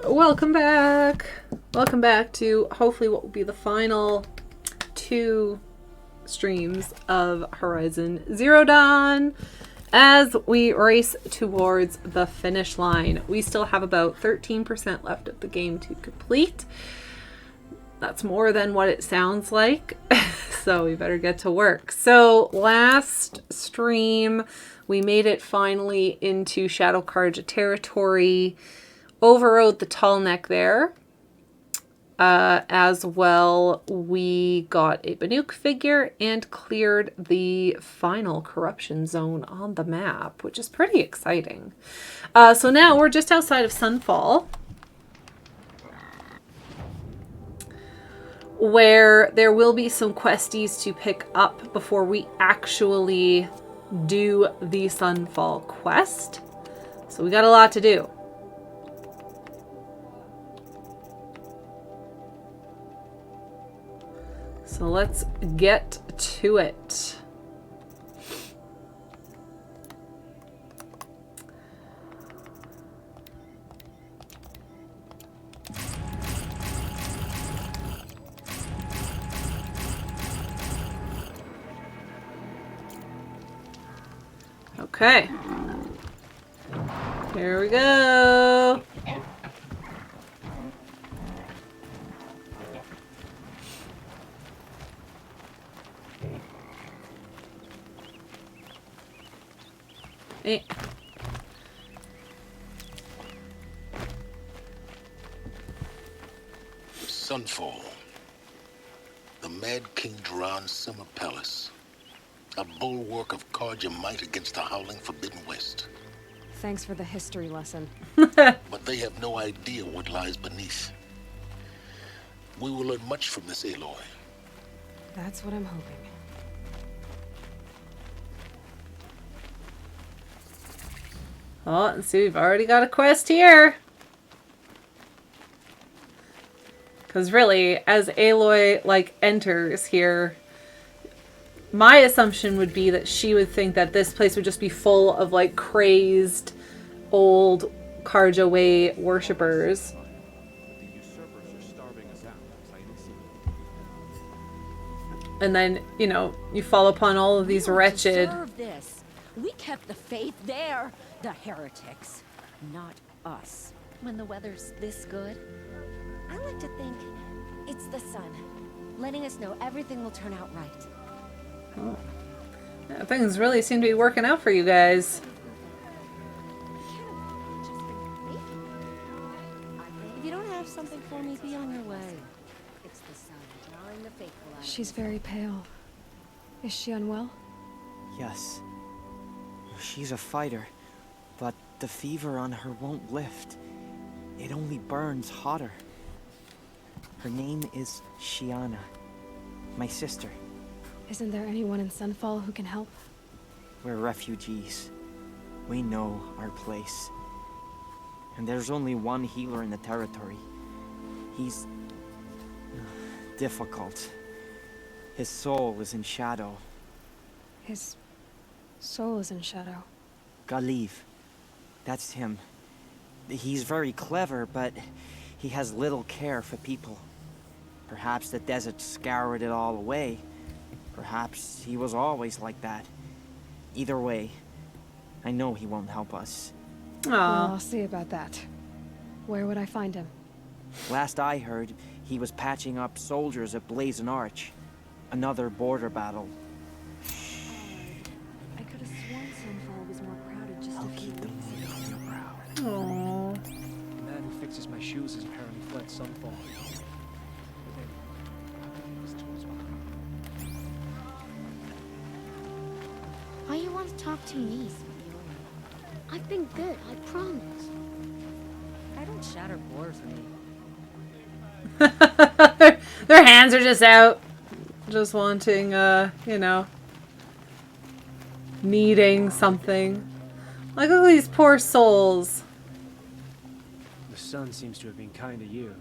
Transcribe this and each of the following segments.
welcome back. Welcome back to hopefully what will be the final 2 streams of Horizon Zero Dawn as we race towards the finish line. We still have about 13% left of the game to complete. That's more than what it sounds like, so we better get to work. So last stream, we made it finally into Shadow Carja territory, overrode the tall neck there. As well, we got a Banuk figure and cleared the final corruption zone on the map, which is pretty exciting. So now we're just outside of Sunfall, where there will be some questies to pick up before we actually do the Sunfall quest. So we got a lot to do. So let's get to it. Okay. Here we go. Hey. Sunfall. The Mad King Duran's summer palace. A bulwark of Carja might against the howling Forbidden West. Thanks for the history lesson. But they have no idea what lies beneath. We will learn much from this Aloy. That's what I'm hoping. Oh, and see, we've already got a quest here. Because really, as Aloy, enters here, my assumption would be that she would think that this place would just be full of, crazed, old Carja Way worshippers. And then, you fall upon all of these wretched... This. We kept the faith there. The heretics, not us. When the weather's this good, I like to think it's the sun, letting us know everything will turn out right. Oh. Yeah, things really seem to be working out for you guys. If you don't have something for me, be on your way. It's the sun drawing the faithful out. She's very pale. Is she unwell? Yes. She's a fighter, but the fever on her won't lift. It only burns hotter. Her name is Shiana, my sister. Isn't there anyone in Sunfall who can help? We're refugees. We know our place. And there's only one healer in the territory. He's... difficult. His soul is in shadow. His soul is in shadow. Galiv. That's him. He's very clever, but he has little care for people. Perhaps the desert scoured it all away. Perhaps he was always like that. Either way, I know he won't help us. Well, I'll see about that. Where would I find him? Last I heard, he was patching up soldiers at Blazon Arch. Another border battle. I could have sworn Sunfall was more crowded just I'll a few keep them weeks ago. on your brow. Aww. The man who fixes my shoes has apparently fled Sunfall. Why you want to talk to me, Samuel? I've been good, I promise. I don't shatter floors for me. Their hands are just out. Just wanting, needing something. Look at these poor souls. The sun seems to have been kind to you.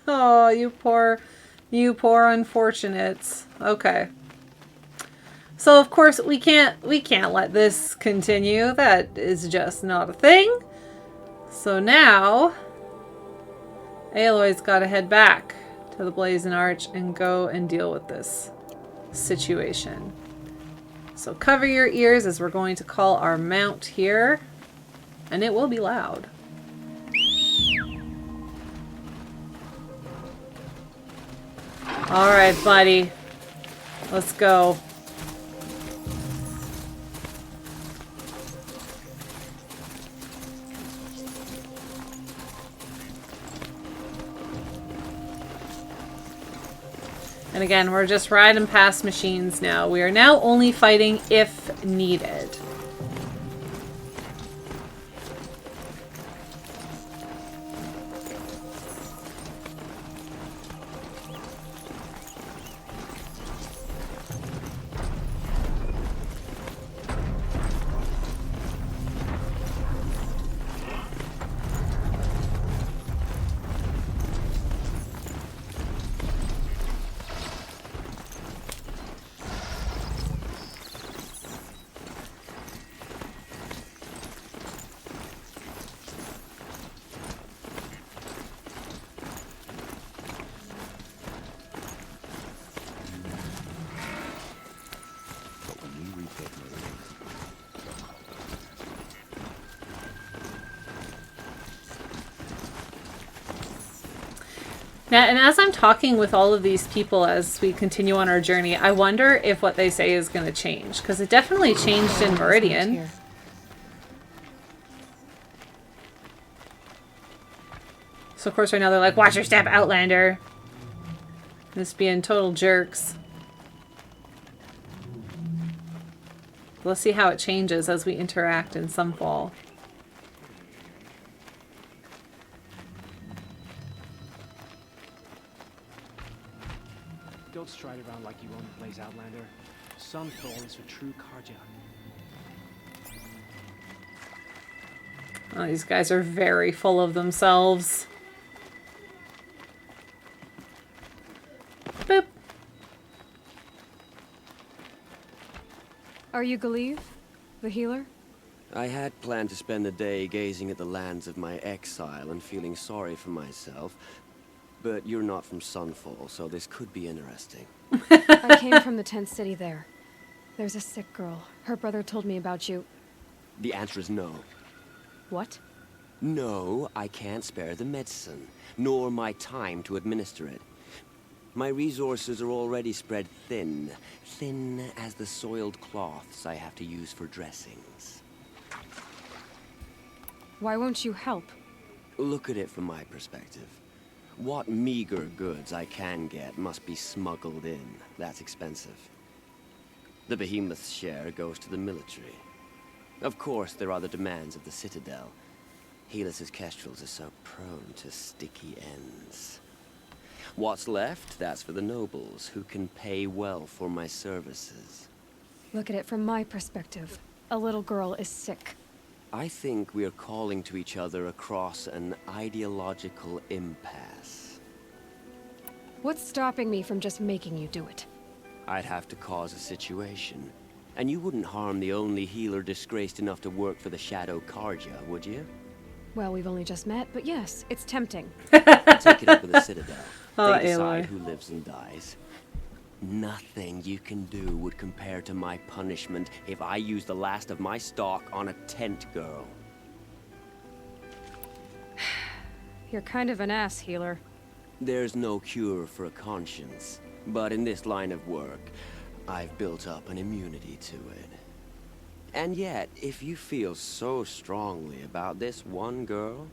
Oh, you poor unfortunates. Okay. So of course we can't let this continue. That is just not a thing. So now, Aloy's got to head back to the Blazing Arch and go and deal with this situation. So cover your ears as we're going to call our mount here, and it will be loud. Alright, buddy. Let's go. And again, we're just riding past machines now. We are now only fighting if needed. Now, and as I'm talking with all of these people as we continue on our journey, I wonder if what they say is going to change. Because it definitely changed in Meridian. So, of course, right now they're like, watch your step, Outlander. Just being total jerks. Let's see how it changes as we interact in Sunfall. Don't stride around like you own the place, Outlander. Sunfall is for true Carja. Oh, these guys are very full of themselves. Boop. Are you Galeev, the healer? I had planned to spend the day gazing at the lands of my exile and feeling sorry for myself. But you're not from Sunfall, so this could be interesting. I came from the tent city there. There's a sick girl. Her brother told me about you. The answer is no. What? No, I can't spare the medicine, nor my time to administer it. My resources are already spread thin. Thin as the soiled cloths I have to use for dressings. Why won't you help? Look at it from my perspective. What meager goods I can get must be smuggled in. That's expensive. The behemoth's share goes to the military. Of course, there are the demands of the Citadel. Helis' kestrels are so prone to sticky ends. What's left, that's for the nobles, who can pay well for my services. Look at it from my perspective. A little girl is sick. I think we are calling to each other across an ideological impasse. What's stopping me from just making you do it? I'd have to cause a situation. And you wouldn't harm the only healer disgraced enough to work for the Shadow Carja, would you? Well, we've only just met, but yes, it's tempting. Take it up with the Citadel. Oh, They decide Aloy. who lives and dies. Nothing you can do would compare to my punishment if I use the last of my stock on a tent girl. You're kind of an ass, healer. There's no cure for a conscience, but in this line of work, I've built up an immunity to it. And yet, if you feel so strongly about this one girl,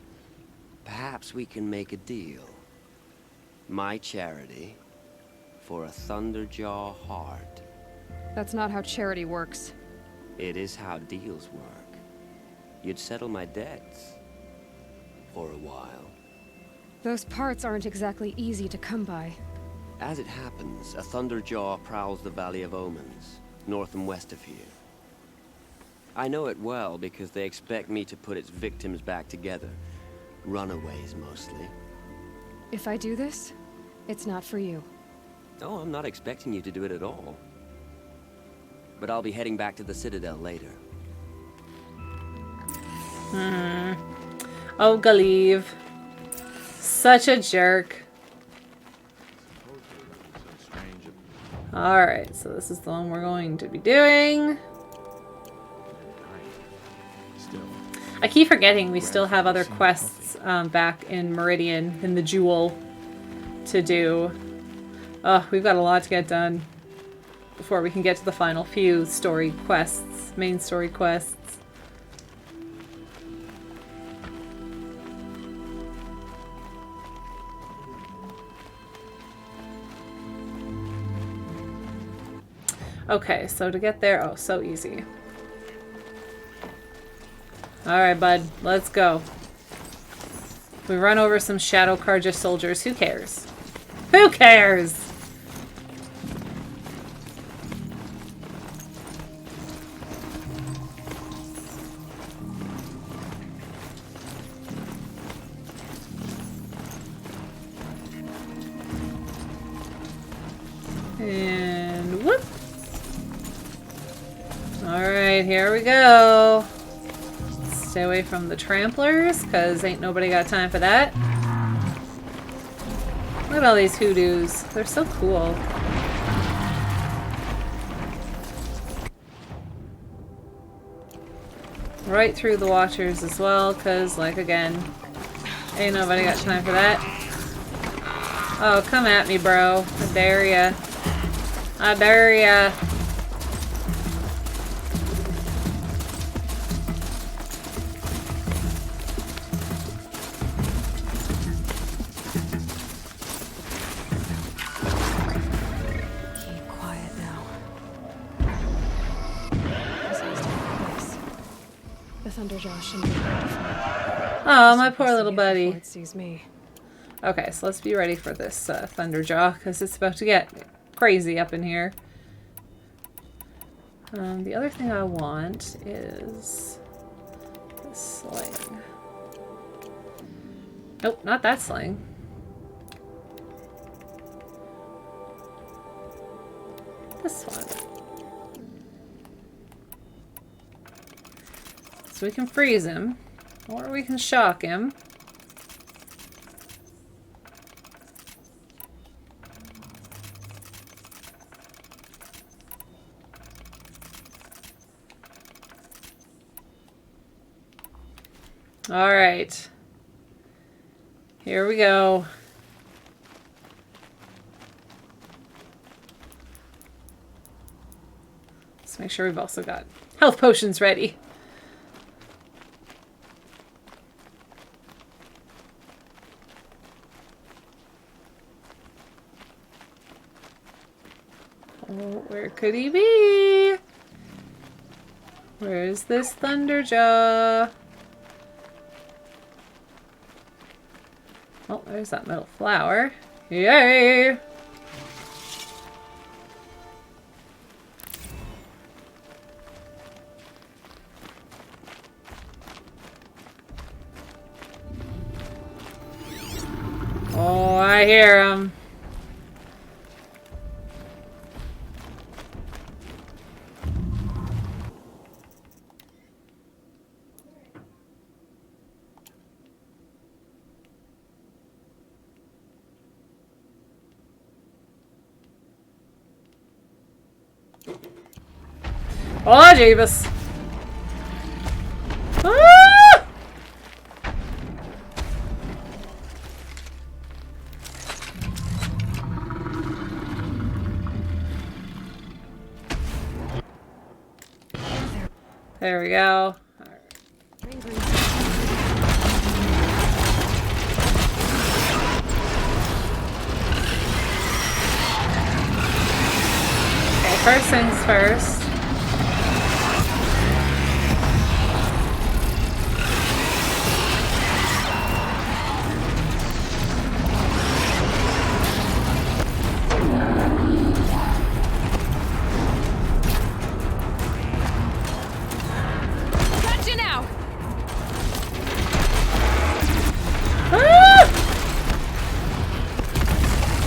perhaps we can make a deal. My charity for a Thunderjaw heart. That's not how charity works. It is how deals work. You'd settle my debts. For a while. Those parts aren't exactly easy to come by. As it happens, a Thunderjaw prowls the Valley of Omens, north and west of here. I know it well because they expect me to put its victims back together. Runaways, mostly. If I do this, it's not for you. Oh, I'm not expecting you to do it at all. But I'll be heading back to the Citadel later. Oh, Galeev. Such a jerk. Alright, so this is the one we're going to be doing. I keep forgetting we still have other quests back in Meridian, in the Jewel, to do. Oh, we've got a lot to get done before we can get to the final few story quests, main story quests. Okay, so to get there, oh, so easy. Alright, bud, let's go. We run over some Shadow Carja soldiers. Who cares? Who cares? And whoop. Alright, here we go. Stay away from the tramplers, because ain't nobody got time for that. Look at all these hoodoos. They're so cool. Right through the watchers as well, because, like, again, ain't nobody got time for that. Oh, come at me, bro. I dare ya. I dare ya. Keep quiet now. This has to be close. The Thunderjaw shouldn't be hard to find. Oh, my poor little Before buddy. it sees me. Okay, so let's be ready for this Thunderjaw, because it's about to get crazy up in here. The other thing I want is this sling. Nope, not that sling. This one. So we can freeze him, or we can shock him. All right. Here we go. Let's make sure we've also got health potions ready. Oh, where could he be? Where's this Thunderjaw? Oh, there's that metal flower. Yay! Oh, I hear him. Oh, Jeebus. Ah! There we go. Okay, first things first.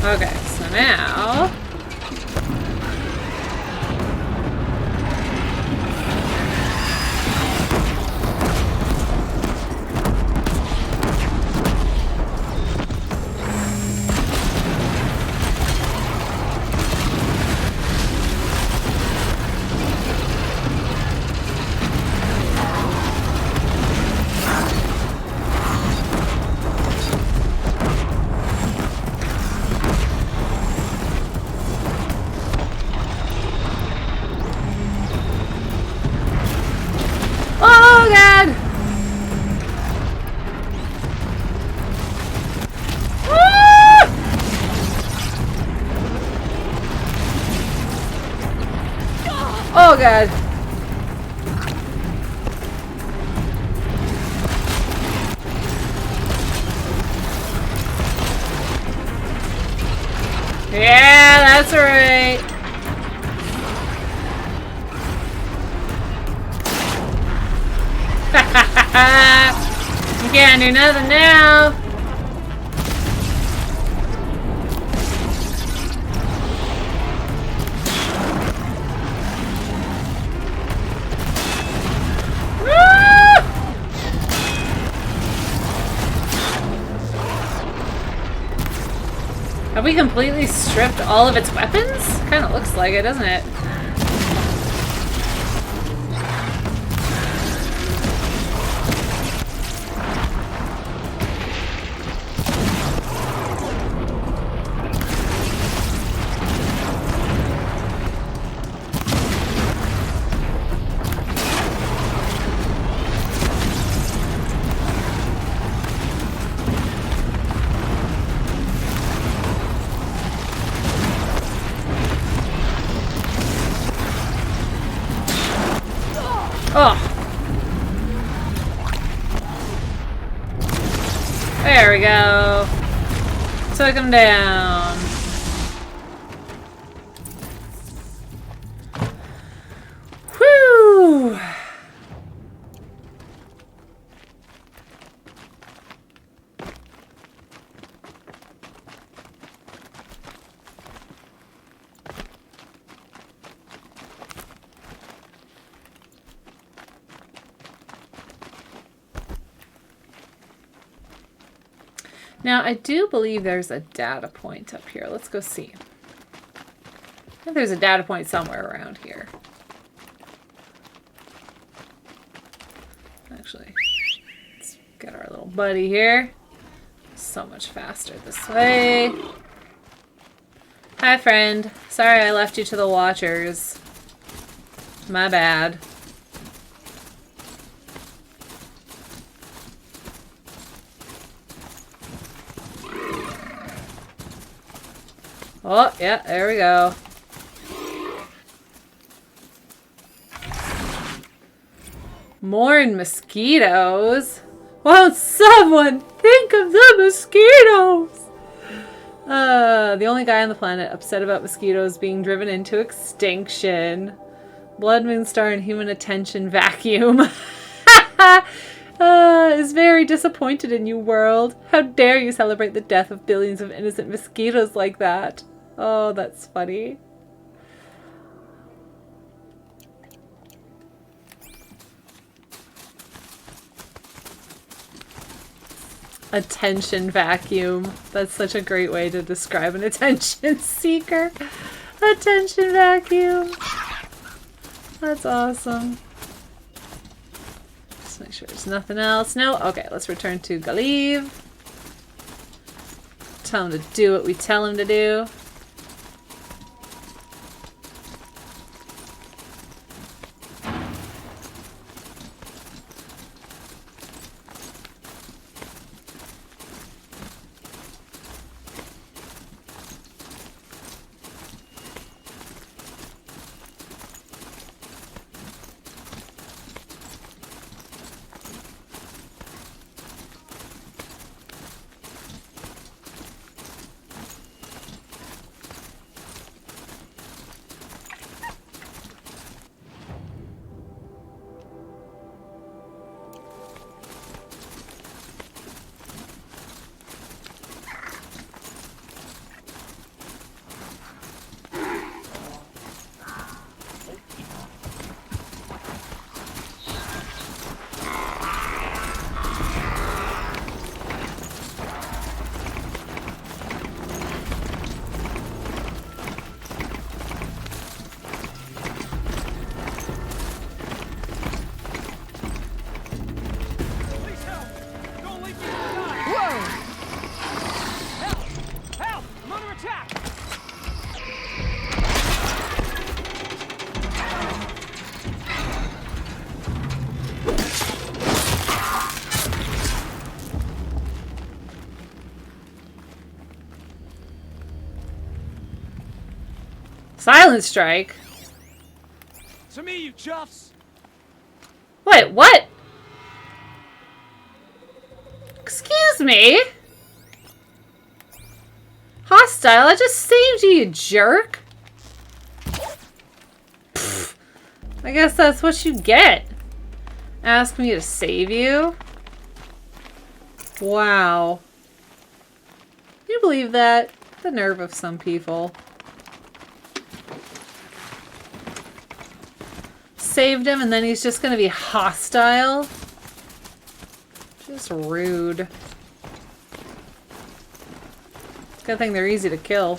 Okay, so now... Oh god. Yeah, that's right. You can't do nothing now. Have we completely stripped all of its weapons? Kind of looks like it, doesn't it? Oh. There we go. Took him down. Whew. Now, I do believe there's a data point up here. Let's go see. I think there's a data point somewhere around here. Actually, let's get our little buddy here. So much faster this way. Hi, friend. Sorry I left you to the Watchers. My bad. Oh, yeah, there we go. More mosquitoes? Won't someone think of the mosquitoes? The only guy on the planet upset about mosquitoes being driven into extinction. Blood Moon Star and Human Attention Vacuum. Is very disappointed in you, world. How dare you celebrate the death of billions of innocent mosquitoes like that? Oh, that's funny. Attention vacuum. That's such a great way to describe an attention seeker. Attention vacuum. That's awesome. Let's make sure there's nothing else. No? Okay, let's return to Galiv. Tell him to do what we tell him to do. Silent strike? To me, you chuffs! Wait, what? Excuse me? Hostile, I just saved you, you jerk. Pfft. I guess that's what you get. Ask me to save you? Wow. Can you believe that? The nerve of some people. Saved him and then he's just gonna be hostile? Just rude. Good thing they're easy to kill.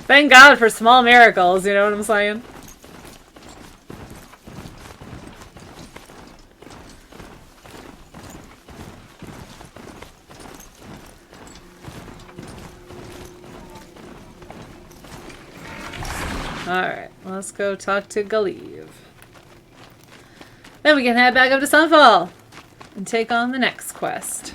Thank God for small miracles, you know what I'm saying? Alright, let's go talk to Galeev. Then we can head back up to Sunfall and take on the next quest.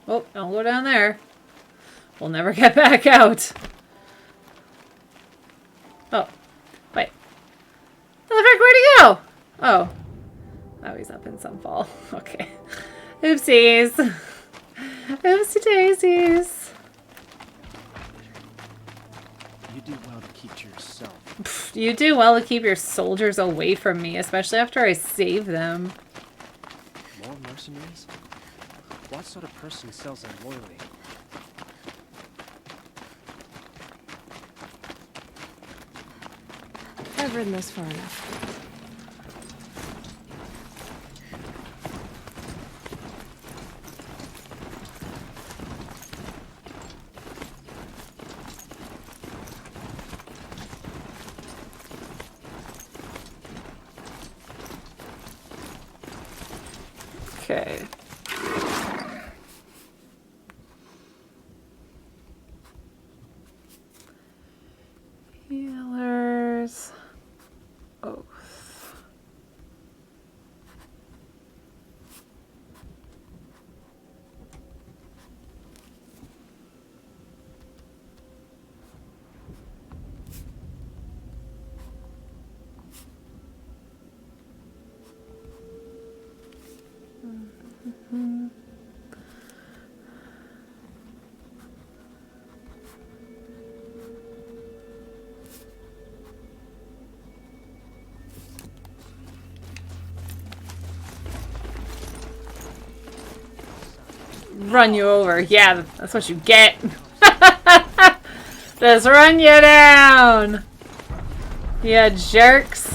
Oh, don't go down there. We'll never get back out. Oh, wait. Where the frick, where'd he go? Oh. Oh, he's up in Sunfall. Okay. Oopsies. Oopsie daisies. You do well to keep to yourself. Pfft, you do well to keep your soldiers away from me, especially after I save them. More mercenaries? What sort of person sells their loyalty? I've ridden this far enough. Okay. Healers. Oath. Run you over. Yeah, that's what you get. Just run you down. Yeah, jerks.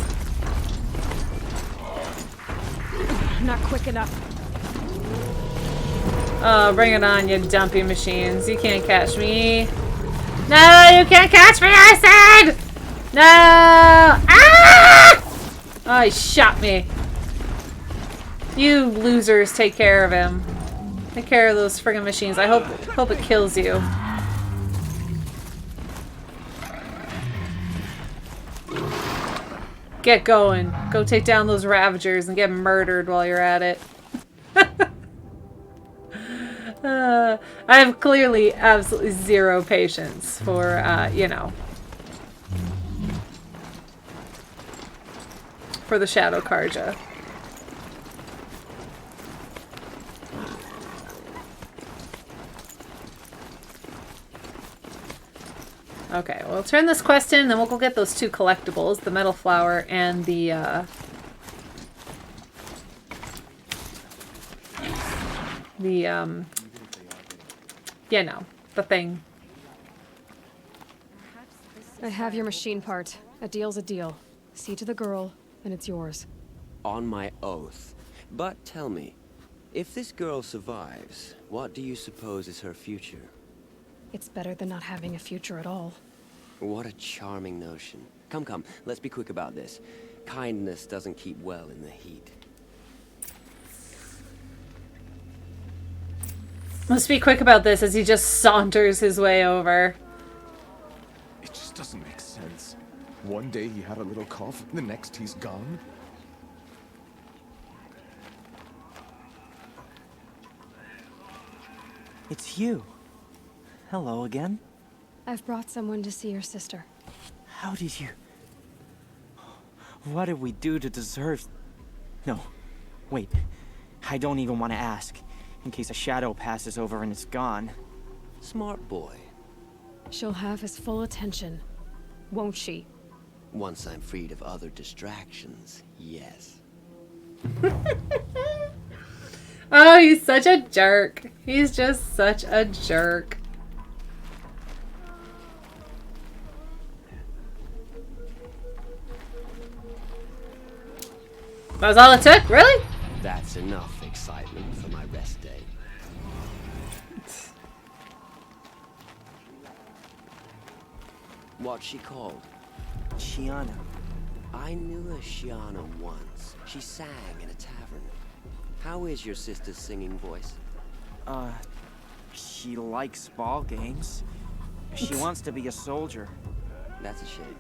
Not quick enough. Oh, bring it on, you dumpy machines. You can't catch me. No, you can't catch me, I said! No! Ah! Oh, he shot me. You losers, take care of him. Take care of those friggin' machines. I hope it kills you. Get going. Go take down those Ravagers and get murdered while you're at it. I have clearly absolutely zero patience for, you know, for the Shadow Carja. Okay, we'll turn this quest in, then we'll go get those two collectibles, the metal flower and the, you know, the thing. I have your machine part. A deal's a deal. See to the girl, and it's yours. On my oath. But tell me, if this girl survives, what do you suppose is her future? It's better than not having a future at all. What a charming notion. Come, come, let's be quick about this. Kindness doesn't keep well in the heat. Must be quick about this as he just saunters his way over. It just doesn't make sense. One day he had a little cough, the next he's gone. It's you. Hello again. I've brought someone to see your sister. How did you... What did we do to deserve... No. Wait. I don't even want to ask. In case a shadow passes over and is gone. Smart boy. She'll have his full attention, won't she? Once I'm freed of other distractions, yes. Oh, he's such a jerk. He's just such a jerk. That was all it took? Really? That's enough excitement for my rest day. What's she called? Shiana. I knew a Shiana once. She sang in a tavern. How is your sister's singing voice? She likes ball games. She wants to be a soldier. That's a shame.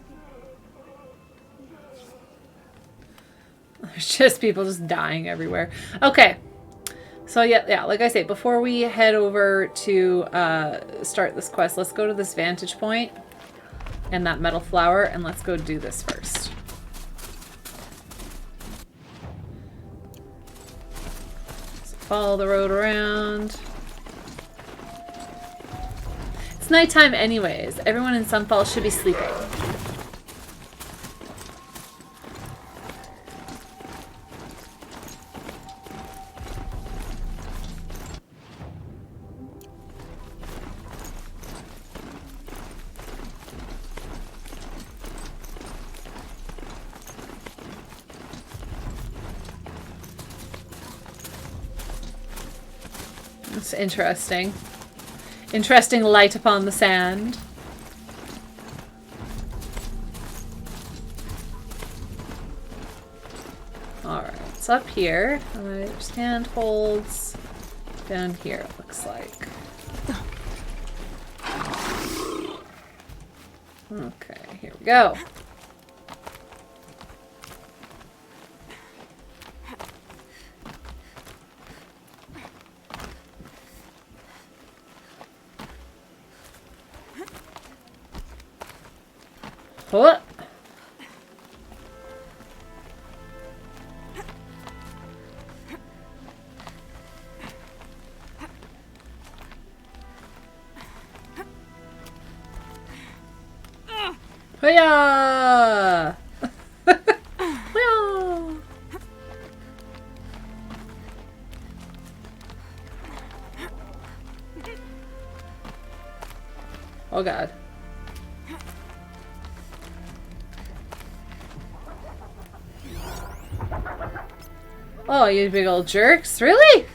There's just people just dying everywhere. Okay. So yeah, like I say, before we head over to start this quest, let's go to this vantage point and that metal flower, and let's go do this first. So follow the road around. It's nighttime anyways. Everyone in Sunfall should be sleeping. That's interesting. Interesting light upon the sand. Alright, it's up here. There's handholds down here, it looks like. Okay, here we go. What? Hiya! Hiya! Oh god. Oh, you big old jerks. Really?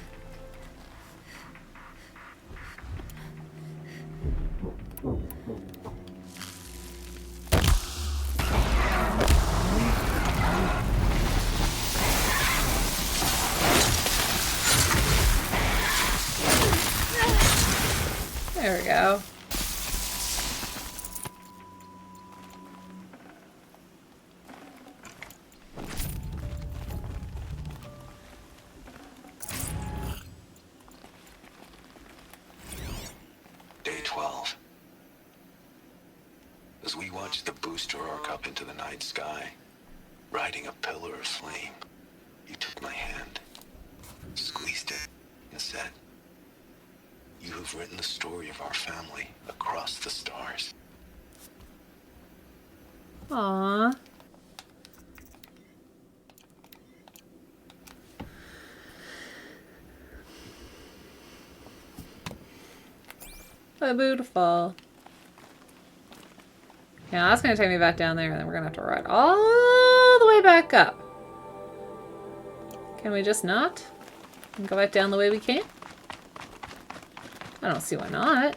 There we go. Day 12. As we watched the booster arc up into the night sky, riding a pillar of flame, you took my hand, squeezed it, and said, "You have written the story of our family across the stars." Aww. So beautiful. Yeah, that's gonna take me back down there, and then we're gonna have to ride all the way back up. Can we just not? And go back down the way we came? I don't see why not.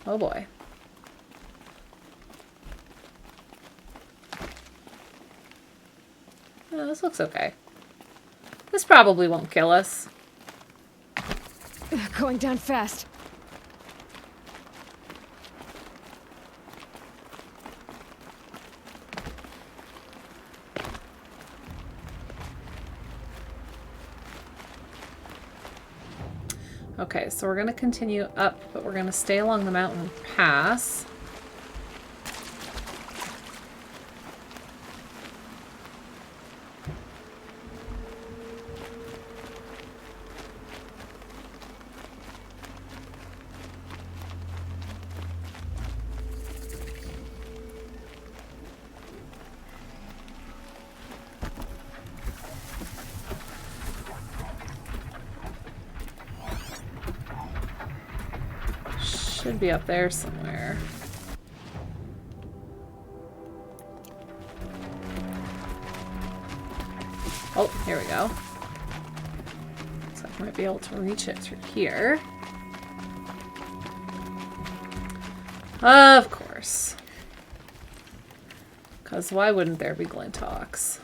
Oh boy. Oh, this looks okay. This probably won't kill us. They're going down fast. Okay, so we're going to continue up, but we're going to stay along the mountain pass. Should be up there somewhere. Oh, here we go. So I might be able to reach it through here. Of course. Because why wouldn't there be Glintox?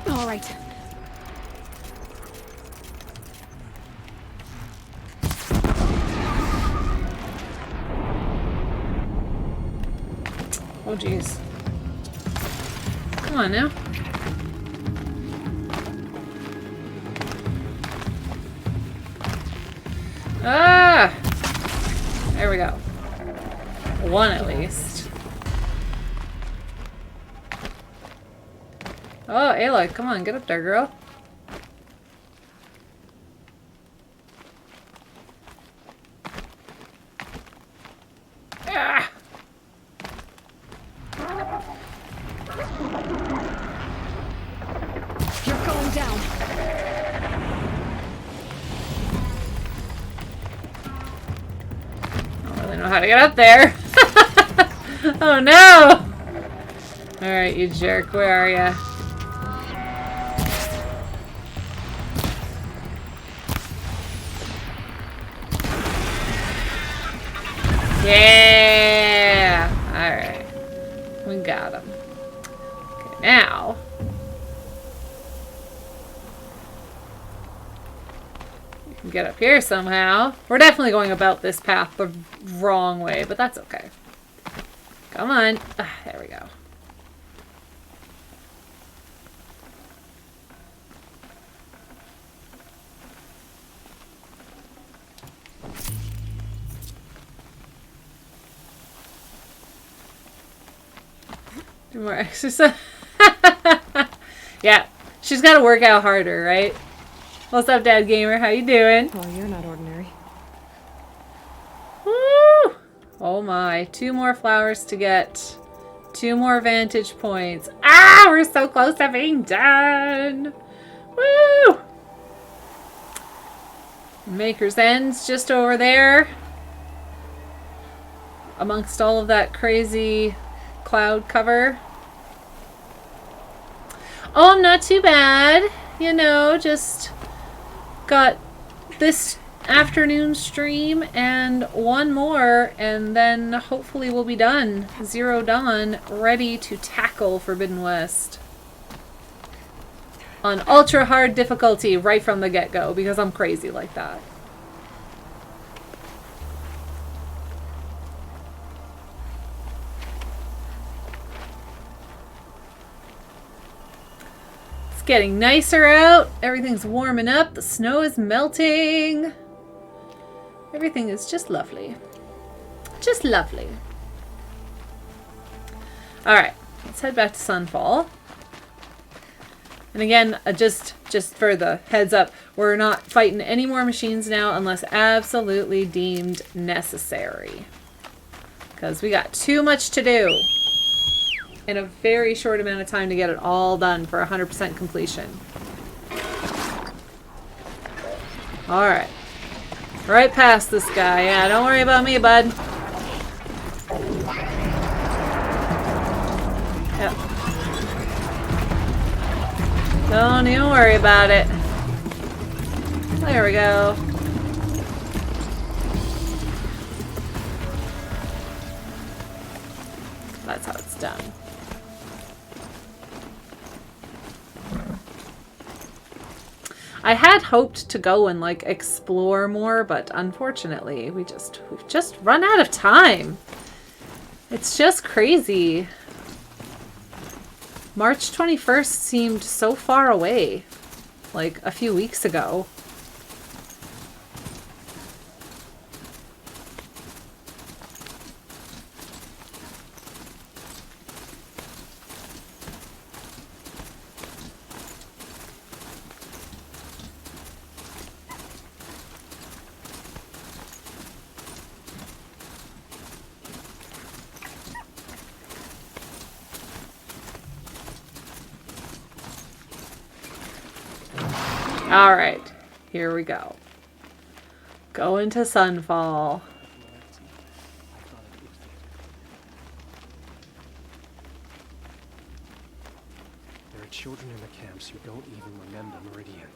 All right. Oh, jeez. Come on now. Ah! There we go. One at least. Oh, Aloy, come on, get up there, girl. Ah! You're going down. I don't really know how to get up there. Oh no! Alright, you jerk, where are ya? Yeah! Alright. We got him. Okay, now. We can get up here somehow. We're definitely going about this path the wrong way, but that's okay. Come on. Ah, there we go. Do more exercise. Yeah, she's got to work out harder, right? What's up, Dad Gamer? How you doing? Well, you're not ordinary. Woo! Oh my, 2 more flowers to get. 2 more vantage points. Ah, we're so close to being done. Woo! Maker's End's just over there. Amongst all of that crazy cloud cover. Oh, not too bad. You know, just got this afternoon stream and 1 more, and then hopefully we'll be done. Zero Dawn, ready to tackle Forbidden West. On ultra hard difficulty right from the get-go, because I'm crazy like that. getting nicer out. Everything's warming up. The snow is melting. Everything is just lovely. Just lovely. Alright, let's head back to Sunfall. And again, just for the heads up, we're not fighting any more machines now unless absolutely deemed necessary. Because we got too much to do in a very short amount of time to get it all done for 100% completion. Alright. Right past this guy. Yeah, don't worry about me, bud. Yep. Don't even worry about it. There we go. That's how it's done. I had hoped to go and like explore more, but unfortunately we've just run out of time. It's just crazy. March 21st seemed so far away, like a few weeks ago. Alright, here we go. Go into Sunfall. There are children in the camps who don't even remember Meridian.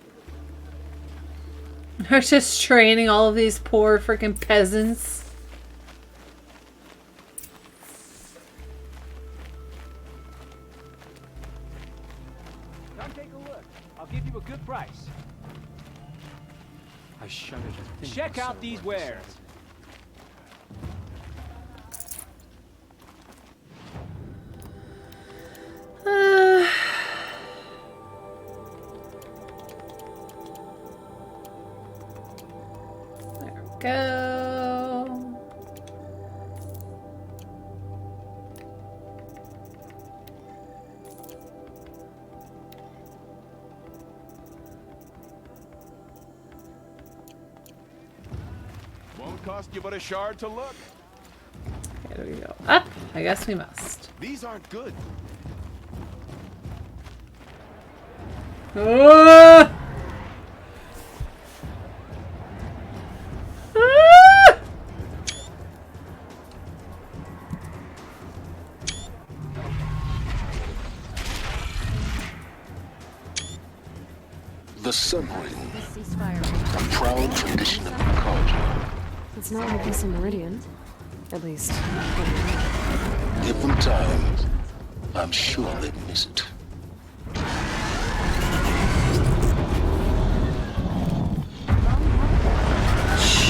They're just training all of these poor freaking peasants. Come take a look. I'll give you a good price. I shudder to think. Check out these wares. There we go. Won't cost you but a shard to look. Here we go. Up. I guess we must. These aren't good. Ah! Ah! The Sun Ring, The ceasefire. a proud tradition of Carja. It's not like this in Meridian. At least. Give them time. I'm sure they'd miss it.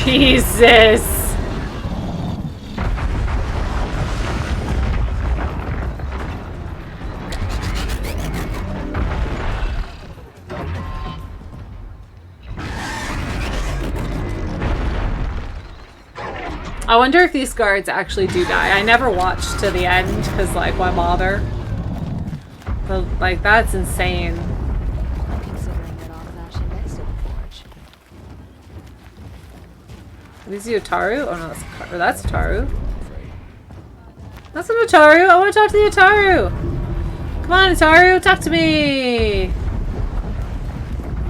Jesus. I wonder if these guards actually do die. I never watched to the end because, like, why bother? But, like, that's insane. Considering that all of that shit next to the forge. Are these Utaru? Oh no, that's Utaru. That's an Utaru. I want to talk to the Utaru. Come on, Utaru, talk to me.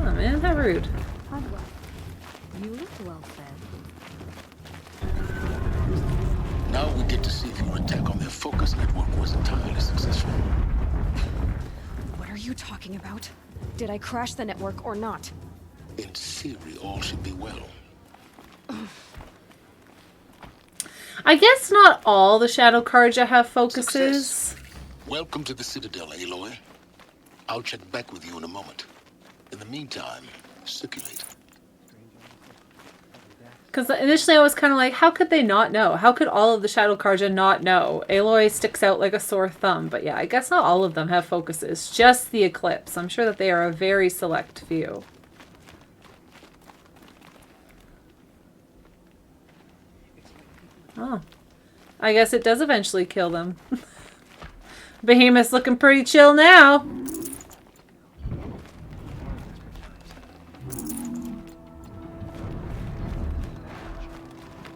Oh man, how rude. You look well fed. Now we get to see if your attack on their focus network was entirely successful. What are you talking about? Did I crash the network or not? In theory, all should be well. I guess not all the Shadow Carja have focuses. Success. Welcome to the Citadel, Aloy. I'll check back with you in a moment. In the meantime, circulate. Because initially I was kind of like, how could they not know? How could all of the Shadow Carja not know? Aloy sticks out like a sore thumb. But yeah, I guess not all of them have focuses. Just the Eclipse. I'm sure that they are a very select few. Oh. I guess it does eventually kill them. Behemoth's looking pretty chill now.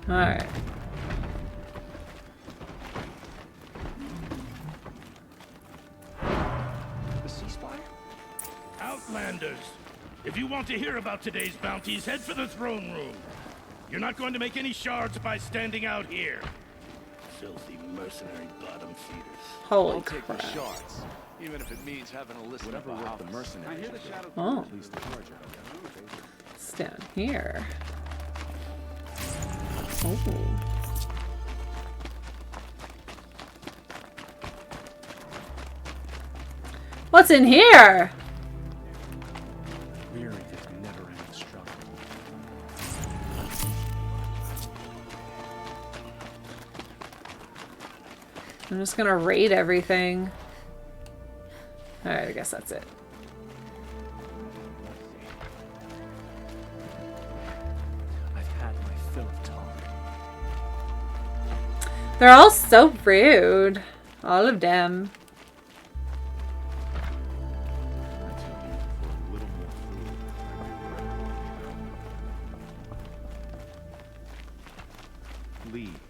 Alright. The ceasefire? Outlanders! If you want to hear about today's bounties, head for the throne room. You're not going to make any shards by standing out here. Filthy mercenary bottom feeders. Holy I'll take crap. the shards, even if it means having to listen Whatever to work the house. mercenaries. I hear the Shadow Oh. Please the Carja. It's down here. Oh. What's in here? Weary of this never-ending struggle. I'm just gonna raid everything. Alright, I guess that's it. I've had my fill of talk. They're all so rude. All of them. I tell you, for a little more food, I'd be ready. Leave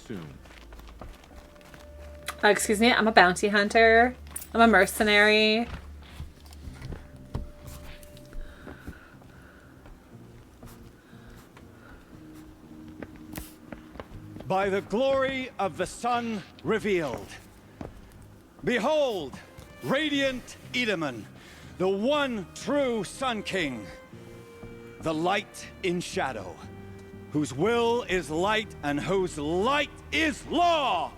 soon. Excuse me, I'm a bounty hunter. I'm a mercenary. By the glory of the sun revealed. Behold, radiant Itamen, the one true Sun King. The light in shadow, whose will is light and whose light is law.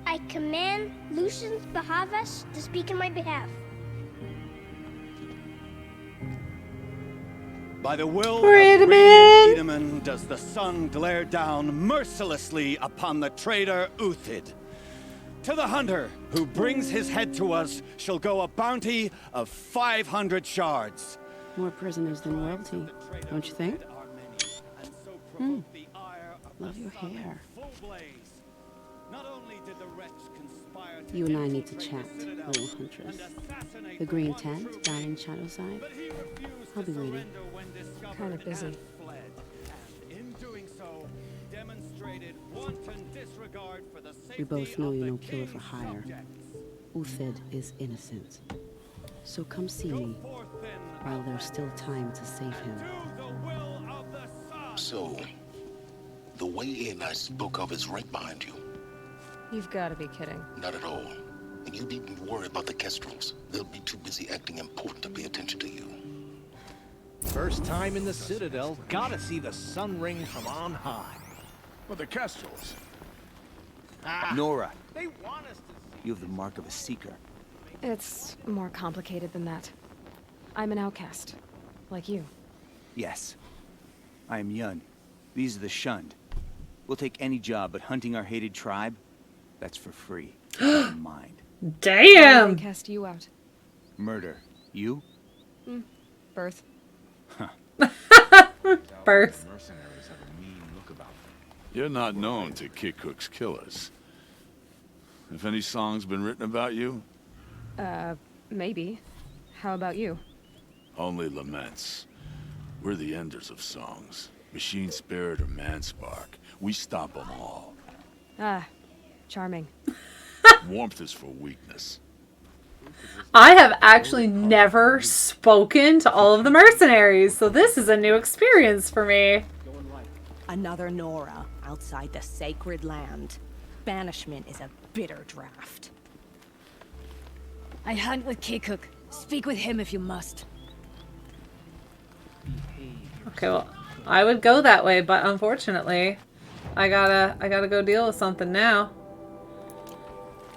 I command Lucius Bahavas to speak in my behalf. By the will of Itamen! radiant Itamen does the sun glare down mercilessly upon the traitor Uthid. To the hunter who brings his head to us shall go a bounty of 500 shards. More prisoners than royalty, don't you think? Love your hair. You and I need to chat, little huntress. The green tent down in Shadowside. I'll be waiting. Kind of busy. We both know you're no killer for hire. Uthid is innocent. So come see me while there's still time to save him. So, the way in I spoke of is right behind you. You've got to be kidding. Not at all. And you needn't worry about the Kestrels. They'll be too busy acting important to pay attention to you. First time in the Citadel, gotta see the sun ring from on high. But the Kestrels. Nora, They want us to see. you have the mark of a seeker. It's more complicated than that. I'm an outcast. Like you. Yes. I am Yun. These are the shunned. We'll take any job, but hunting our hated tribe, that's for free. Keep that in mind. Why Damn! did they cast you out? Murder. You? Birth. Birth. Mercenaries have a mean look about them. You're not known to Kikuk's killers. Have any songs been written about you? Maybe. How about you? Only laments. We're the enders of songs. Machine spirit or man spark. We stop them all. Ah, charming. Warmth is for weakness. I have actually never spoken to all of the mercenaries, so this is a new experience for me. Another Nora outside the sacred land. Banishment is a bitter draft. I hunt with Kikuk. Speak with him if you must. Okay, well, I would go that way, but unfortunately, I gotta go deal with something now.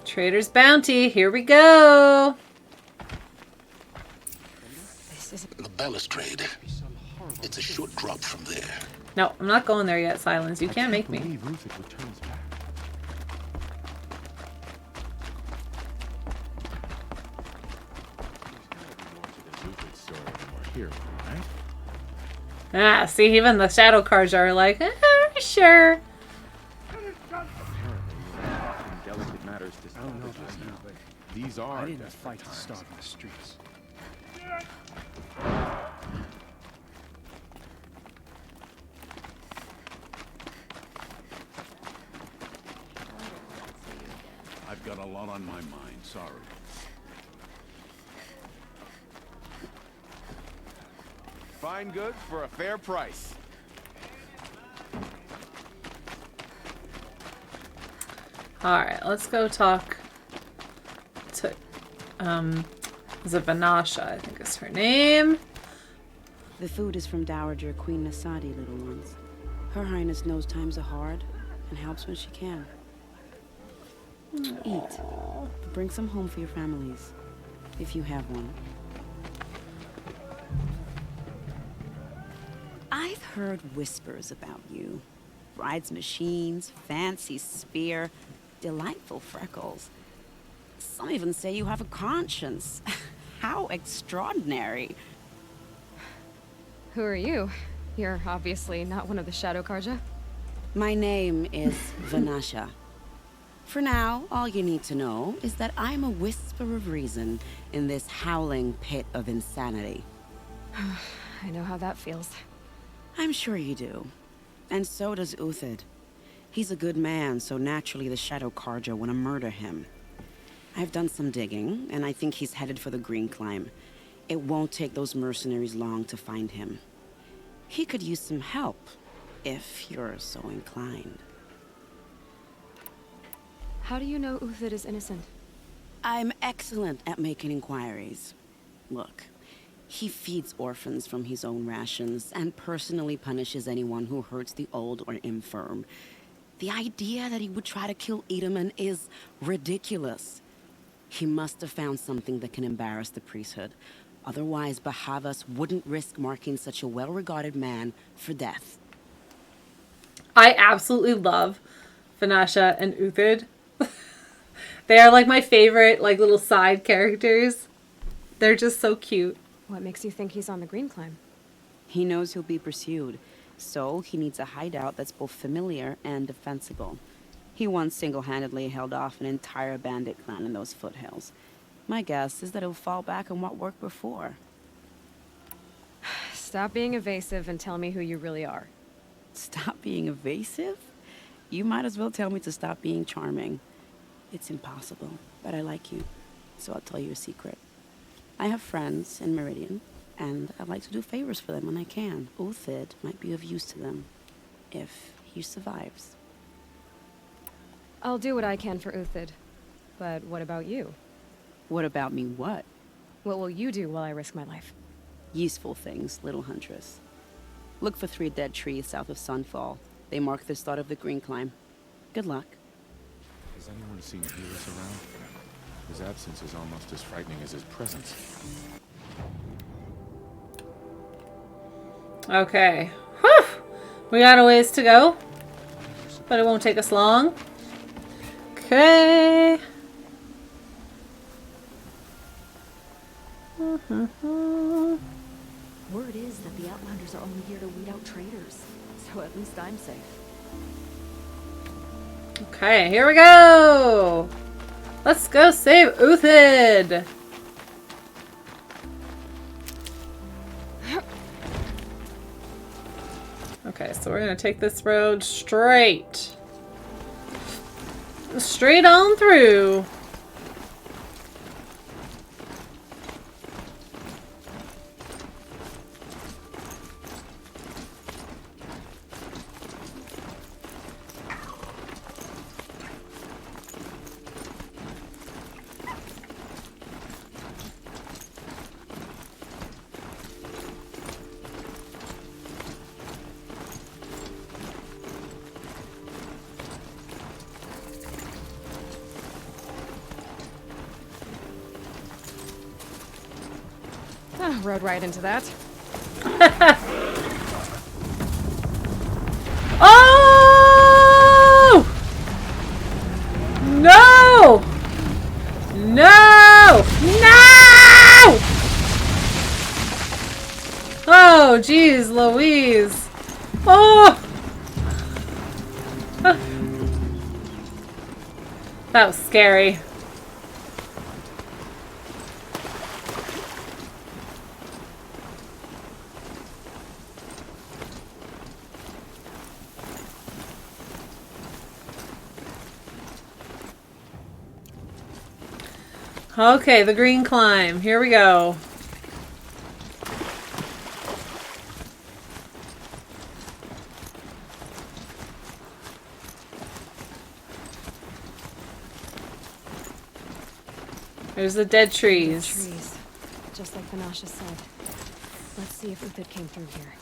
Trader's bounty, here we go. This is The balustrade. It's a short drop from there. No, I'm not going there yet, Silence. You can't make me. Uthid returns back. Here, right? Ah, see, even the Shadow Carja are like, sure. Delicate matters to I don't know about you, but these are. I didn't fight to start in the streets. I've got a lot on my mind, sorry. Fine goods for a fair price. Alright, let's go talk to, is it Vanasha, I think is her name. The food is from Dowager Queen Nasadi, little ones. Her Highness knows times are hard and helps when she can. Eat. Bring some home for your families, if you have one. I've heard whispers about you. Rides machines, fancy spear, delightful freckles. Some even say you have a conscience. How extraordinary. Who are you? You're obviously not one of the Shadow Carja. My name is Vanasha. For now, all you need to know is that I'm a whisper of reason in this howling pit of insanity. I know how that feels. I'm sure you do. And so does Uthid. He's a good man, so naturally the Shadow Carja want to murder him. I've done some digging, and I think he's headed for the Green Climb. It won't take those mercenaries long to find him. He could use some help, if you're so inclined. How do you know Uthid is innocent? I'm excellent at making inquiries. Look, he feeds orphans from his own rations and personally punishes anyone who hurts the old or infirm. The idea that he would try to kill Itamen is ridiculous. He must have found something that can embarrass the priesthood. Otherwise, Bahavas wouldn't risk marking such a well-regarded man for death. I absolutely love Vanasha and Uthid. They are like my favorite like little side characters. They're just so cute. What makes you think he's on the Green Climb? He knows he'll be pursued, so he needs a hideout that's both familiar and defensible. He once single-handedly held off an entire bandit clan in those foothills. My guess is that he'll fall back on what worked before. Stop being evasive and tell me who you really are. Stop being evasive? You might as well tell me to stop being charming. It's impossible, but I like you, so I'll tell you a secret. I have friends in Meridian, and I like to do favors for them when I can. Uthid might be of use to them, if he survives. I'll do what I can for Uthid. But what about you? What about me what? What will you do while I risk my life? Useful things, little huntress. Look for 3 dead trees south of Sunfall. They mark the start of the Green Climb. Good luck. Has anyone seen Helis around? His absence is almost as frightening as his presence. Okay. Whew. We got a ways to go, but it won't take us long. Okay. Word is that the Outlanders are only here to weed out traitors, so at least I'm safe. Okay, here we go. Let's go save Uthid. Okay, so we're gonna take this road straight on through. Rode right into that. No! No! Oh, geez, Louise. Oh! That was scary. Okay, the green climb. Here we go. There's the dead trees. Trees. Just like Vanasha said. Let's see if Uthid came through here.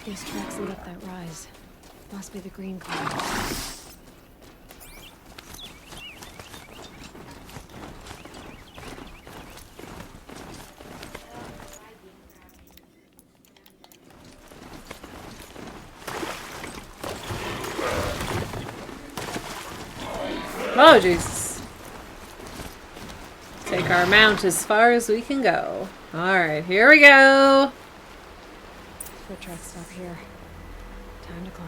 These tracks lead up that rise. Must be the green climb. Oh, Jesus. Take our mount as far as we can go. Alright, here we go. Foot tracks stop here. Time to climb.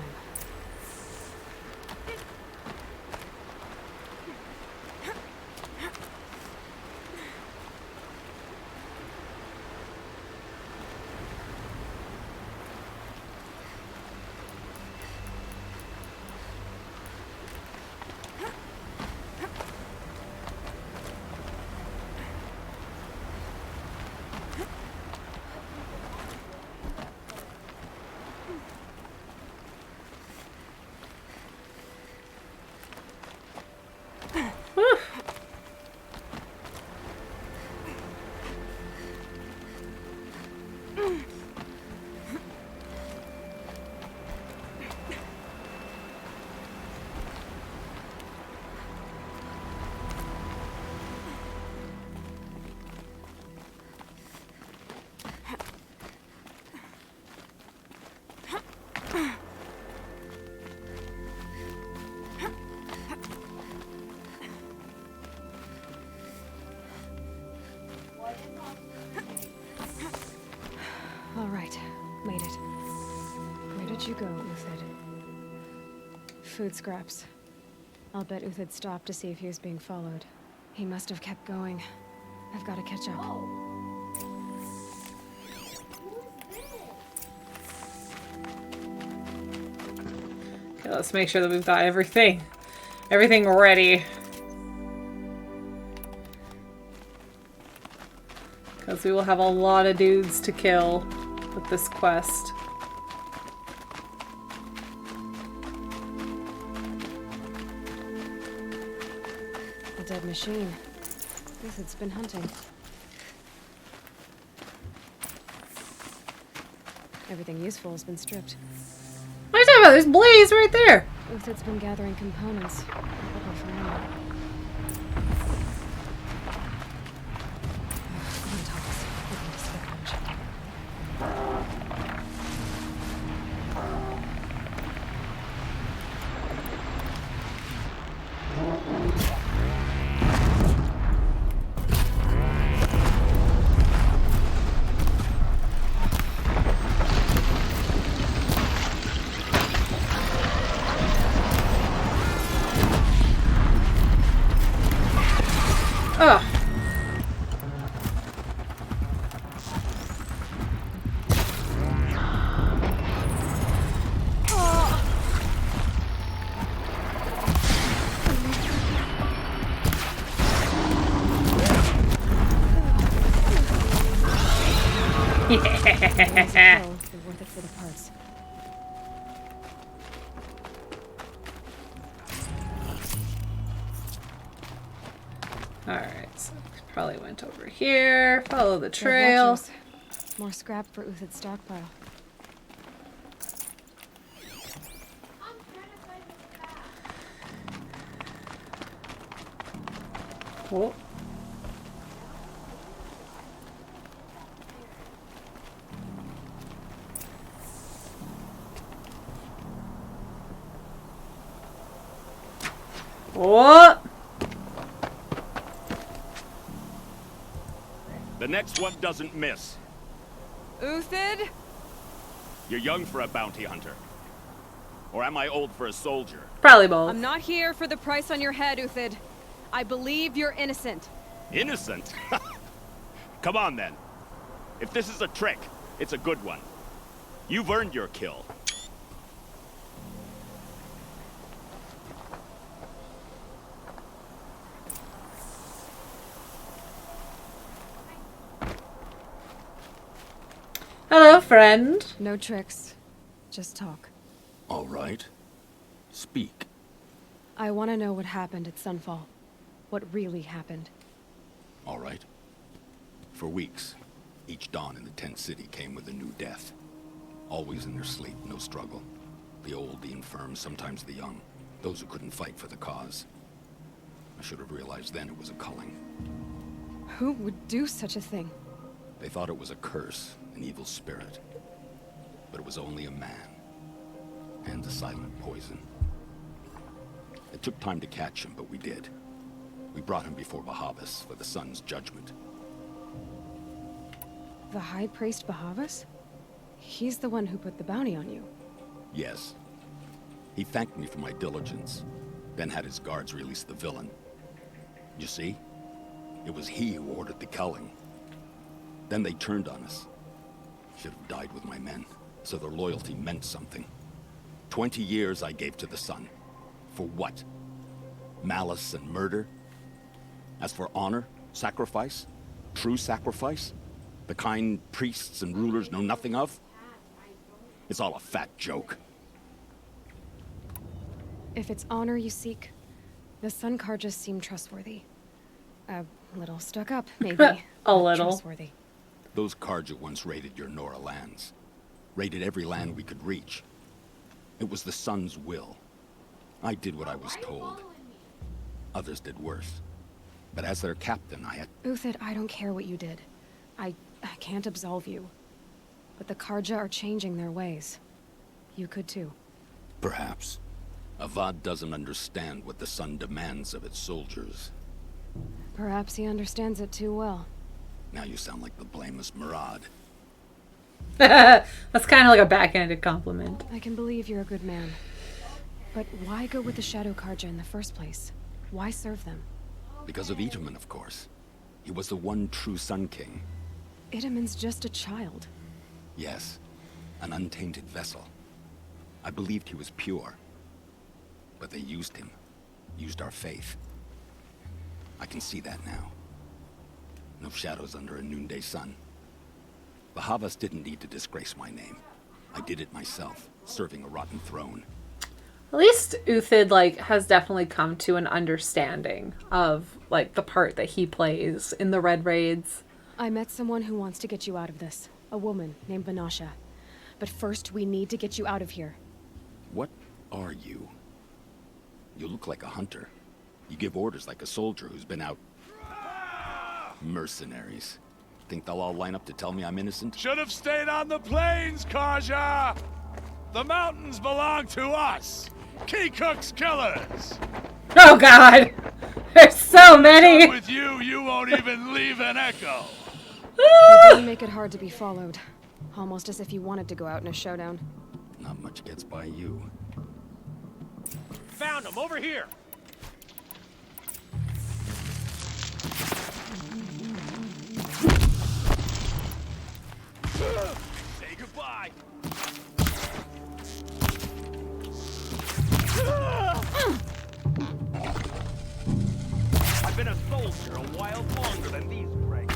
Alright, made it. Where did you go, Uthid? Food scraps. I'll bet Uthid stopped to see if he was being followed. He must have kept going. I've got to catch up. Okay, let's make sure that we've got everything ready. Because we will have a lot of dudes to kill with this quest. A dead machine. Uthid's been hunting. Everything useful has been stripped. What are you talking about? There's Blaze right there. Uthid's been gathering components. Looking for ammo. Ugh. Yeah. Worth it for the parts. Alright, so we probably went over here. Follow the trail. More scrap for Uthid's stockpile. Cool. What? The next one doesn't miss. Uthid? You're young for a bounty hunter. Or am I old for a soldier? Probably both. I'm not here for the price on your head, Uthid. I believe you're innocent. Innocent? Come on, then. If this is a trick, it's a good one. You've earned your kill. Hello, friend. No tricks. Just talk. All right. Speak. I want to know what happened at Sunfall. What really happened. All right. For weeks, each dawn in the tent city came with a new death. Always in their sleep, no struggle. The old, the infirm, sometimes the young. Those who couldn't fight for the cause. I should have realized then it was a culling. Who would do such a thing? They thought it was a curse, an evil spirit. But it was only a man. And a silent poison. It took time to catch him, but we did. We brought him before Bahavas for the sun's judgment. The High Priest Bahavas? He's the one who put the bounty on you. Yes. He thanked me for my diligence, then had his guards release the villain. You see? It was he who ordered the culling. Then they turned on us. Should have died with my men, so their loyalty meant something. 20 years I gave to the sun. For what? Malice and murder? As for honor, sacrifice, true sacrifice, the kind priests and rulers know nothing of? It's all a fat joke. If it's honor you seek, the Sun Carja seem trustworthy. A little stuck up, maybe. A little. Trustworthy. Those Carja once raided your Nora lands. Raided every land we could reach. It was the sun's will. I did what I was told. Others did worse. But as their captain, I had... Uthid, I don't care what you did. I can't absolve you. But the Carja are changing their ways. You could too. Perhaps. Avad doesn't understand what the sun demands of its soldiers. Perhaps he understands it too well. Now you sound like the blameless Murad. That's kind of like a backhanded compliment. I can believe you're a good man. But why go with the Shadow Carja in the first place? Why serve them? Because of Itamen, of course. He was the one true Sun King. Itamen's just a child. Yes, an untainted vessel. I believed he was pure. But they used him. Used our faith. I can see that now. No shadows under a noonday sun. Bahavas didn't need to disgrace my name. I did it myself, serving a rotten throne. At least Uthid, like, has definitely come to an understanding of, like, the part that he plays in the Red Raids. I met someone who wants to get you out of this. A woman named Vanasha. But first, we need to get you out of here. What are you? You look like a hunter. You give orders like a soldier who's been out... Mercenaries. Think they'll all line up to tell me I'm innocent? Should have stayed on the plains, Carja! The mountains belong to us! Keycook's killers! Oh god! There's so many! With you, you won't even leave an echo! They didn't make it hard to be followed. Almost as if you wanted to go out in a showdown. Not much gets by you. Found him, over here! Say goodbye! I've been a soldier a while longer than these ranks.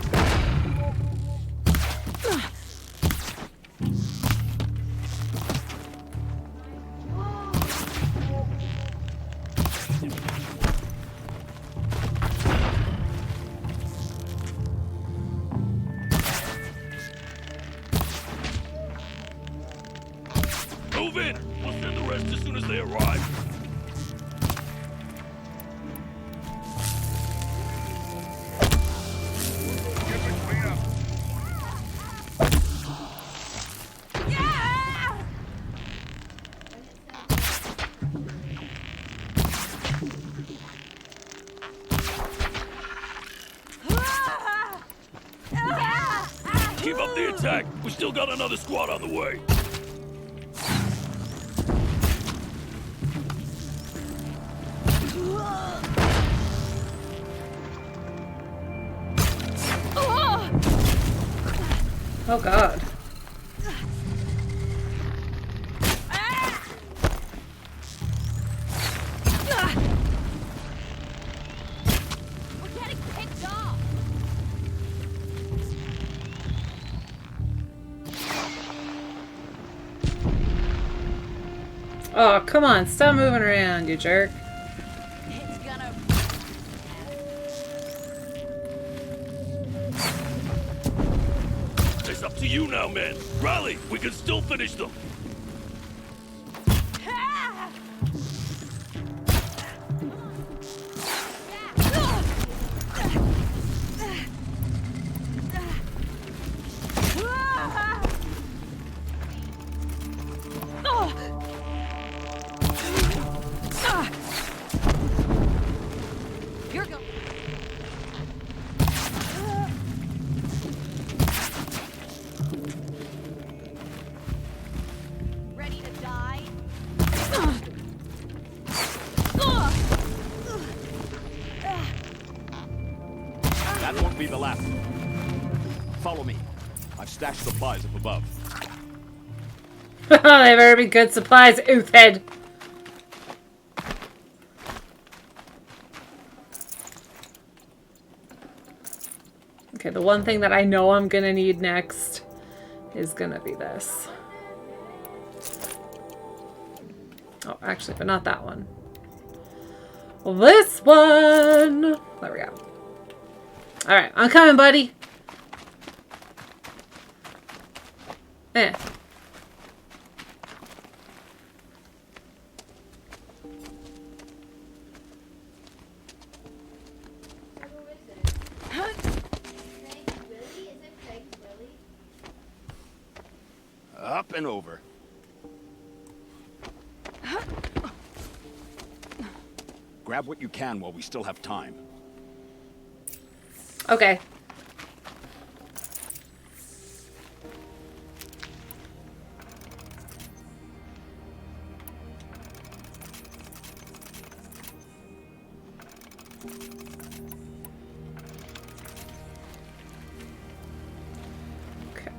Move in! We'll send the rest as soon as they arrive. Keep up the attack. We still got another squad on the way. Oh god. We're getting picked off. Oh, come on. Stop moving around, you jerk. It's gonna. It's up to you now, man. Rally. We can still finish them. You're going. Ready to die? That won't be the last. Follow me. I've stashed supplies up above. They better be good supplies, Uthid. Okay, the one thing that I know I'm gonna need next is gonna be this. Oh, actually, but not that one. This one! There we go. Alright, I'm coming, buddy. Eh. Up and over. Grab what you can while we still have time. Okay.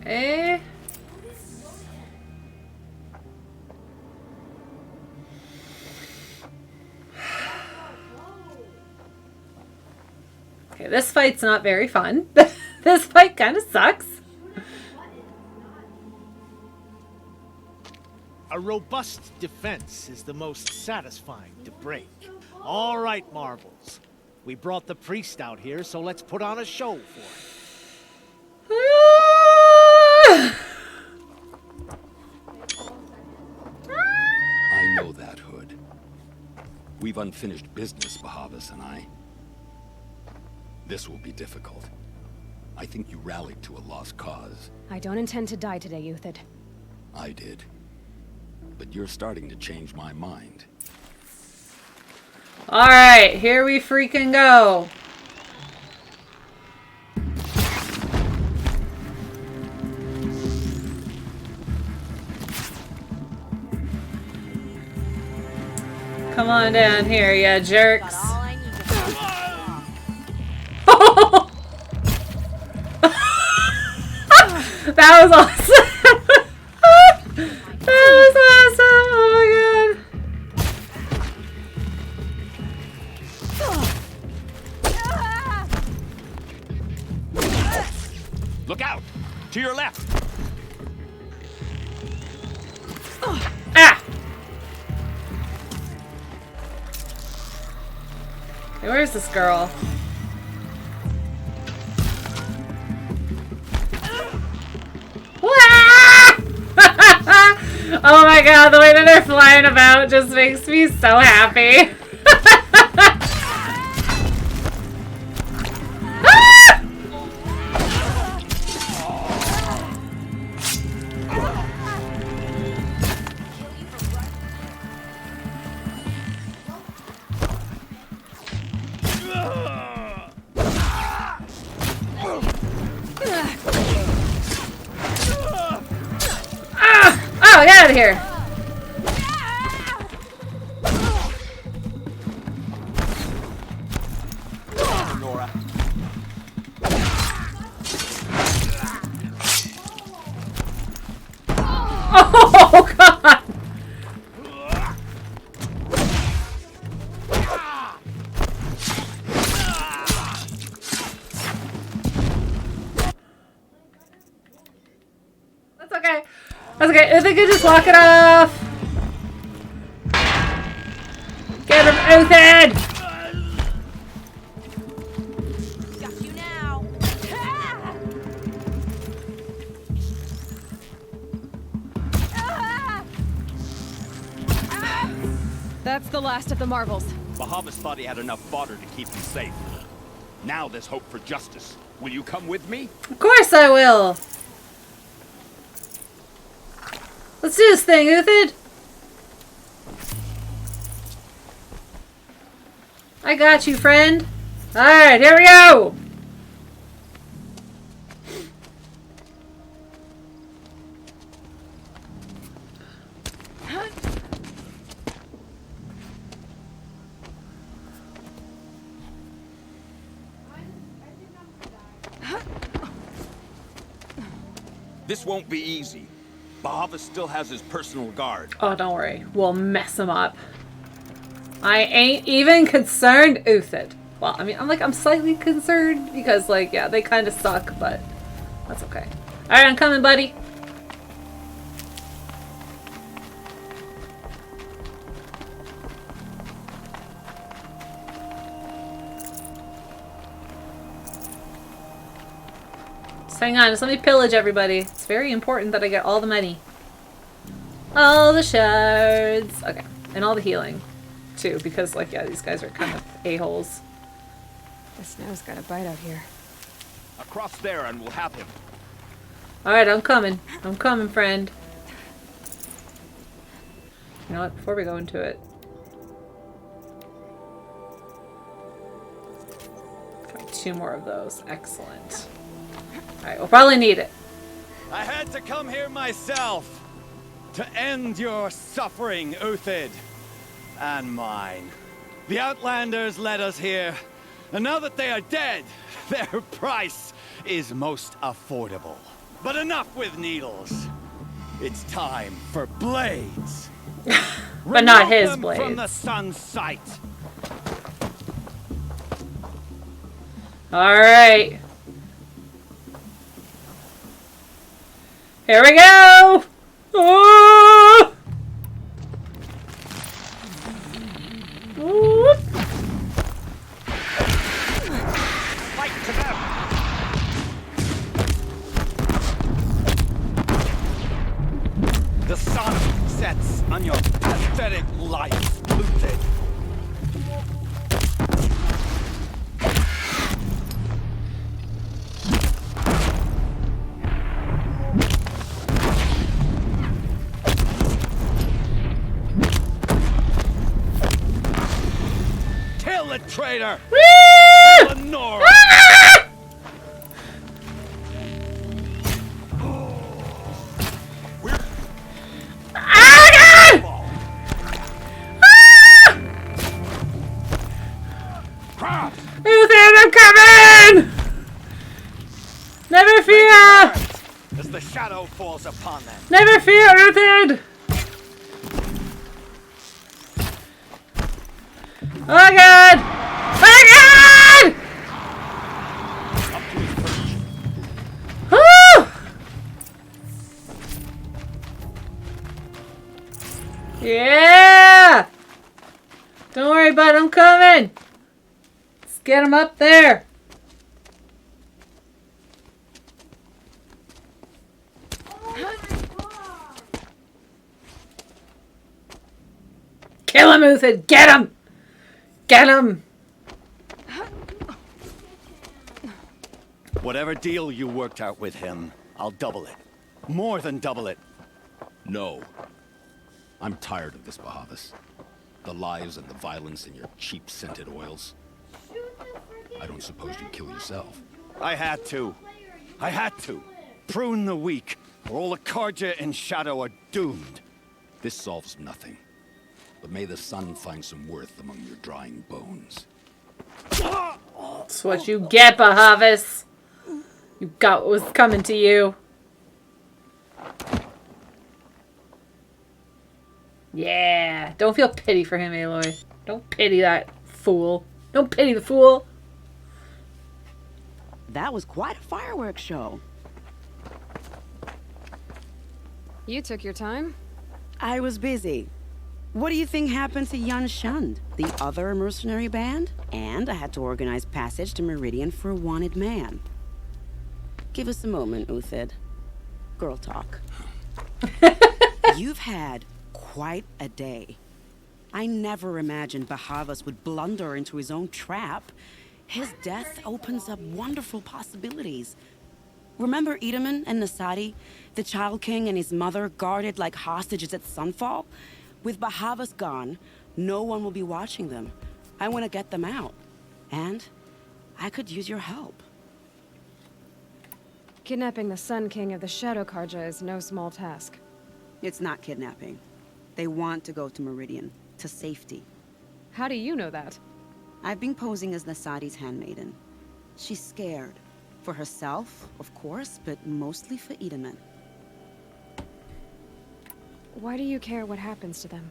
Okay. Okay, this fight's not very fun. This fight kind of sucks. A robust defense is the most satisfying to break. All right, Marvels. We brought the priest out here, so let's put on a show for him. I know that, Hood. We've unfinished business, Bahavas and I. This will be difficult. I think you rallied to a lost cause. I don't intend to die today, Uthid. I did. But you're starting to change my mind. Alright, here we freaking go. Come on down here, ya jerks. That was awesome. That was awesome. Oh my god. Look out! To your left! Ah! Hey, where's this girl? Oh my god, the way that they're flying about just makes me so happy. of here. Nora. Oh, God. That's okay. That's okay. I think I just walk it off. Get him, Uthid! Got you now. That's the last of the marvels. Bahavas thought he had enough fodder to keep him safe. Now there's hope for justice. Will you come with me? Of course I will. Let's do this thing, Uthid. I got you, friend. Alright, here we go. This won't be easy. Bahava still has his personal guard. Oh, don't worry. We'll mess him up. I ain't even concerned, Uthid. Well, I mean, I'm slightly concerned because, like, yeah, they kind of suck, but that's okay. Alright, I'm coming, buddy. Just hang on, just let me pillage everybody. It's very important that I get all the money. All the shards. Okay, and all the healing, too, because, like, yeah, these guys are kind of a-holes. The snow's got a bite out here. Across there and we'll have him. Alright, I'm coming. I'm coming, friend. You know what? Before we go into it. Try 2 more of those. Excellent. Alright, we'll probably need it. I had to come here myself to end your suffering, Uthid, and mine. The Outlanders led us here, and now that they are dead, their price is most affordable. But enough with needles. It's time for blades. But not his Remove them blades. from the sun's sight. Alright. Here we go! Oh! Whoop. Fight to them. The sun sets on your pathetic life, Uthid. Kill the traitor! Woo! Kill the Nora! Ah! Ah, God! Uthid, I'm coming! Never fear! As the shadow falls upon them. Never fear, Uthid! Oh, God! Oh, God! Woo! Yeah! Don't worry, bud, I'm coming! Let's get him up there! Kill him, Uthid! Get him! Get him! Whatever deal you worked out with him, I'll double it. More than double it. No. I'm tired of this, Bahavas. The lies and the violence and your cheap-scented oils. I don't suppose you'd kill yourself. I had to. I had to. Prune the weak, or all the Carja and Shadow are doomed. This solves nothing. But may the sun find some worth among your drying bones. That's what you get, Bahavas. You got what was coming to you. Yeah. Don't feel pity for him, Aloy. Don't pity that fool. Don't pity the fool. That was quite a fireworks show. You took your time? I was busy. What do you think happened to Yun Shund, the other mercenary band? And I had to organize passage to Meridian for a wanted man. Give us a moment, Uthid. Girl talk. You've had quite a day. I never imagined Bahavas would blunder into his own trap. His death opens up wonderful possibilities. Remember Itamen and Nasadi, the Child King and his mother guarded like hostages at Sunfall? With Bahavas gone, no one will be watching them. I want to get them out. And I could use your help. Kidnapping the Sun King of the Shadow Carja is no small task. It's not kidnapping. They want to go to Meridian, to safety. How do you know that? I've been posing as Nasadi's handmaiden. She's scared. For herself, of course, but mostly for Itamen. Why do you care what happens to them?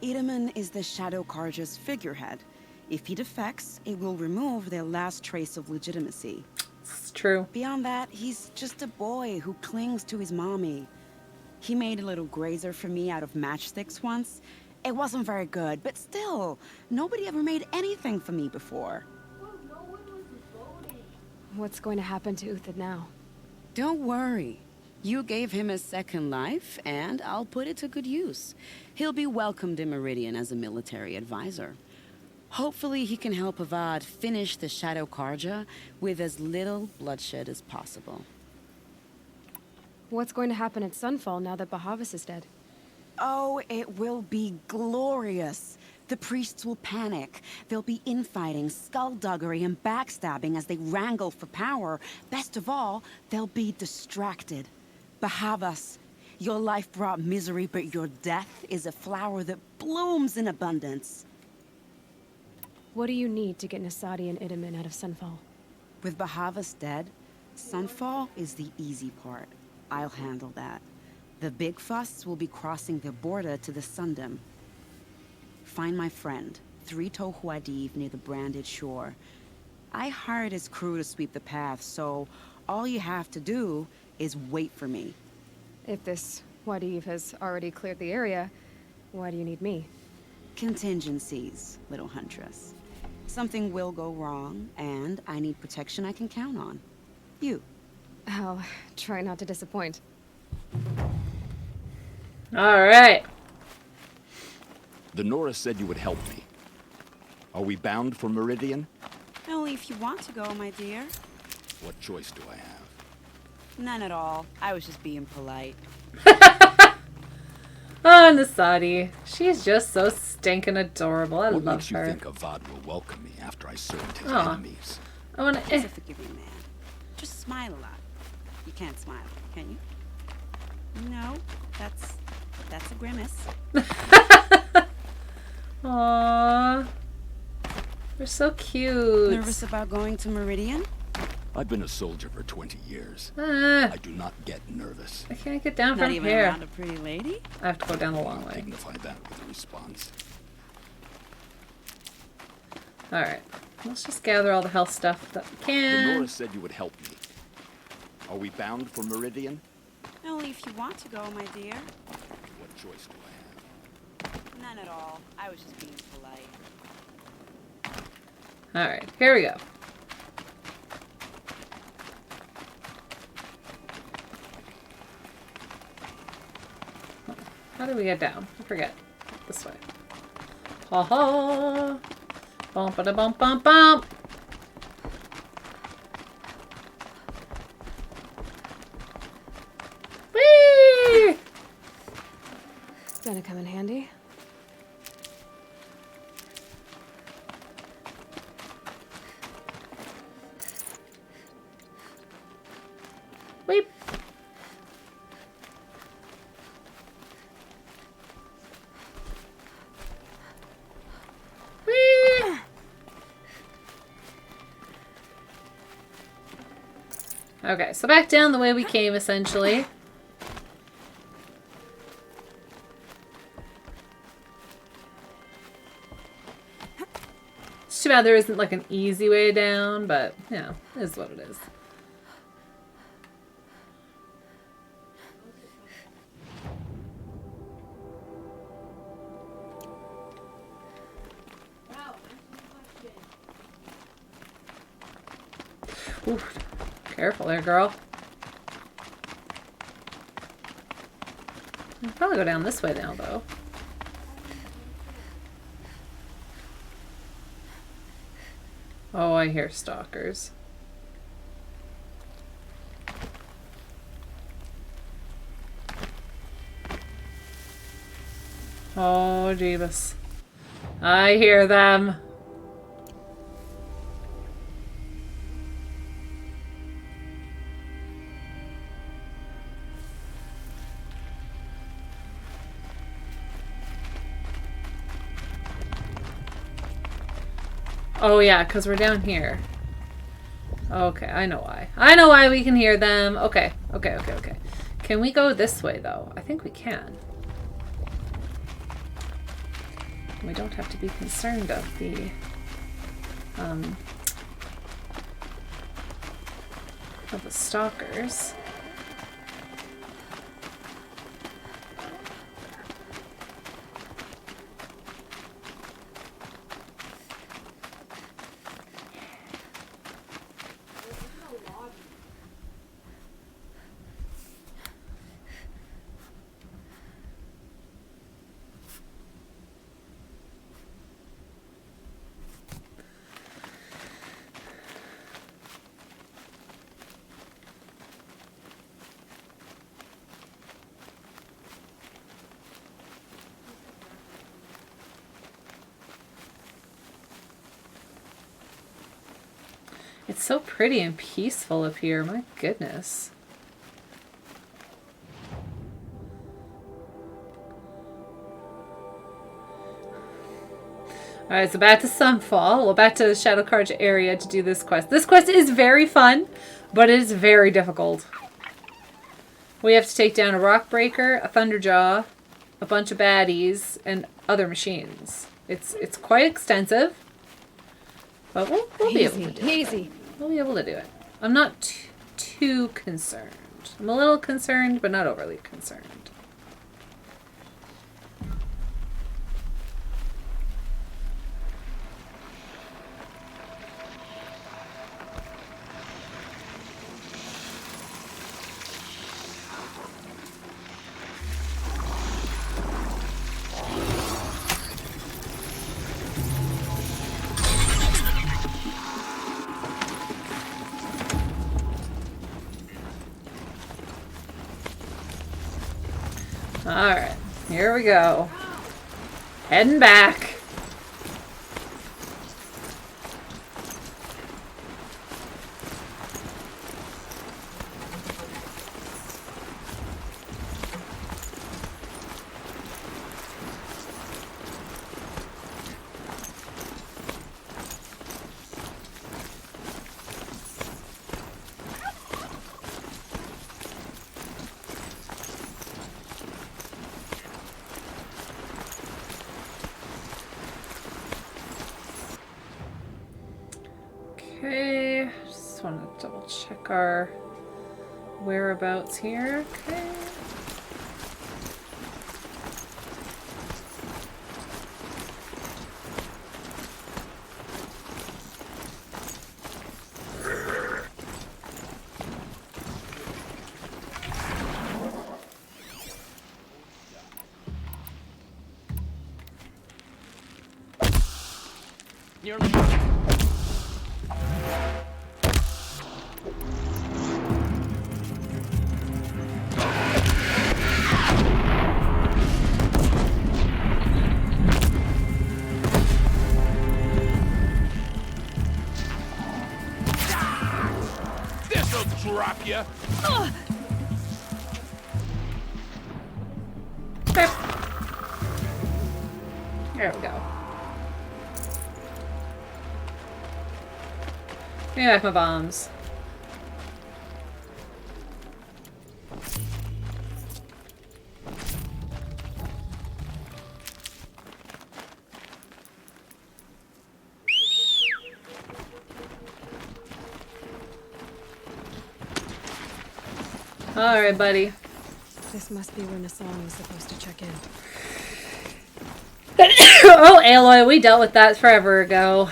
Itamen is the Shadow Carja's figurehead. If he defects, it will remove their last trace of legitimacy. It's true. Beyond that, he's just a boy who clings to his mommy. He made a little grazer for me out of matchsticks once. It wasn't very good, but still, nobody ever made anything for me before. What's going to happen to Uthid now? Don't worry. You gave him a second life, and I'll put it to good use. He'll be welcomed in Meridian as a military advisor. Hopefully he can help Avad finish the Shadow Carja with as little bloodshed as possible. What's going to happen at Sunfall now that Bahavas is dead? Oh, it will be glorious. The priests will panic. There'll be infighting, skullduggery, and backstabbing as they wrangle for power. Best of all, they'll be distracted. Bahavas, your life brought misery, but your death is a flower that blooms in abundance. What do you need to get Nasadi and Itamen out of Sunfall? With Bahavas dead, Sunfall is the easy part. I'll handle that. The big fuss will be crossing the border to the Sundom. Find my friend, 3 Tohuadiv near the branded shore. I hired his crew to sweep the path, so all you have to do is wait for me. If this Wadiv has already cleared the area, why do you need me? Contingencies, little huntress. Something will go wrong, and I need protection I can count on. You. I'll try not to disappoint. All right. The Nora said you would help me. Are we bound for Meridian? Only if you want to go, my dear. What choice do I have? None at all. I was just being polite. Oh, Nasadi. She's just so stinking adorable. I what love makes her. you think Avad will welcome me after I served his Aw. enemies? I want He's a forgiving man. Just smile a lot. You can't smile, can you? No, that's a grimace. Aww. They're so cute. Nervous about going to Meridian? I've been a soldier for 20 years. Ah. I do not get nervous. I can't get down Not from even here. around a pretty lady? I have to go down the long I'll way. dignify that with a response. Alright. Let's just gather all the health stuff that we The can. Nora said you would help me. Are we bound for Meridian? Only if you want to go, my dear. What choice do I have? None at all. I was just being polite. Alright, here we go. How do we get down? I forget. This way. Ha ha! Bump da bump bump bump! Whee! It's gonna come in handy. Weep. Okay, so back down the way we came, essentially. It's too bad there isn't like an easy way down, but you know, it is what it is. Oof. Careful there, girl. I'll probably go down this way now, though. Oh, I hear stalkers. Oh, Jeebus. I hear them. Oh yeah, because we're down here. Okay, I know why. I know why we can hear them. Okay. Can we go this way, though? I think we can. We don't have to be concerned of the... of the stalkers. It's so pretty and peaceful up here. My goodness. Alright, so back to Sunfall. Well, back to the Shadow Carja area to do this quest. This quest is very fun, but it is very difficult. We have to take down a rock breaker, a thunderjaw, a bunch of baddies, and other machines. It's quite extensive, but we'll be able to do it. We'll be able to do it. I'm not too concerned. I'm a little concerned, but not overly concerned. Alright, here we go. Heading back. Okay, just want to double check our whereabouts here. Okay. Drop ya. There we go. Give me back my bombs. Alright, buddy. This must be when Aslan was supposed to check in. Oh, Aloy, we dealt with that forever ago.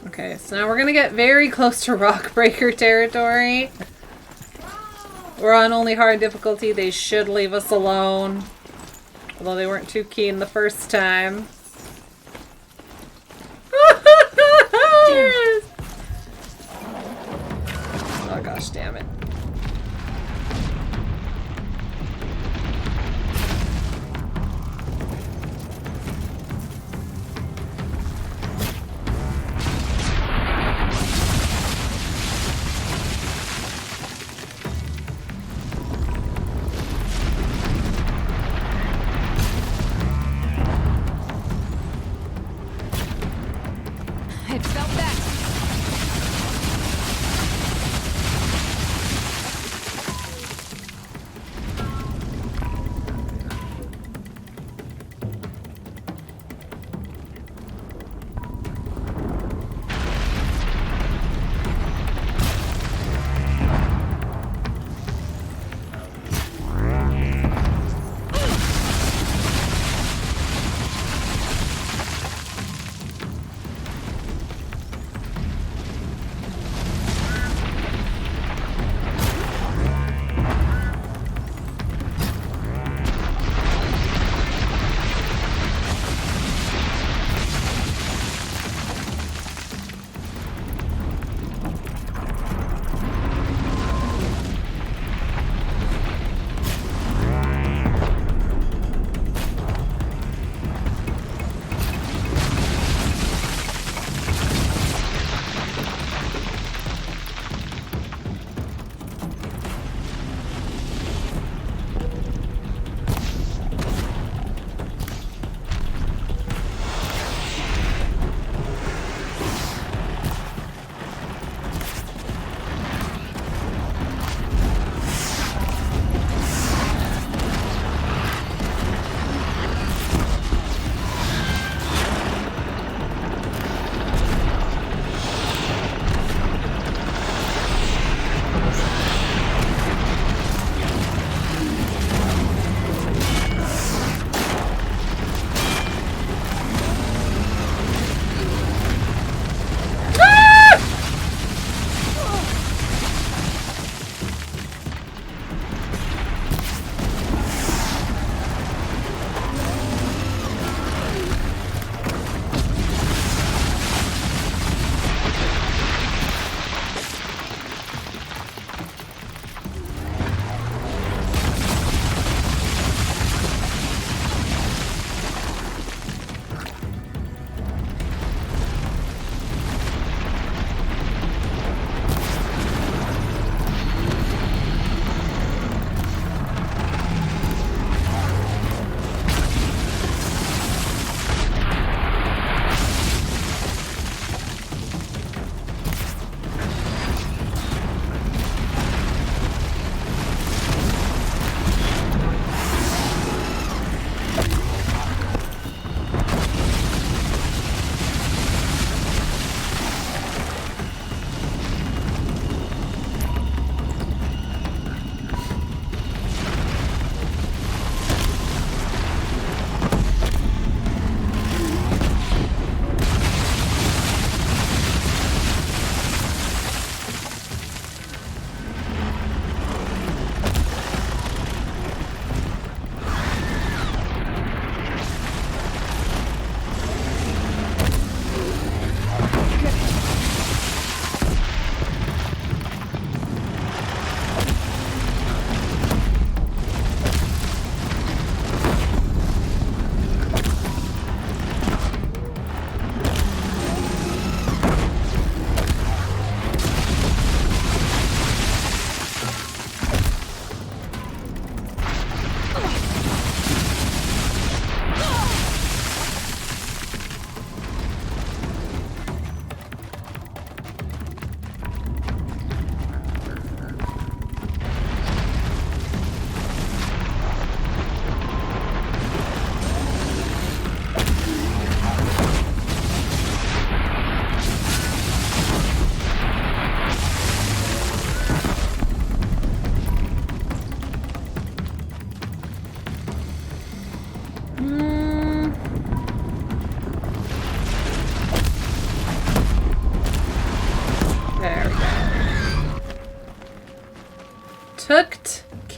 Okay, so now we're gonna get very close to Rockbreaker territory. We're on only hard difficulty. They should leave us alone. Although they weren't too keen the first time. Oh gosh, damn it. I felt that.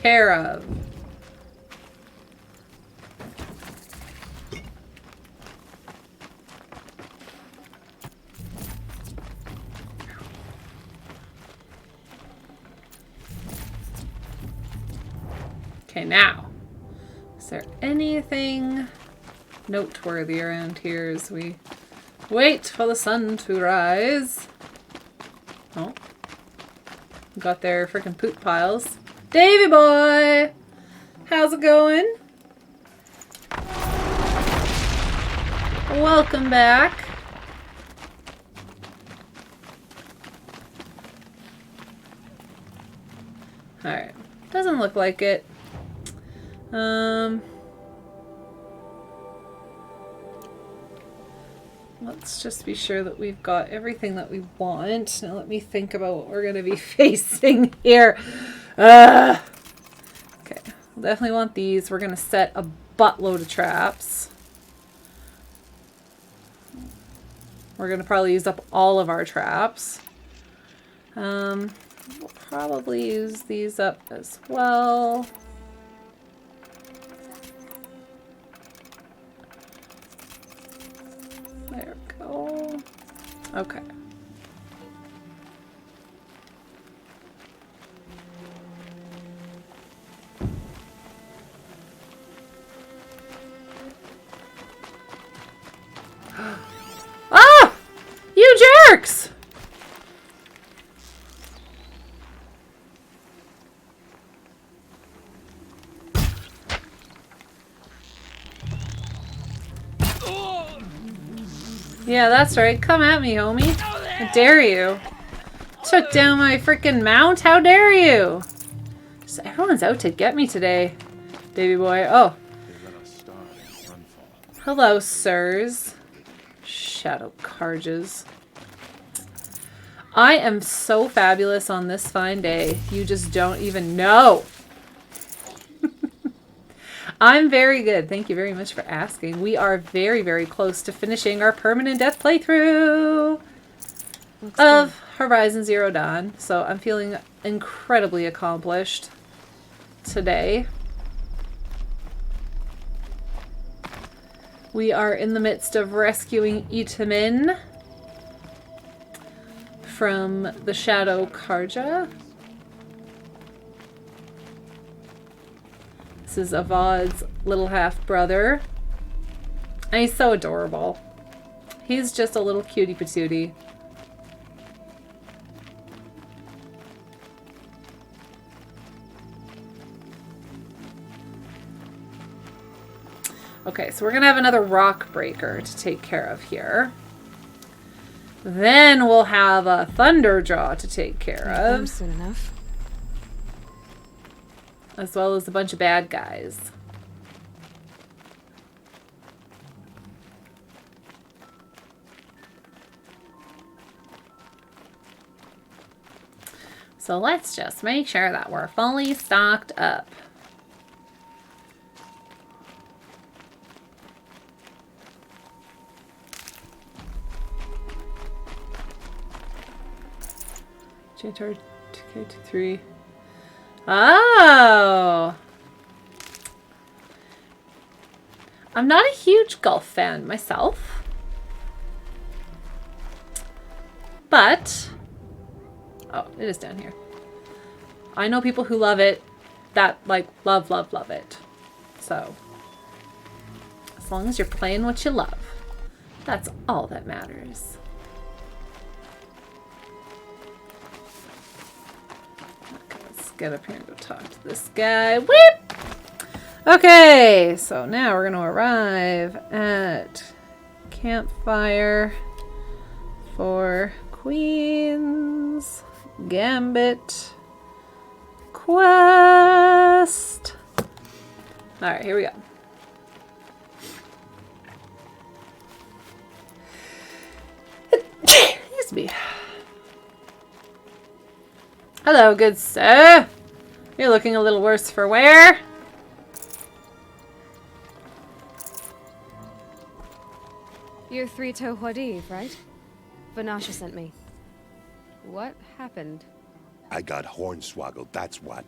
care of. Okay, now, is there anything noteworthy around here as we wait for the sun to rise? Oh, got their freaking poop piles. Davy boy, how's it going? Welcome back. All right, doesn't look like it. Let's just be sure that we've got everything that we want. Now let me think about what we're going to be facing here. Okay, we'll definitely want these. We're going to set a buttload of traps. We're going to probably use up all of our traps. We'll probably use these up as well. There we go. Okay. Ah! You jerks! Yeah, that's right. Come at me, homie. How dare you? Took down my freaking mount? How dare you? Just, everyone's out to get me today, baby boy. Oh. Hello, sirs. Shadow Carjas. I am so fabulous on this fine day. You just don't even know. I'm very good. Thank you very much for asking. We are very, very close to finishing our permanent death playthrough of Horizon Zero Dawn. So I'm feeling incredibly accomplished today. We are in the midst of rescuing Itamen from the Shadow Carja. This is Avad's little half-brother. And he's so adorable. He's just a little cutie patootie. Okay, so we're going to have another rock breaker to take care of here. Then we'll have a thunder draw to take care of. Soon enough. As well as a bunch of bad guys. So let's just make sure that we're fully stocked up. JTR 2K23. Oh! I'm not a huge golf fan myself. But... oh, it is down here. I know people who love it. That, like, love it. So, as long as you're playing what you love, that's all that matters. Get up here and go talk to this guy. Whip! Okay, so now we're going to arrive at campfire for Queen's Gambit quest. Alright, here we go. Excuse me. Hello, good sir. You're looking a little worse for wear. You're Three-Toe Huadiv, right? Vanasha sent me. What happened? I got hornswoggled, that's what.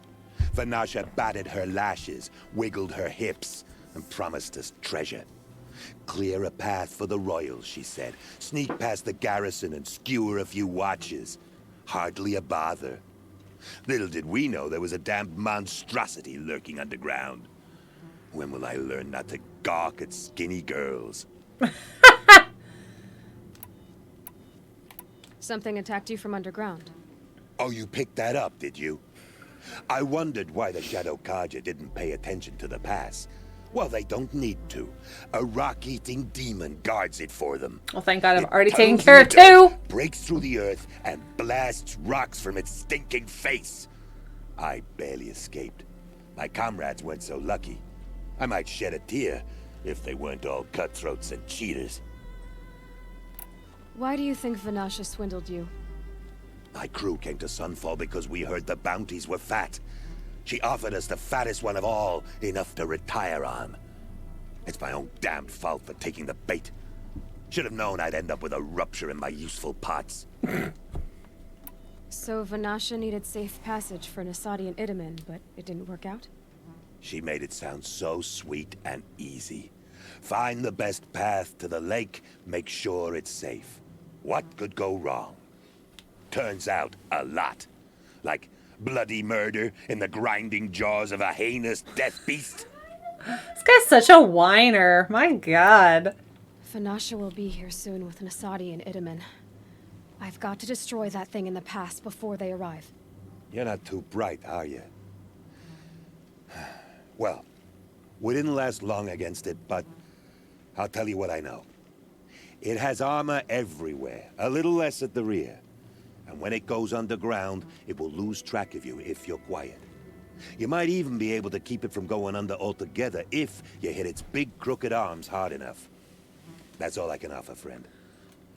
Vanasha batted her lashes, wiggled her hips, and promised us treasure. Clear a path for the royals, she said. Sneak past the garrison and skewer a few watches. Hardly a bother. Little did we know there was a damned monstrosity lurking underground. When will I learn not to gawk at skinny girls? Something attacked you from underground. Oh, you picked that up, did you? I wondered why the Shadow Carja didn't pay attention to the pass. Well, they don't need to. A rock-eating demon guards it for them. Well, thank God I've already tunnels taken care in of the dirt, two. breaks through the earth, and blasts rocks from its stinking face. I barely escaped. My comrades weren't so lucky. I might shed a tear if they weren't all cutthroats and cheaters. Why do you think Vanasha swindled you? My crew came to Sunfall because we heard the bounties were fat. She offered us the fattest one of all, enough to retire on. It's my own damned fault for taking the bait. Should have known I'd end up with a rupture in my useful parts. So Vanasha needed safe passage for Nasadi and Itamen, but it didn't work out? She made it sound so sweet and easy. Find the best path to the lake, make sure it's safe. What could go wrong? Turns out, a lot. Like bloody murder in the grinding jaws of a heinous death beast. This guy's such a whiner. My God. Vanasha will be here soon with Nasadi and Itamen. I've got to destroy that thing in the past before they arrive. You're not too bright, are you? Well, we didn't last long against it, but I'll tell you what I know. It has armor everywhere, a little less at the rear. And when it goes underground, it will lose track of you if you're quiet. You might even be able to keep it from going under altogether if you hit its big crooked arms hard enough. That's all I can offer, friend.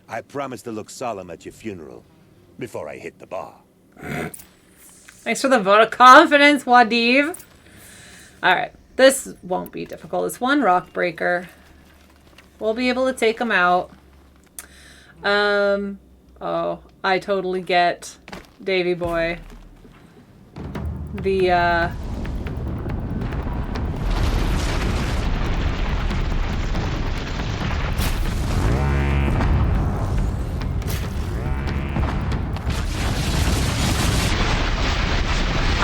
I promise to look solemn at your funeral before I hit the bar. Thanks for the vote of confidence, Wadiv. Alright, this won't be difficult. It's one rock breaker. We'll be able to take them out. Oh, I totally get Davy Boy.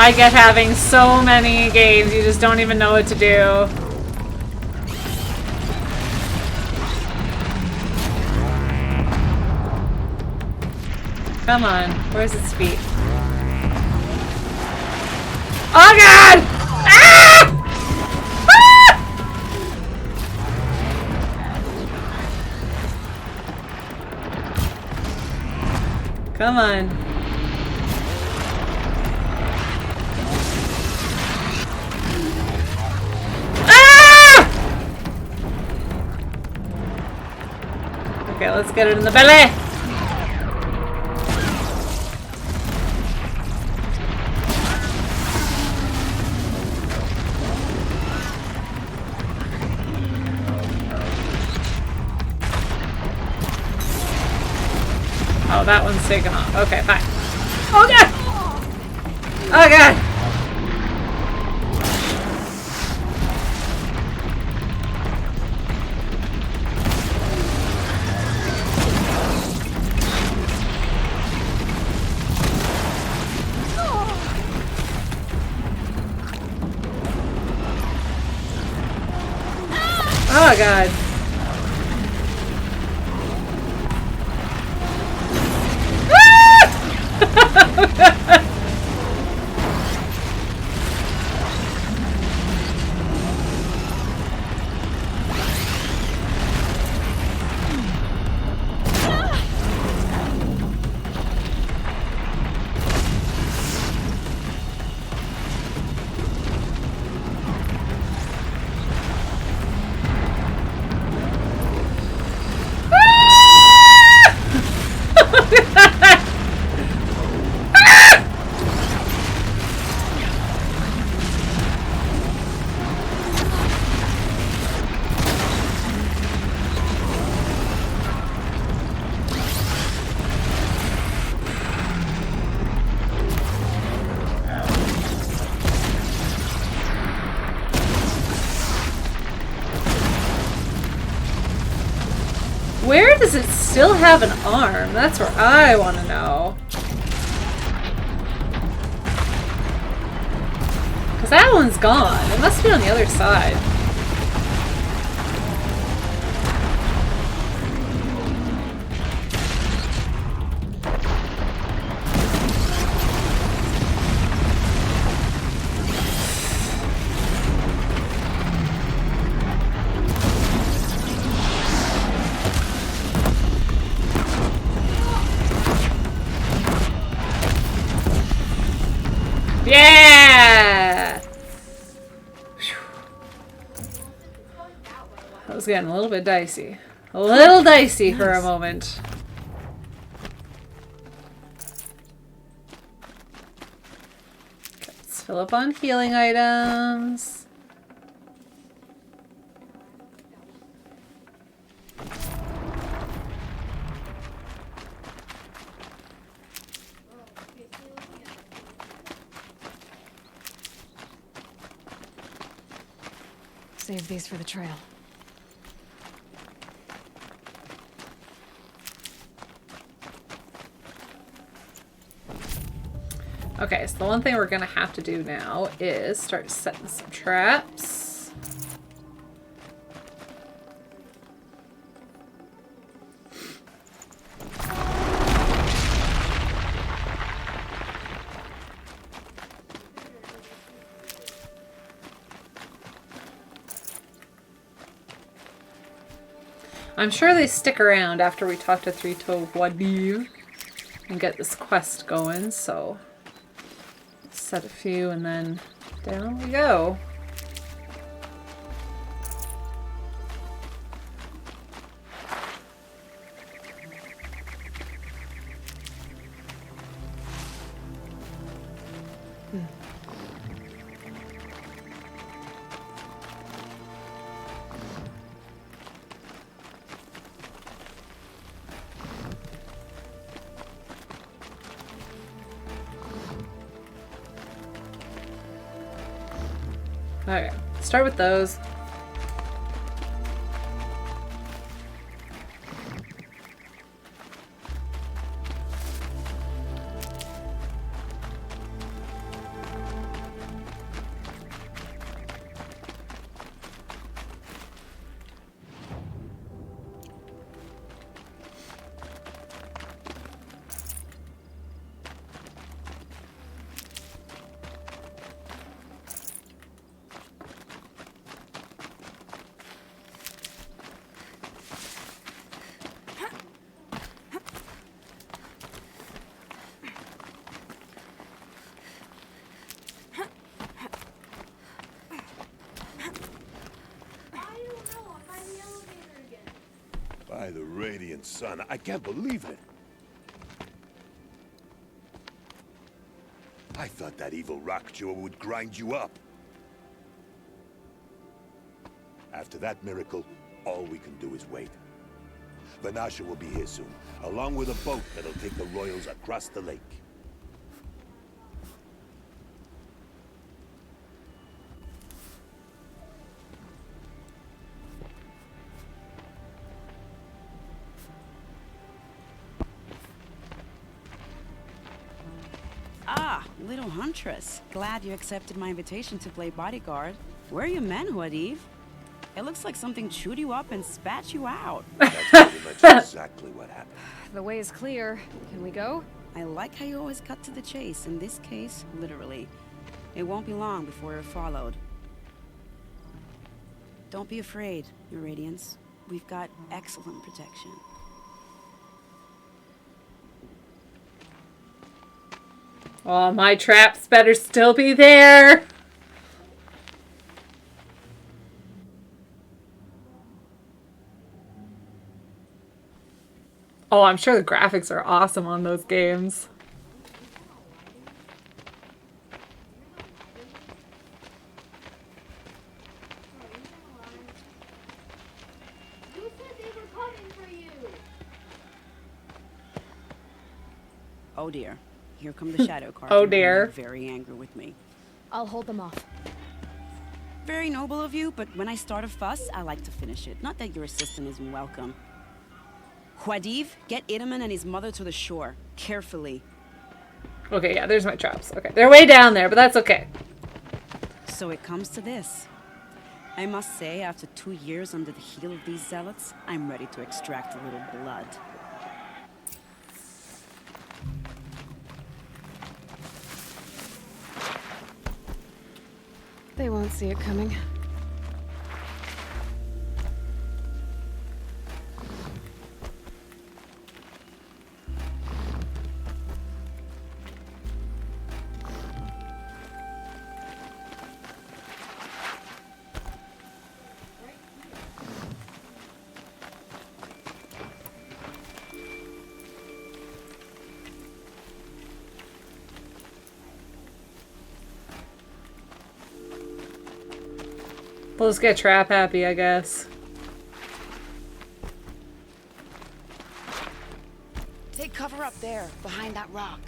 I get having so many games, you just don't even know what to do. Come on, where's its feet? Oh God! Ah! Ah! Come on. Okay, let's get it in the belly. Oh, that one's taken off. Okay, fine. Oh God! Oh God! Oh God. Where does it still have an arm? That's where I want to know. Because that one's gone. It must be on the other side. Yeah! That was getting a little bit dicey. A little dicey for a moment. Okay, let's fill up on healing items. Save these for the trail. Okay, so the one thing we're gonna have to do now is start setting some traps. I'm sure they stick around after we talk to Three-Toe Wadiv and get this quest going, so set a few and then down we go. Okay, start with those. By the radiant sun, I can't believe it. I thought that evil rock jaw would grind you up. After that miracle, all we can do is wait. Vanasha will be here soon, along with a boat that'll take the royals across the lake. Ah, little huntress. Glad you accepted my invitation to play bodyguard. Where are your men, Wadiv? It looks like something chewed you up and spat you out. That's pretty much exactly what happened. The way is clear. Can we go? I like how you always cut to the chase. In this case, literally. It won't be long before you're followed. Don't be afraid, Your Radiance. We've got excellent protection. Oh, my traps better still be there. Oh, I'm sure the graphics are awesome on those games. Oh dear. Here come the Shadow Carja. Oh dear. Very angry with me. I'll hold them off. Very noble of you, but when I start a fuss, I like to finish it. Not that your assistant isn't welcome. Huadiv, get Itamen and his mother to the shore. Carefully. Okay, yeah, there's my traps. Okay, they're way down there, but that's okay. So it comes to this. I must say, after 2 years under the heel of these zealots, I'm ready to extract a little blood. They won't see it coming. Let's get trap happy, I guess. Take cover up there, behind that rock.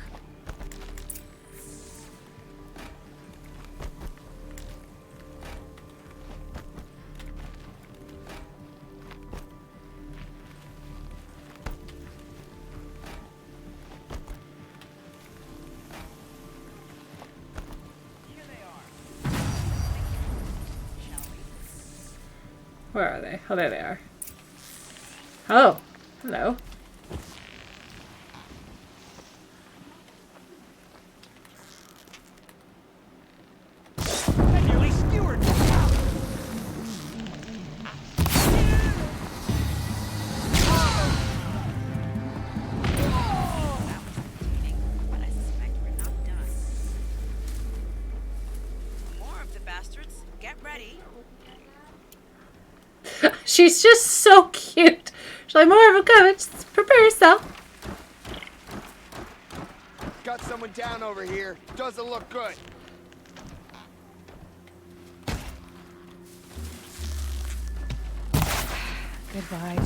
Where are they? Oh, there they are. Oh, hello. I nearly skewered you. But I suspect we're not done. More of the bastards. Get ready. She's just so cute. She's like, more of a comment. Just prepare yourself. Got someone down over here. Doesn't look good. Goodbye.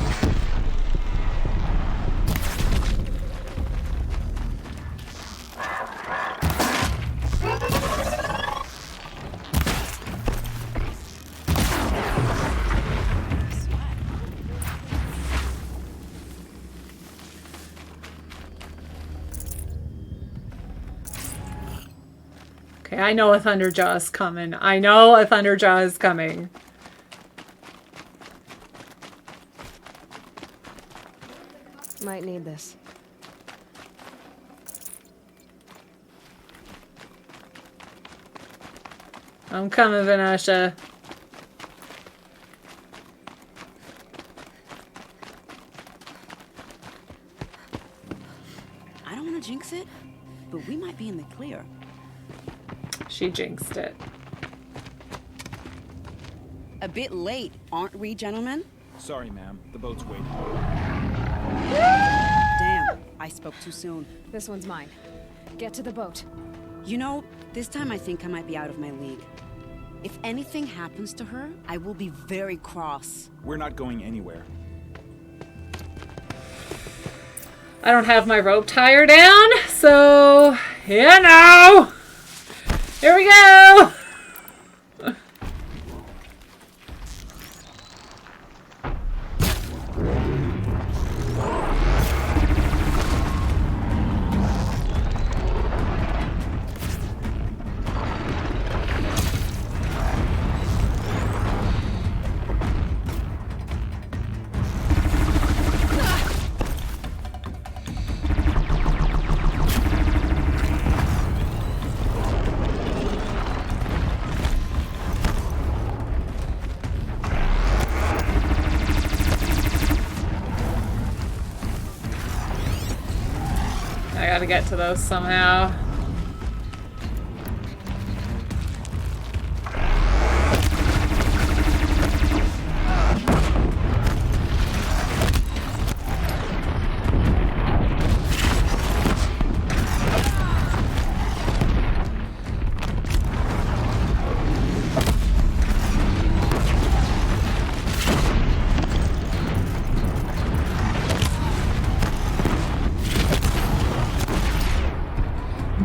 Okay, I know a Thunderjaw is coming. I know a Thunderjaw is coming. Might need this. I'm coming, Vanasha. I don't want to jinx it, but we might be in the clear. She jinxed it. A bit late, aren't we, gentlemen? Sorry, ma'am. The boat's waiting. Damn, I spoke too soon. This one's mine. Get to the boat. You know, this time I think I might be out of my league. If anything happens to her, I will be very cross. We're not going anywhere. I don't have my rope tire down, so you know. Here we go. I gotta get to those somehow.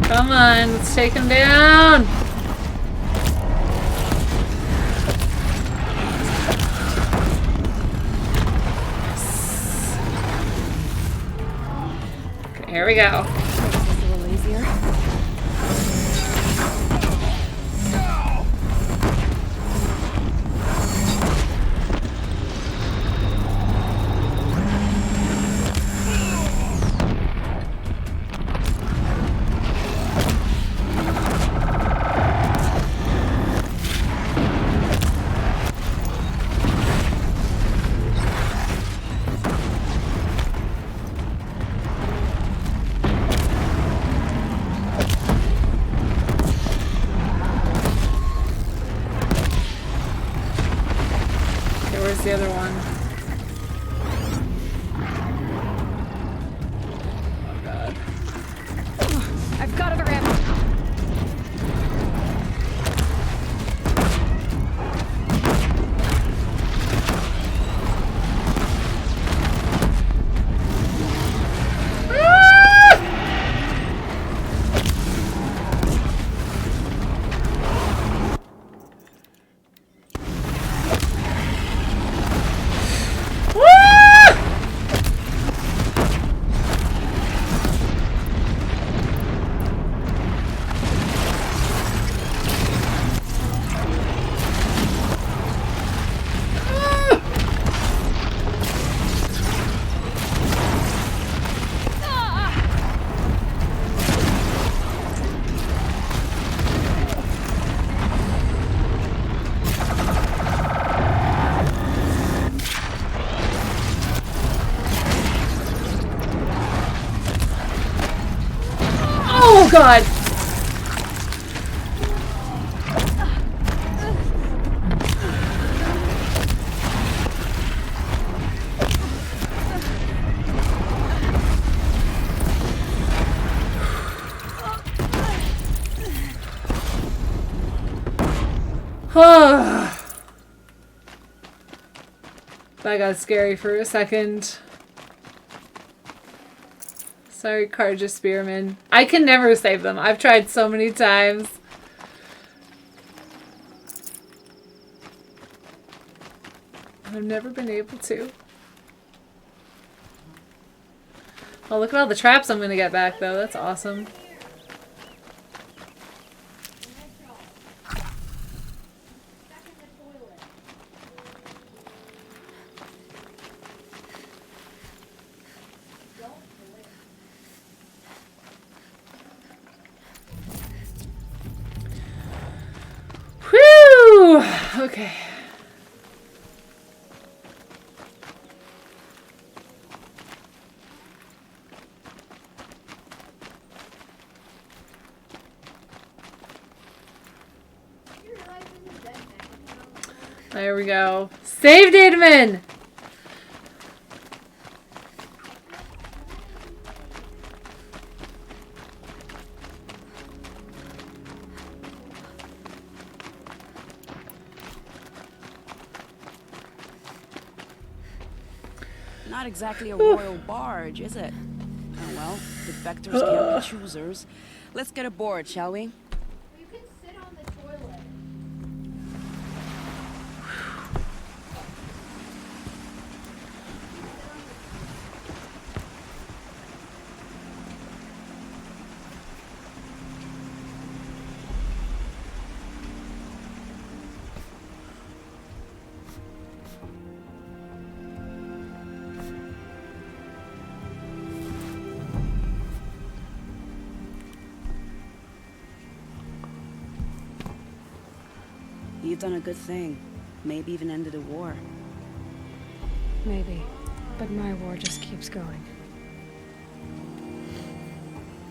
Come on, let's take him down. Here we go. Makes this a little easier. The other one. Oh god. I've got other ammo. Oh god! That got scary for a second. Sorry, Carja Spearmen. I can never save them. I've tried so many times. I've never been able to. Oh, look at all the traps I'm gonna get back, though. That's awesome. Whew! Okay. There we go. Saved Itamen! Not exactly a royal barge, is it? Oh well, defectors can't be choosers. Let's get aboard, shall we? You can sit on the toilet. You've done a good thing. Maybe even ended a war. Maybe. But my war just keeps going.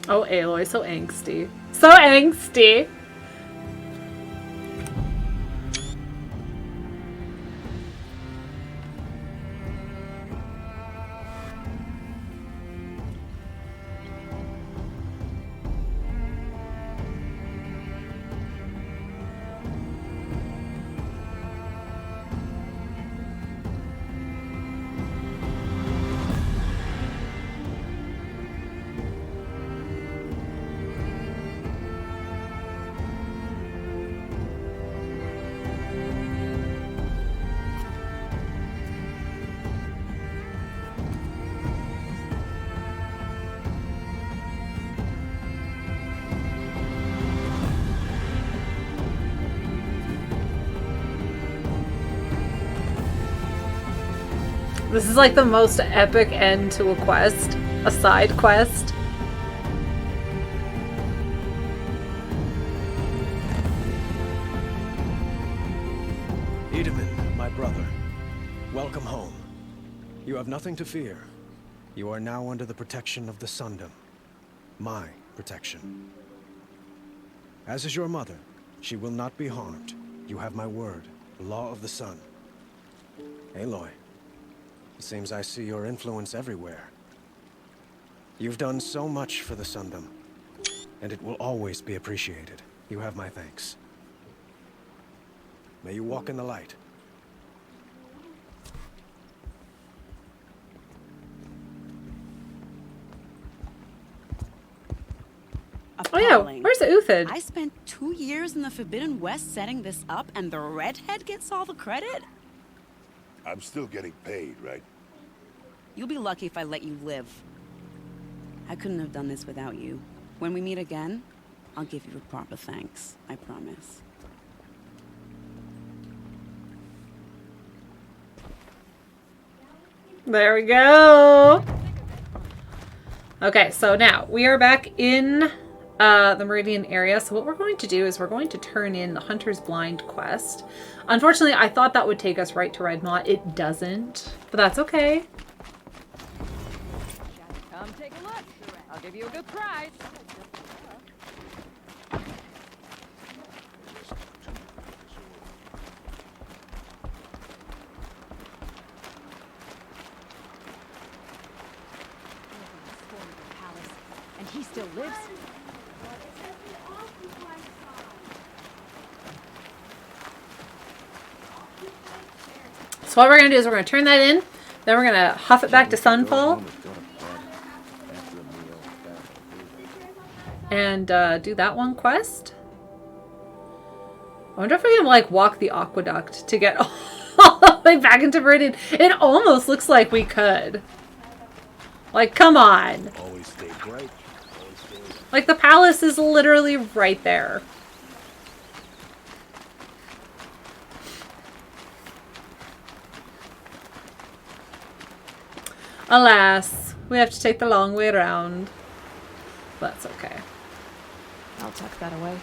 Oh, Aloy, so angsty. So angsty! This is like the most epic end to a quest. A side quest. Itamen, my brother. Welcome home. You have nothing to fear. You are now under the protection of the Sundom. My protection. As is your mother, she will not be harmed. You have my word, the law of the sun. Aloy, it seems I see your influence everywhere. You've done so much for the Sundom, and it will always be appreciated. You have my thanks. May you walk in the light. Oh yeah, where's the Uthid? I spent 2 years in the Forbidden West setting this up, and the redhead gets all the credit? I'm still getting paid, right? You'll be lucky if I let you live. I couldn't have done this without you. When we meet again, I'll give you a proper thanks. I promise. There we go. Okay, so now we are back in the Meridian area. So what we're going to do is we're going to turn in the Hunter's Blind quest. Unfortunately, I thought that would take us right to Red Maw. It doesn't, but that's okay. Come take a look. I'll give you a good prize. And he still lives? So what we're going to do is we're going to turn that in. Then we're going to huff it back to Sunfall. And do that one quest. I wonder if we can like walk the aqueduct to get all the way back into Meridian. It almost looks like we could. Like, come on. Always stay bright. Like, the palace is literally right there. Alas, we have to take the long way around. That's okay. I'll tuck that away.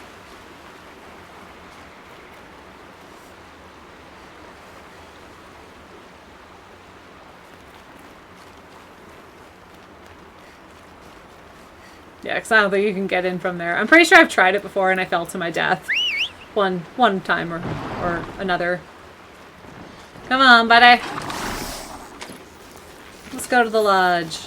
Yeah, because I don't think you can get in from there. I'm pretty sure I've tried it before and I fell to my death. One time or another. Come on, buddy. Let's go to the lodge.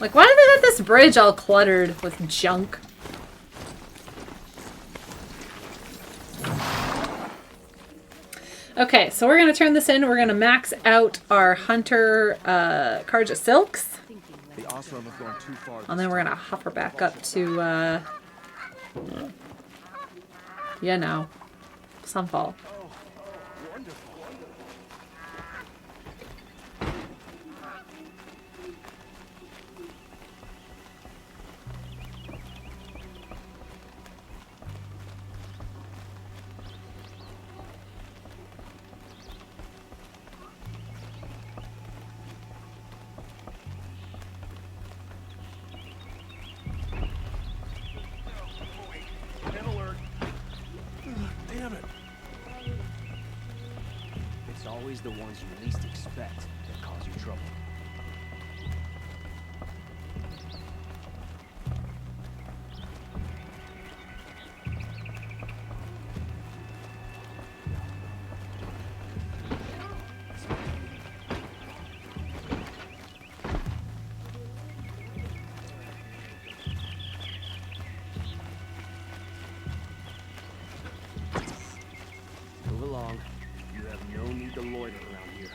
Like, why do they got this bridge all cluttered with junk? Okay, so we're going to turn this in. We're going to max out our Hunter Carja Silks. And then we're going to hop her back up to, you know, Sunfall. Damn it! It's always the ones you least expect that cause you trouble. Move along. You have no need to loiter around here.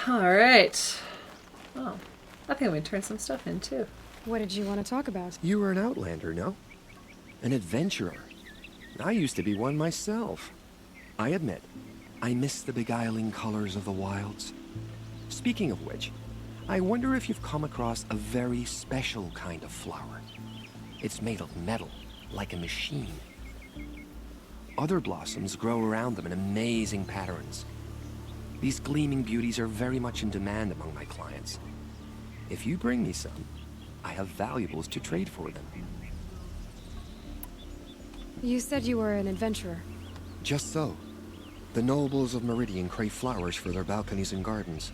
Alright. Oh, I think we turned some stuff in too. What did you want to talk about? You were an outlander, no? An adventurer. I used to be one myself. I admit, I miss the beguiling colors of the wilds. Speaking of which, I wonder if you've come across a very special kind of flower. It's made of metal, like a machine. Other blossoms grow around them in amazing patterns. These gleaming beauties are very much in demand among my clients. If you bring me some, I have valuables to trade for them. You said you were an adventurer. Just so. The nobles of Meridian crave flowers for their balconies and gardens.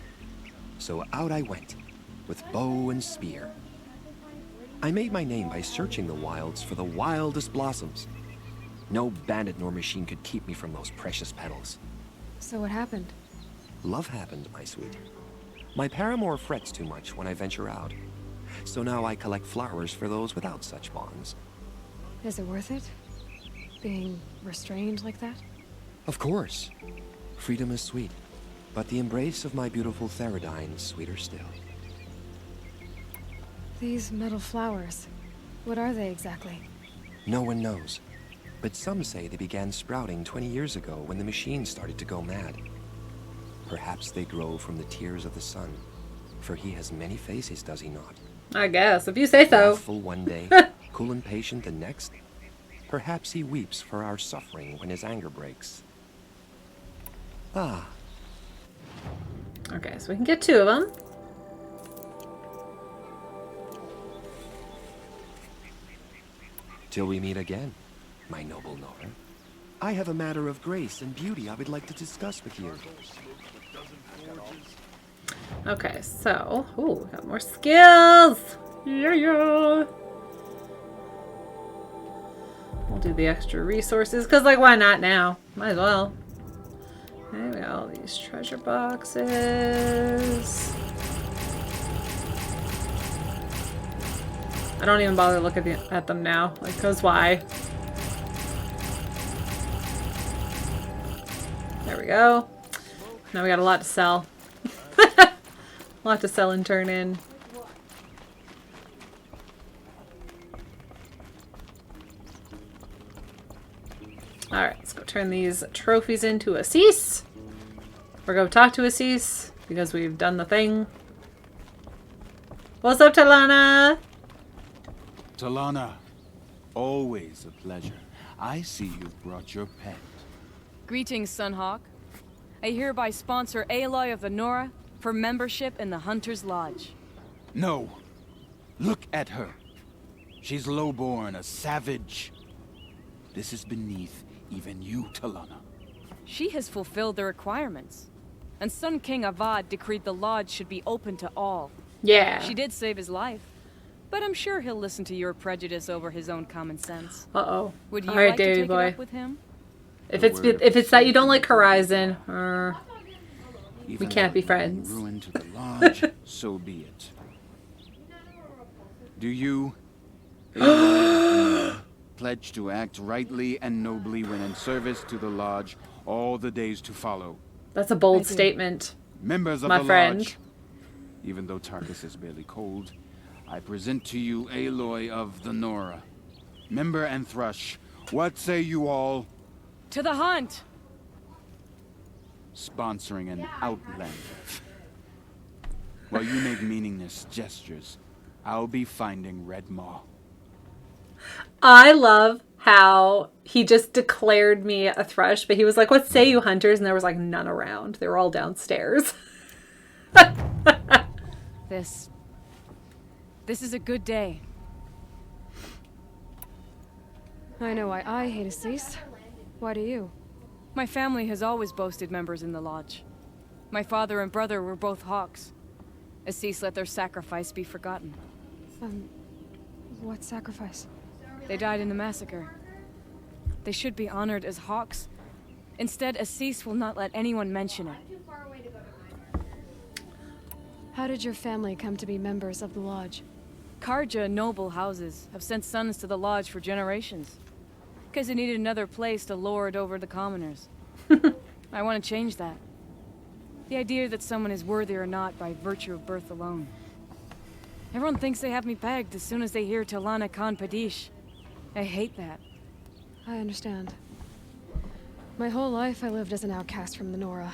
So out I went, with bow and spear. I made my name by searching the wilds for the wildest blossoms. No bandit nor machine could keep me from those precious petals. So what happened? Love happened, my sweet. My paramour frets too much when I venture out. So now I collect flowers for those without such bonds. Is it worth it? Being restrained like that? Of course. Freedom is sweet, but the embrace of my beautiful Theridine is sweeter still. These metal flowers, what are they exactly? No one knows, but some say they began sprouting 20 years ago when the machine started to go mad. Perhaps they grow from the tears of the sun, for he has many faces, does he not? I guess, if you say so. Wrathful one day, cool and patient the next. Perhaps he weeps for our suffering when his anger breaks. Ah. Okay, so we can get 2 of them. Till we meet again, my noble Nora. I have a matter of grace and beauty I would like to discuss with you. Okay, so, ooh, we got more skills. Yeah. We'll do the extra resources, because, like, why not now? Might as well. Okay, we got all these treasure boxes. I don't even bother looking at them now, like, because why? There we go. Now we got a lot to sell. A lot to sell and turn in. Alright, let's go turn these trophies into Assis. Or go talk to Assis, because we've done the thing. What's up, Talana? Talana, always a pleasure. I see you've brought your pet. Greetings, Sunhawk. I hereby sponsor Aloy of the Nora for membership in the Hunter's Lodge. No. Look at her. She's lowborn, a savage. This is beneath even you, Talana. She has fulfilled the requirements. And Sun King Avad decreed the lodge should be open to all. Yeah. She did save his life. But I'm sure he'll listen to your prejudice over his own common sense. Uh-oh. Would you Alright, like to Davey take boy. it up with him? If it's that you don't like Horizon, we Even can't be though friends. Ruin to the lodge, so be it. Do you pledge to act rightly and nobly when in service to the lodge all the days to follow? That's a bold statement. Members of my the friend. lodge, even though Tarkus is barely cold, I present to you Aloy of the Nora. Member and Thrush, what say you all? To the hunt! Sponsoring an outlander. While you make meaningless gestures, I'll be finding Red Maw. I love how he just declared me a thrush, but he was like, what say you, hunters? And there was like none around. They were all downstairs. This is a good day. I know why I hate Assis. Why do you? My family has always boasted members in the lodge. My father and brother were both hawks. Assis let their sacrifice be forgotten. What sacrifice? They died in the massacre. They should be honored as hawks. Instead, Assis will not let anyone mention it. How did your family come to be members of the lodge? Carja noble houses have sent sons to the lodge for generations. Because they needed another place to lord over the commoners. I want to change that. The idea that someone is worthy or not by virtue of birth alone. Everyone thinks they have me pegged as soon as they hear Talana Khan Padish. I hate that. I understand. My whole life I lived as an outcast from the Nora.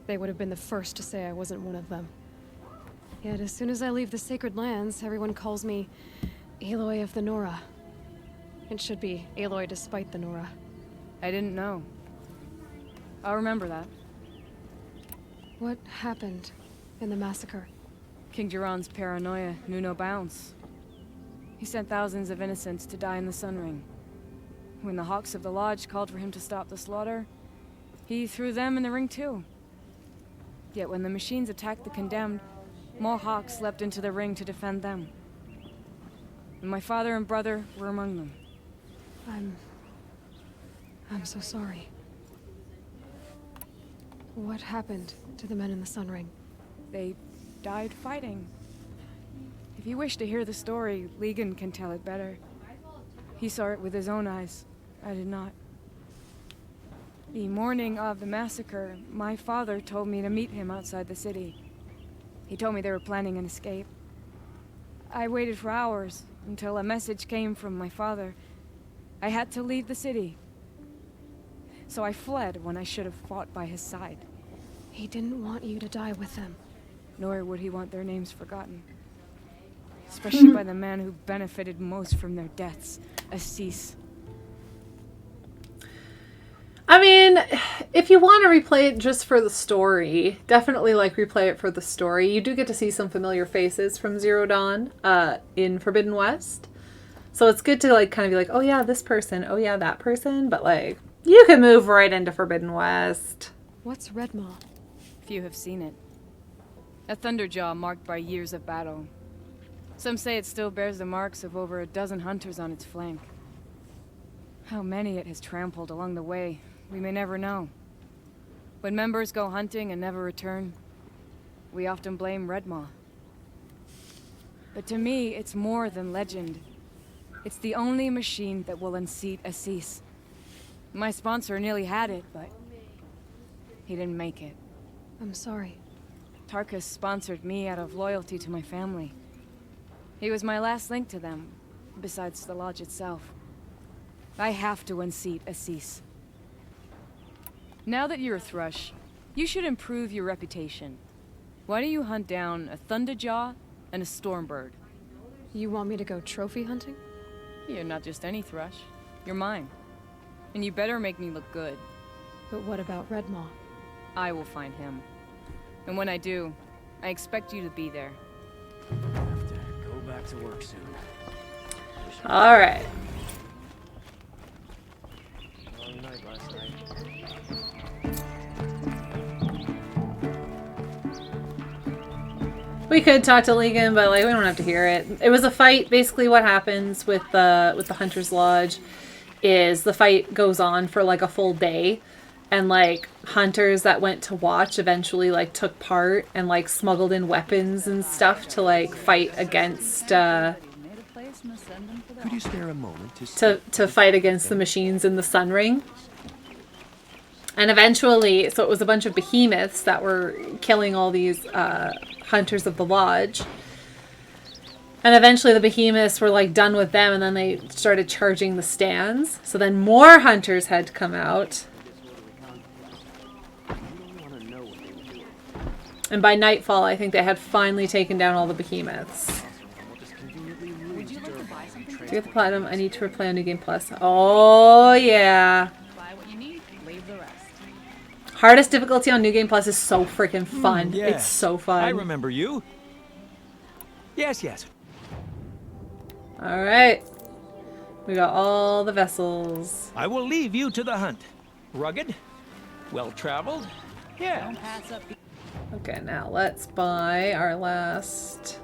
They would have been the first to say I wasn't one of them. Yet as soon as I leave the sacred lands, everyone calls me Aloy of the Nora. It should be Aloy despite the Nora. I didn't know. I'll remember that. What happened in the massacre? King Jiran's paranoia knew no bounds. He sent thousands of innocents to die in the Sun Ring. When the Hawks of the Lodge called for him to stop the slaughter, he threw them in the ring too. Yet when the machines attacked the condemned, more Hawks leapt into the ring to defend them. And my father and brother were among them. I'm so sorry. What happened to the men in the Sun Ring? They died fighting. If you wish to hear the story, Legan can tell it better. He saw it with his own eyes. I did not. The morning of the massacre, my father told me to meet him outside the city. He told me they were planning an escape. I waited for hours until a message came from my father. I had to leave the city. So I fled when I should have fought by his side. He didn't want you to die with them. Nor would he want their names forgotten. Especially by the man who benefited most from their deaths, Assis. I mean, if you want to replay it just for the story, definitely like replay it for the story. You do get to see some familiar faces from Zero Dawn in Forbidden West. So it's good to like kind of be like, oh yeah, this person, oh yeah, that person. But like, you can move right into Forbidden West. What's Redmaw? Few have seen it. A thunderjaw marked by years of battle. Some say it still bears the marks of over a dozen hunters on its flank. How many it has trampled along the way, we may never know. When members go hunting and never return, we often blame Redmaw. But to me, it's more than legend. It's the only machine that will unseat Assis. My sponsor nearly had it, but he didn't make it. I'm sorry. Tarkus sponsored me out of loyalty to my family. He was my last link to them, besides the lodge itself. I have to unseat Assis. Now that you're a Thrush, you should improve your reputation. Why don't you hunt down a Thunderjaw and a Stormbird? You want me to go trophy hunting? You're not just any Thrush. You're mine. And you better make me look good. But what about Redmaw? I will find him. And when I do, I expect you to be there. Have to go back to work soon. All right. Long night last night. We could talk to Legan, but like we don't have to hear it. It was a fight. Basically, what happens with the Hunter's Lodge is the fight goes on for like a full day, and like hunters that went to watch eventually like took part and like smuggled in weapons and stuff to like fight against Could you spare a moment to fight against the machines in the Sun Ring. And eventually, so it was a bunch of behemoths that were killing all these hunters of the lodge. And eventually the behemoths were like done with them, and then they started charging the stands. So then more hunters had to come out. And by nightfall, I think they had finally taken down all the behemoths. To get the platinum, I need to replay on New Game Plus. Oh, yeah. Hardest difficulty on New Game Plus is so freaking fun. Yeah. It's so fun. I remember you. Yes, yes. All right. We got all the vessels. I will leave you to the hunt. Rugged, well-traveled. Yeah. Okay, now let's buy our last...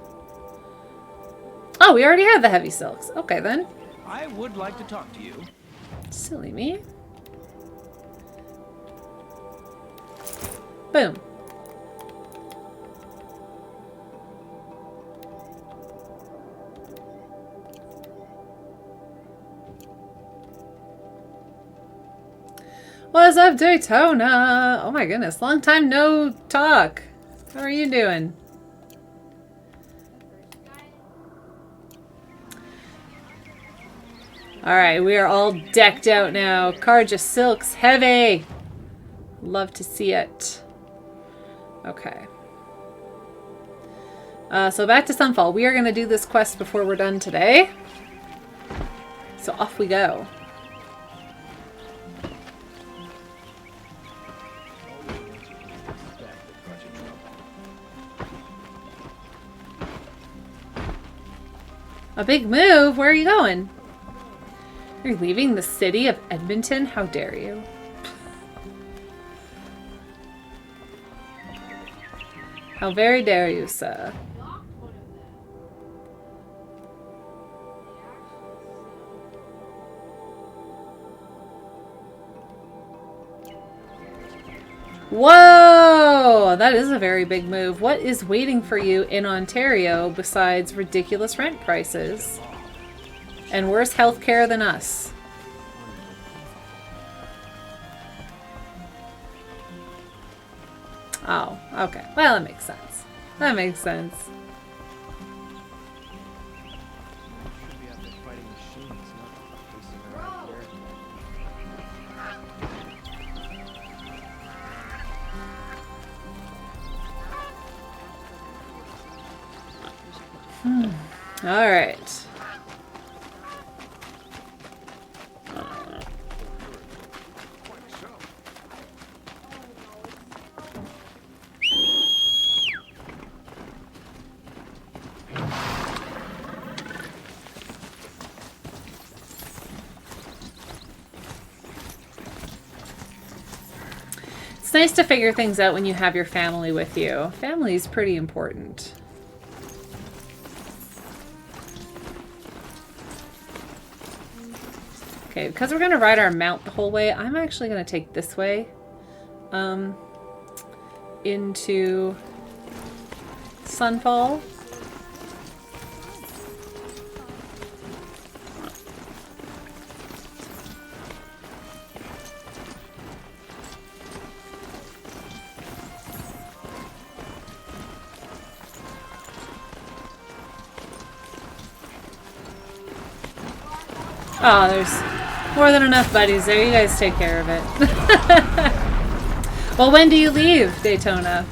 Oh, we already had the heavy silks. Okay, then. I would like to talk to you. Silly me. Boom. What's up, Daytona? Oh my goodness, long time no talk. How are you doing? Alright, we are all decked out now. Carja silks heavy. Love to see it. Okay. So back to Sunfall. We are going to do this quest before we're done today. So off we go. A big move? Where are you going? You're leaving the city of Edmonton? How dare you? How very dare you, sir? Whoa! That is a very big move. What is waiting for you in Ontario besides ridiculous rent prices? And worse healthcare than us? Oh, okay. Well, that makes sense. That makes sense. All right. It's nice to figure things out when you have your family with you. Family is pretty important. Okay, because we're going to ride our mount the whole way, I'm actually going to take this way into Sunfall. Oh, there's more than enough buddies there. You guys take care of it. Well, when do you leave, Daytona?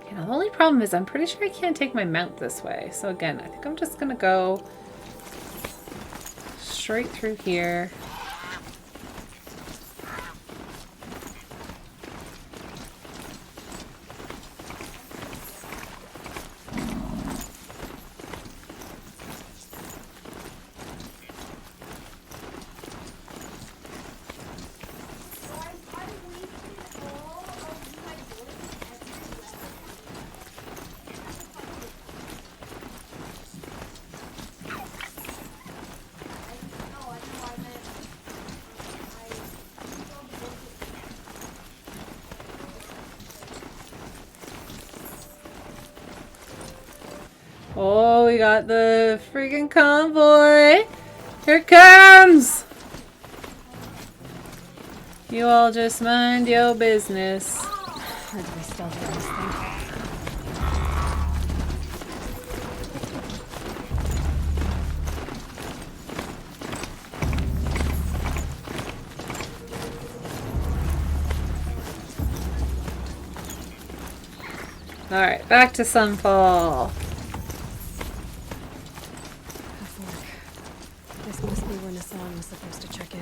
Okay, now the only problem is I'm pretty sure I can't take my mount this way. So again, I think I'm just going to go straight through here. Oh, we got the freaking convoy. Here it comes. You all just mind your business. Or do we still do this thing? Alright, back to Sunfall. This must be where Nassan was supposed to check in.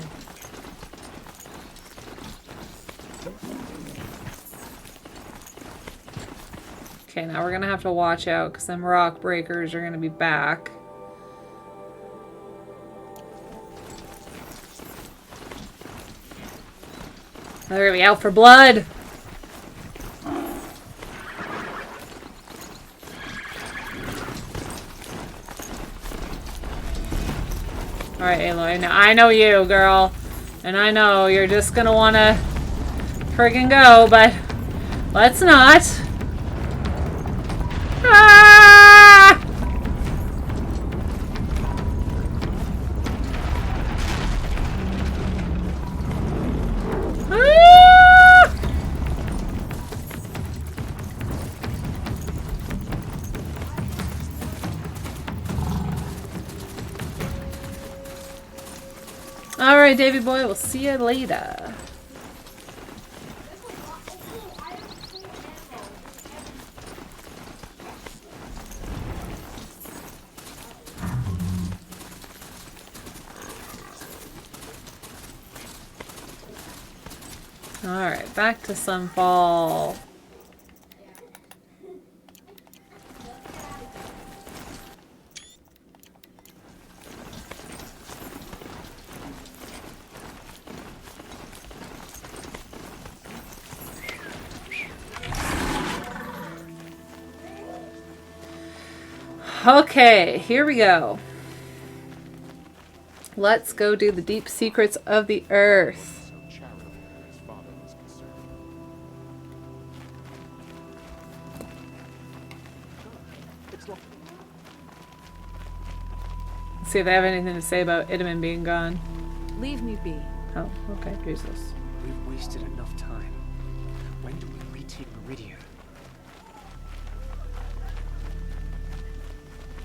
Okay, now we're gonna have to watch out because them rock breakers are gonna be back. They're gonna be out for blood. Alright, Aloy. Now I know you, girl. And I know you're just gonna wanna friggin' go, but let's not. Ah! Alright, Davy boy, we'll see you later. Alright, back to Sunfall. Okay, here we go. Let's go do the deep secrets of the earth. Let's see if they have anything to say about Itamen being gone. Leave me be. Oh, okay, Jesus. We've wasted enough time. When do we retake Meridia?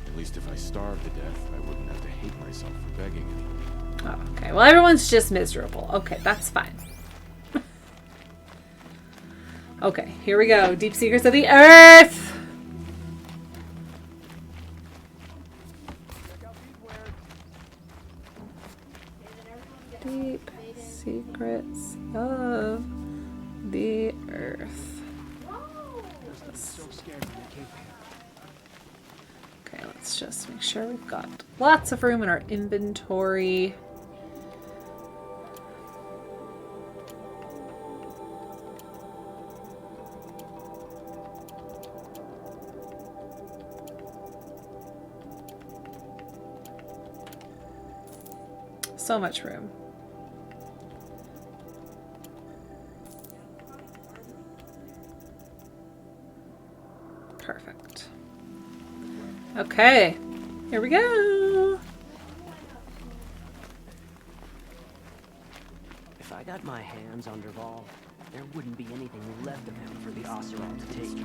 At least if I starved to death, I wouldn't have to hate myself for begging anymore. Oh, okay, well everyone's just miserable. Okay, that's fine. Okay, here we go. Deep Secrets of the Earth! Deep Secrets of the Earth. Okay, let's just make sure we've got lots of room in our inventory. So much room. Perfect. Okay, here we go. If I got my hands on Derval, there wouldn't be anything left of him for the Oseram to take.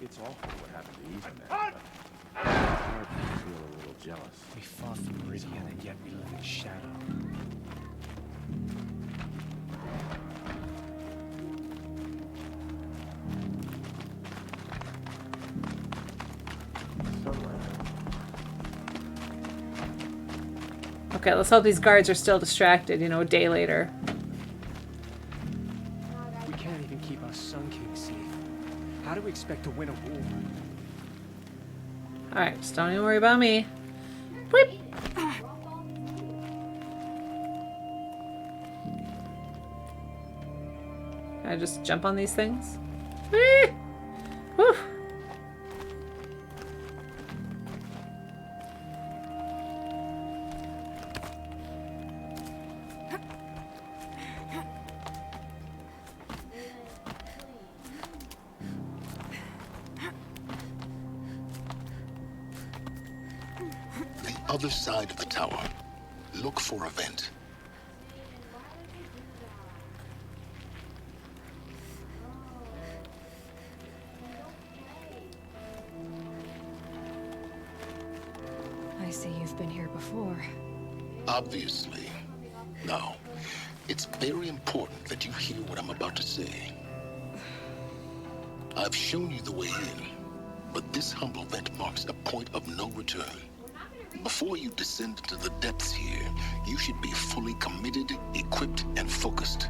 It's awful what happened to Eve, man. It's hard to feel a little jealous. We fought for Meridia, and yet we live in shadow. Okay, let's hope these guards are still distracted, you know, a day later. We can't even keep our Sun King safe. How do we expect to win a war? Alright, just don't even worry about me. Whip! Can I just jump on these things? Whee! Whew! Other side of the tower. Look for a vent. I see you've been here before. Obviously. Now, it's very important that you hear what I'm about to say. I've shown you the way in, but this humble vent marks a point of no return. Before you descend into the depths here, you should be fully committed, equipped, and focused.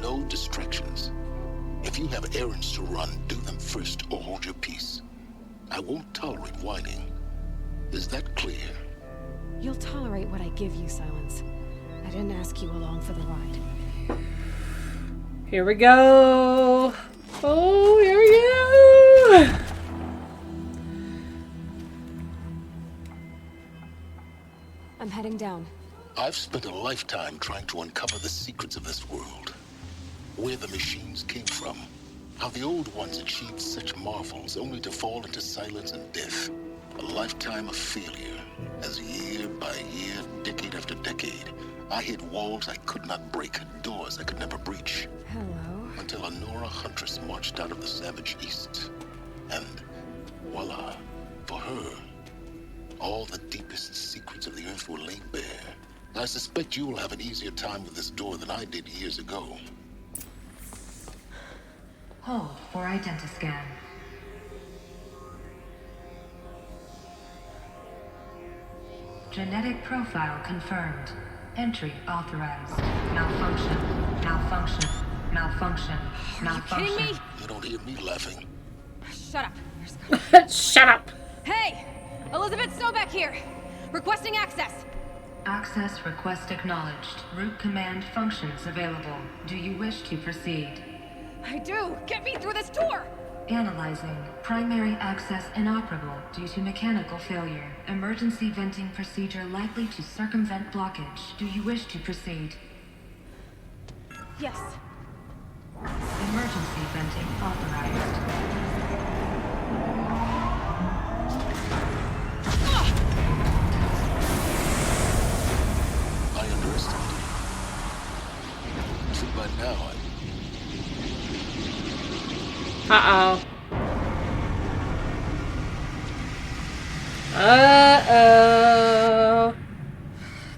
No distractions. If you have errands to run, do them first or hold your peace. I won't tolerate whining. Is that clear? You'll tolerate what I give you, Silence. I didn't ask you along for the ride. Here we go. Oh, here we go. I'm heading down. I've spent a lifetime trying to uncover the secrets of this world. Where the machines came from. How the old ones achieved such marvels only to fall into silence and death. A lifetime of failure, as year by year, decade after decade, I hit walls I could not break, doors I could never breach. Hello. Until a Nora huntress marched out of the savage east. And voila, for her, all the deepest secrets of the earth were laid bare. I suspect you will have an easier time with this door than I did years ago. Hold for identiscan. Genetic profile confirmed. Entry authorized. Malfunction. Malfunction. Malfunction. Malfunction. Kidding me? You don't hear me laughing. Shut up. Shut up. Hey! Elizabeth Snowback here! Requesting access! Access request acknowledged. Root command functions available. Do you wish to proceed? I do! Get me through this door! Analyzing. Primary access inoperable due to mechanical failure. Emergency venting procedure likely to circumvent blockage. Do you wish to proceed? Yes. Emergency venting authorized. I underestimated. See, by now, Uh-oh. Uh-oh.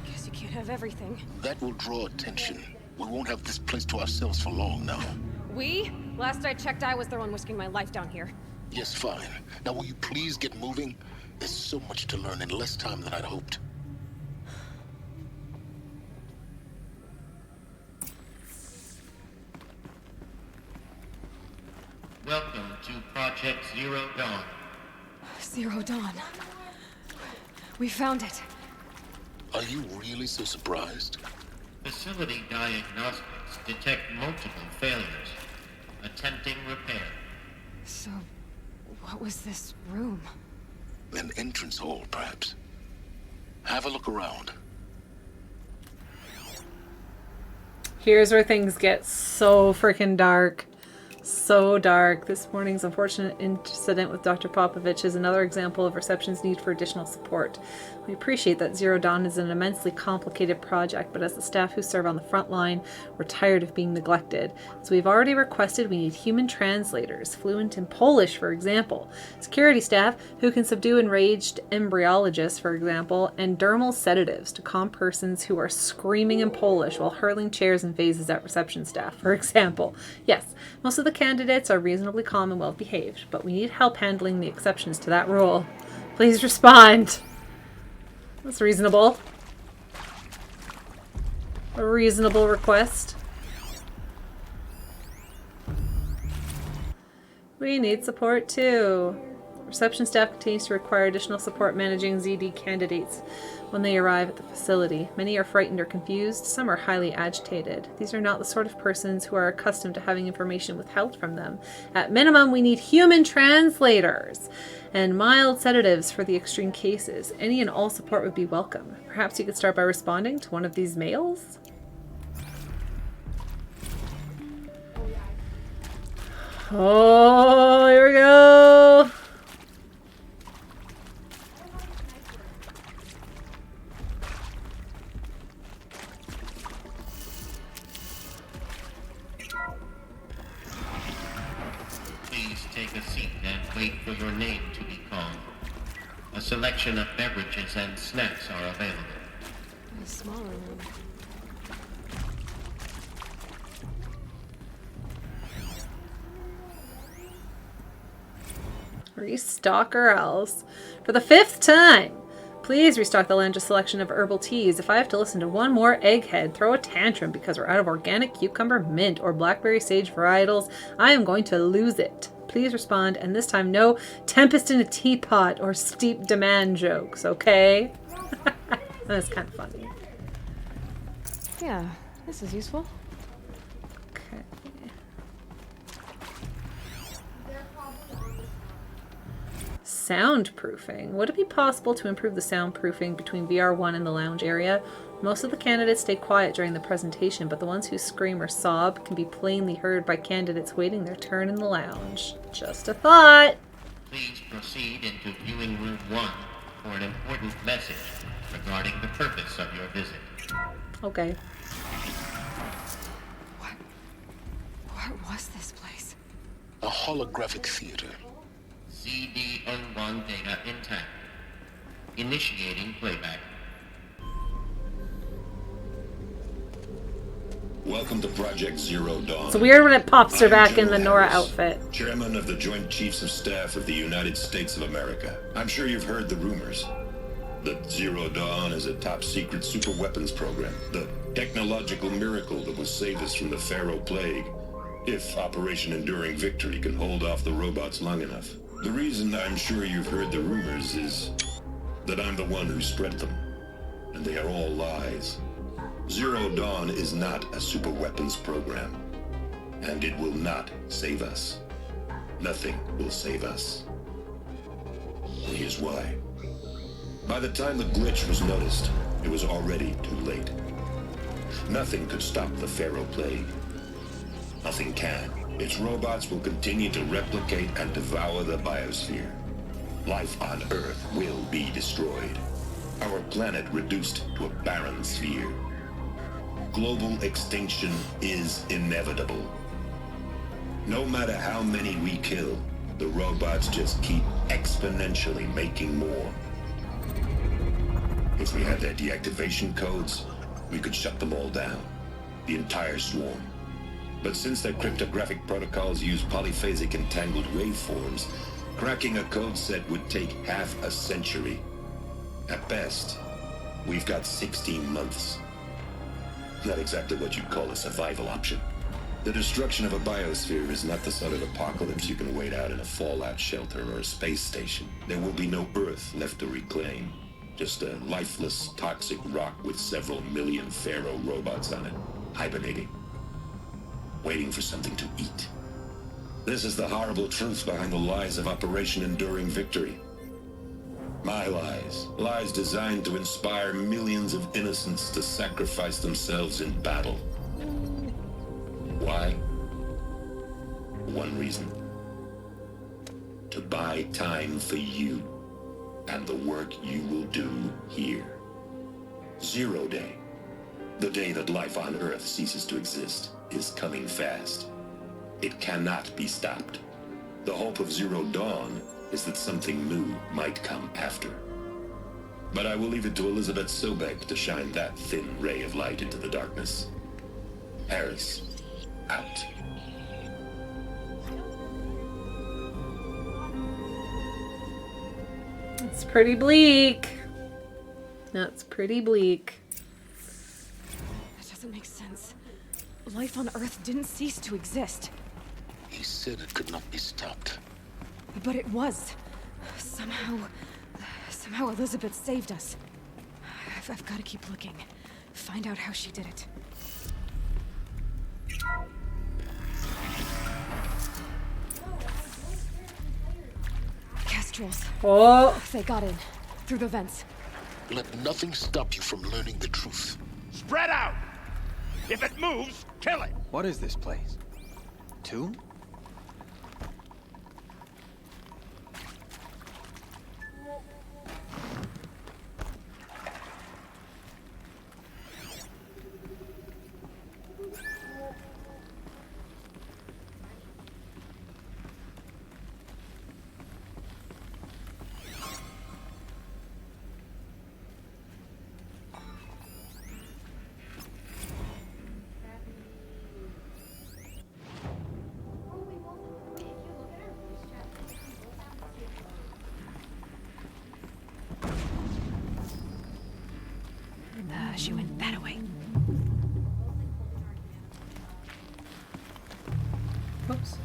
Guess you can't have everything. that will draw attention. We won't have this place to ourselves for long now. We? Last I checked, I was the one risking my life down here. Yes, fine. Now will you please get moving? There's so much to learn in less time than I'd hoped. Welcome to Project Zero Dawn. Zero Dawn. We found it. Are you really so surprised? Facility diagnostics detect multiple failures. Attempting repair. So, what was this room? An entrance hall, perhaps. Have a look around. Here's where things get so freaking dark. So dark. This morning's unfortunate incident with Dr. Popovich is another example of Reception's need for additional support. We appreciate that Zero Dawn is an immensely complicated project, but as the staff who serve on the front line, we're tired of being neglected. So we've already requested we need human translators, fluent in Polish, for example, security staff who can subdue enraged embryologists, for example, and dermal sedatives to calm persons who are screaming in Polish while hurling chairs and vases at reception staff, for example. Yes, most of the candidates are reasonably calm and well behaved, but we need help handling the exceptions to that rule. Please respond. That's reasonable. A reasonable request. We need support too. Reception staff continues to require additional support managing ZD candidates when they arrive at the facility. Many are frightened or confused. Some are highly agitated. These are not the sort of persons who are accustomed to having information withheld from them. At minimum, we need human translators and mild sedatives for the extreme cases. Any and all support would be welcome. Perhaps you could start by responding to one of these mails? Oh, here we go. Please take a seat and wait for your name to be called. A selection of beverages and snacks are available. A smaller room. Restock or else. For the 5th time, please restock the Landra selection of herbal teas. If I have to listen to one more egghead throw a tantrum because we're out of organic cucumber mint or blackberry sage varietals, I am going to lose it. Please respond, and this time no tempest in a teapot or steep demand jokes, okay? That's kind of funny. Yeah, this is useful. Okay. Soundproofing. Would it be possible to improve the soundproofing between VR1 and the lounge area? Most of the candidates stay quiet during the presentation, but the ones who scream or sob can be plainly heard by candidates waiting their turn in the lounge. Just a thought. Please proceed into viewing room 1 for an important message regarding the purpose of your visit. Okay. What was this place? A holographic theater. CD01 data intact. Initiating playback. Welcome to Project Zero Dawn. It's weird when it pops her back in the General Nora Harris, outfit. Chairman of the Joint Chiefs of Staff of the United States of America. I'm sure you've heard the rumors that Zero Dawn is a top-secret superweapons program, the technological miracle that will save us from the Pharaoh Plague, if Operation Enduring Victory can hold off the robots long enough. The reason I'm sure you've heard the rumors is that I'm the one who spread them, and they are all lies. Zero Dawn is not a superweapons program, and it will not save us. Nothing will save us. And here's why. By the time the glitch was noticed, it was already too late. Nothing could stop the Pharaoh Plague. Nothing can. Its robots will continue to replicate and devour the biosphere. Life on Earth will be destroyed. Our planet reduced to a barren sphere. Global extinction is inevitable. No matter how many we kill, the robots just keep exponentially making more. If we had their deactivation codes, we could shut them all down. The entire swarm. But since their cryptographic protocols use polyphasic entangled waveforms, cracking a code set would take half a century. At best, we've got 16 months. Not exactly what you'd call a survival option. The destruction of a biosphere is not the sort of apocalypse you can wait out in a fallout shelter or a space station. There will be no Earth left to reclaim. Just a lifeless, toxic rock with several million Pharaoh robots on it, hibernating, waiting for something to eat. This is the horrible truth behind the lies of Operation Enduring Victory. My lies. Lies designed to inspire millions of innocents to sacrifice themselves in battle. Why? One reason. To buy time for you and the work you will do here. Zero Day, the day that life on Earth ceases to exist, is coming fast. It cannot be stopped. The hope of Zero Dawn is that something new might come after. But I will leave it to Elizabeth Sobek to shine that thin ray of light into the darkness. Harris, out. It's pretty bleak. That's pretty bleak. That doesn't make sense. Life on Earth didn't cease to exist. He said it could not be stopped. But it was. Somehow Elizabeth saved us. I've got to keep looking. Find out how she did it. Kestrels. Oh. They got in. Through the vents. Let nothing stop you from learning the truth. Spread out! If it moves, kill it! What is this place? Tomb? She went that way. Oops.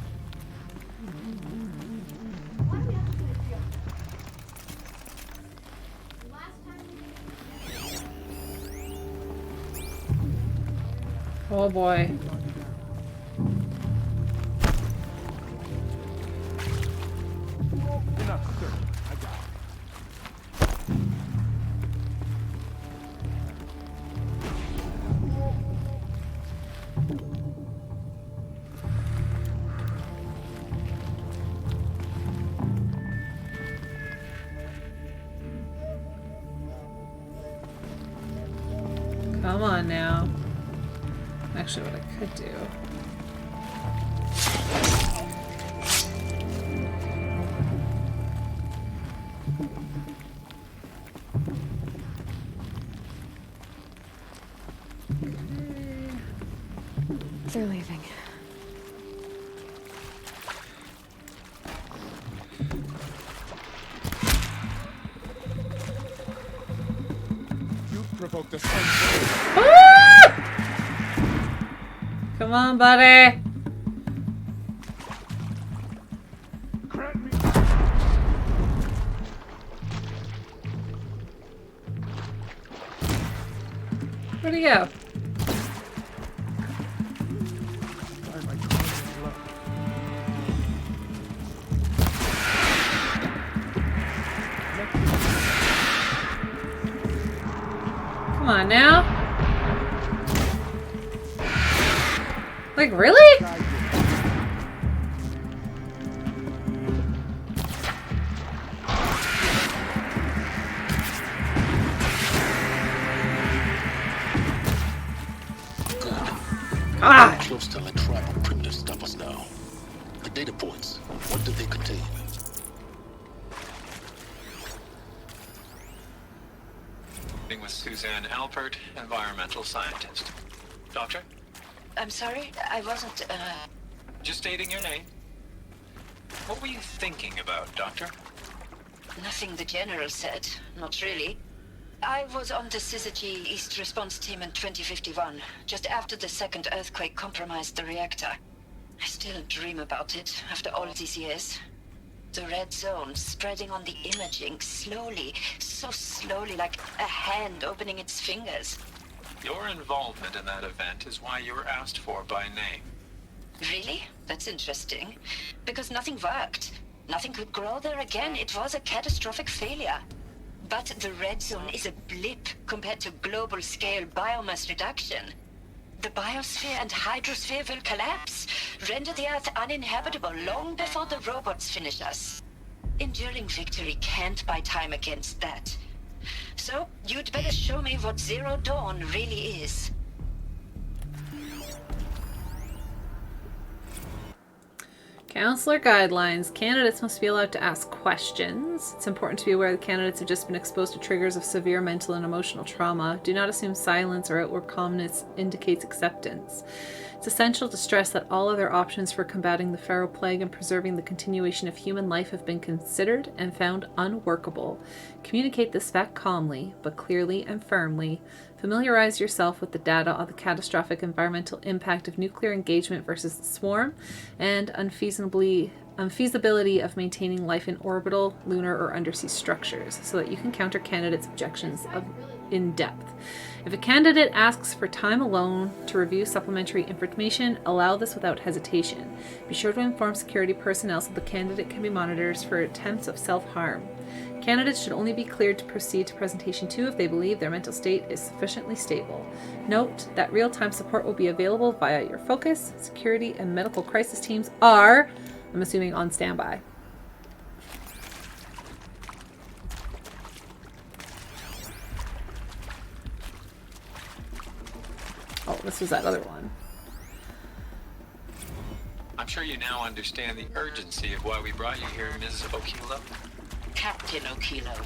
Oh boy. Enough, sir. I Come on now. Actually, what I could do. They're leaving. You provoked the sun. Come on, buddy. Where'd he go? Come on now. Like, really? Ah! We're close to a tribal primitive stop us now. The data points, what do they contain? With Suzanne Alpert, environmental scientist. Doctor? I'm sorry, I wasn't, Just stating your name. What were you thinking about, Doctor? Nothing the General said. Not really. I was on the Syzygy East Response Team in 2051, just after the second earthquake compromised the reactor. I still dream about it, after all these years. The red zone spreading on the imaging, slowly, so slowly, like a hand opening its fingers. Your involvement in that event is why you were asked for by name. Really? That's interesting. Because nothing worked. Nothing could grow there again. It was a catastrophic failure. But the red zone is a blip compared to global-scale biomass reduction. The biosphere and hydrosphere will collapse, render the Earth uninhabitable long before the robots finish us. Enduring victory can't buy time against that. So, you'd better show me what Zero Dawn really is. Counselor guidelines. Candidates must be allowed to ask questions. It's important to be aware that candidates have just been exposed to triggers of severe mental and emotional trauma. Do not assume silence or outward calmness indicates acceptance. It's essential to stress that all other options for combating the Pharaoh Plague and preserving the continuation of human life have been considered and found unworkable. Communicate this fact calmly, but clearly and firmly. Familiarize yourself with the data on the catastrophic environmental impact of nuclear engagement versus the swarm and unfeasibility of maintaining life in orbital, lunar, or undersea structures so that you can counter candidates' objections in depth. If a candidate asks for time alone to review supplementary information, allow this without hesitation. Be sure to inform security personnel so the candidate can be monitored for attempts of self-harm. Candidates should only be cleared to proceed to presentation 2 if they believe their mental state is sufficiently stable. Note that real-time support will be available via your focus, security, and medical crisis teams are, I'm assuming, on standby. Oh, this was that other one. I'm sure you now understand the urgency of why we brought you here, Ms. Okilo. Captain Okilo,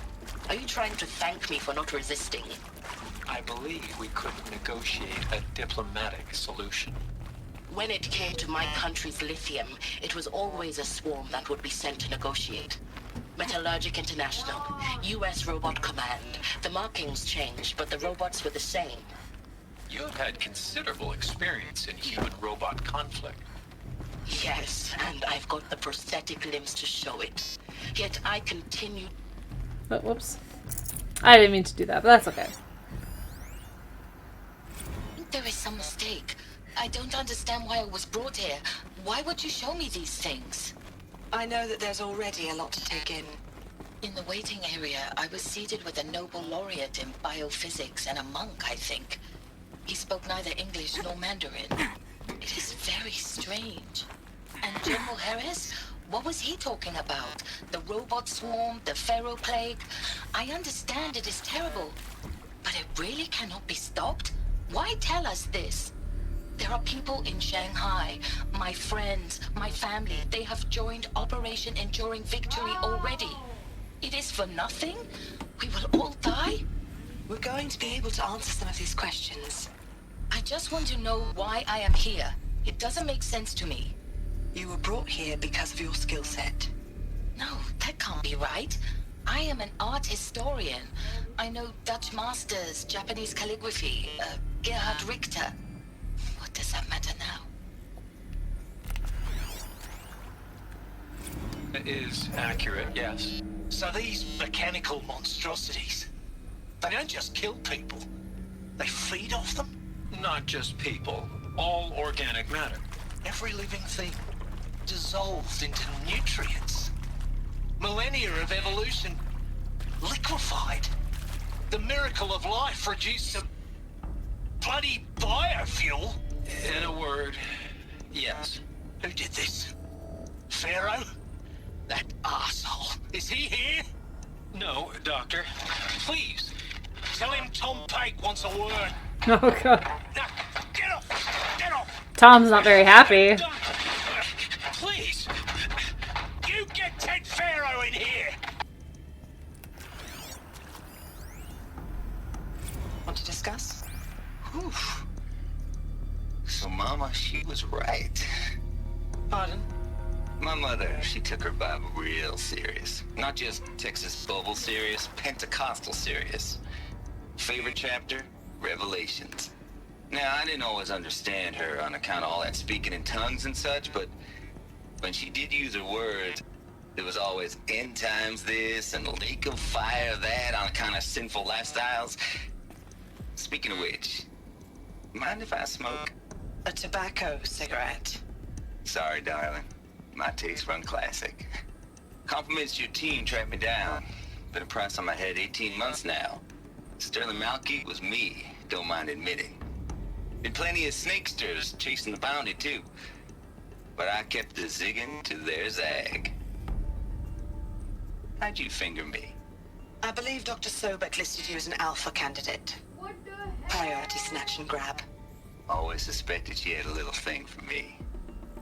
are you trying to thank me for not resisting? I believe we could negotiate a diplomatic solution. When it came to my country's lithium, it was always a swarm that would be sent to negotiate. Metallurgic International, US Robot Command. The markings changed, but the robots were the same. You have had considerable experience in human-robot conflict. Yes, and I've got the prosthetic limbs to show it. Yet I continue... Oh, whoops. I didn't mean to do that, but that's okay. There is some mistake. I don't understand why I was brought here. Why would you show me these things? I know that there's already a lot to take in. In the waiting area, I was seated with a Nobel laureate in biophysics and a monk, I think. He spoke neither English nor Mandarin. It is very strange. And General Harris? What was he talking about? The robot swarm, the Pharaoh Plague? I understand it is terrible, but it really cannot be stopped? Why tell us this? There are people in Shanghai, my friends, my family. They have joined Operation Enduring Victory already. It is for nothing? We will all die? We're going to be able to answer some of these questions. I just want to know why I am here. It doesn't make sense to me. You were brought here because of your skill set. No, that can't be right. I am an art historian. I know Dutch masters, Japanese calligraphy, Gerhard Richter. What does that matter now? It is accurate, yes. So these mechanical monstrosities, they don't just kill people. They feed off them? Not just people. All organic matter. Every living thing dissolved into nutrients. Millennia of evolution liquefied. The miracle of life reduced to bloody biofuel. In a word, yes. Who did this? Pharaoh? That arsehole. Is he here? No, Doctor. Please, tell him Tom Pike wants a word. Oh god. Now, get off! Get off! Tom's not very happy. Please! You get Ted Pharaoh in here! Want to discuss? Oof. So Mama, she was right. Pardon? My mother, she took her Bible real serious. Not just Texas Bible serious, Pentecostal serious. Favorite chapter? Revelations. Now, I didn't always understand her on account of all that speaking in tongues and such, but when she did use her words, it was always end times this and lake of fire that on account of sinful lifestyles. Speaking of which, mind if I smoke? A tobacco cigarette. Sorry, darling. My taste run classic. Compliments to your team tracked me down. Been a price on my head 18 months now. Sterling Malky was me, don't mind admitting. Been plenty of snakesters chasing the bounty too. But I kept the zigging to their zag. How'd you finger me? I believe Dr. Sobek listed you as an alpha candidate. Priority snatch and grab. Always suspected she had a little thing for me.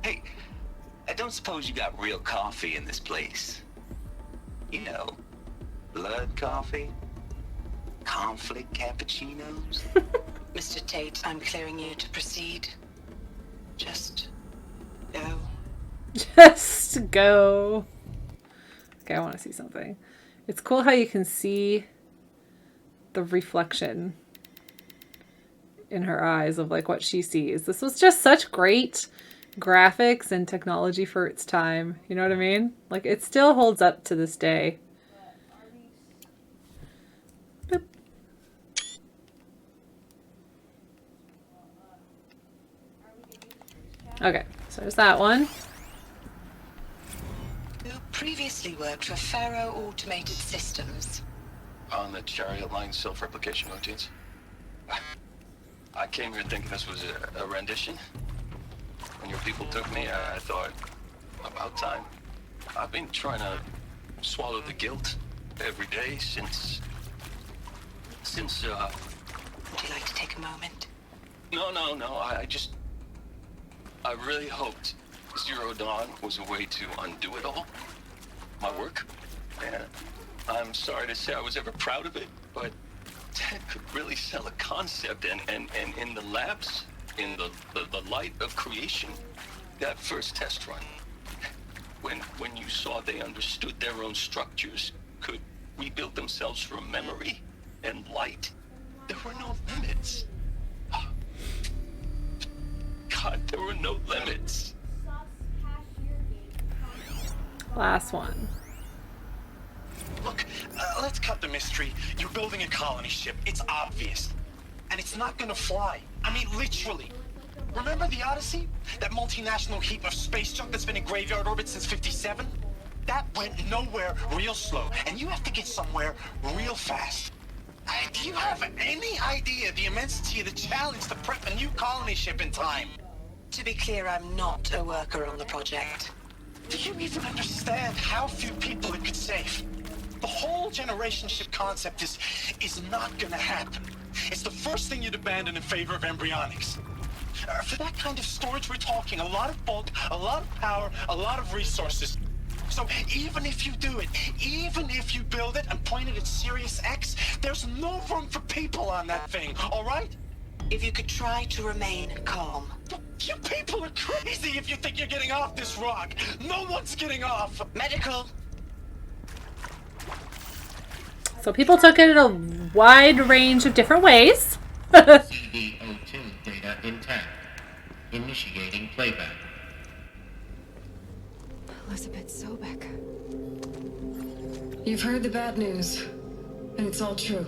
Hey, I don't suppose you got real coffee in this place. You know, blood coffee? Conflict cappuccinos? Mr. Tate, I'm clearing you to proceed. Just go. Just go. Okay, I want to see something. It's cool how you can see the reflection in her eyes of like what she sees. This was just such great graphics and technology for its time. You know what I mean? Like it still holds up to this day. Boop. Okay, so there's that one. Who previously worked for Pharaoh Automated Systems. On the chariot line self-replication routines. I came here thinking this was a rendition. When your people took me, I thought, about time. I've been trying to swallow the guilt every day since... Would you like to take a moment? No, I really hoped Zero Dawn was a way to undo it all. My work. And I'm sorry to say I was ever proud of it, but Ted could really sell a concept, and in the labs, in the light of creation, that first test run, when you saw they understood their own structures, could rebuild themselves from memory and light, there were no limits. God, there were no limits. Last one. Look, let's cut the mystery. You're building a colony ship. It's obvious. And it's not gonna fly. I mean, literally. Remember the Odyssey? That multinational heap of space junk that's been in graveyard orbit since 57? That went nowhere real slow. And you have to get somewhere real fast. Do you have any idea the immensity of the challenge to prep a new colony ship in time? To be clear, I'm not a worker on the project. Do you even understand how few people it could save? The whole generation ship concept is not gonna happen. It's the first thing you'd abandon in favor of embryonics. For that kind of storage, we're talking a lot of bulk, a lot of power, a lot of resources. So even if you do it, even if you build it and point it at Sirius X, there's no room for people on that thing, all right? If you could try to remain calm. You people are crazy if you think you're getting off this rock. No one's getting off. Medical. So people took it in a wide range of different ways. CD02 data intact. Initiating playback. Elizabeth Sobek. You've heard the bad news, and it's all true.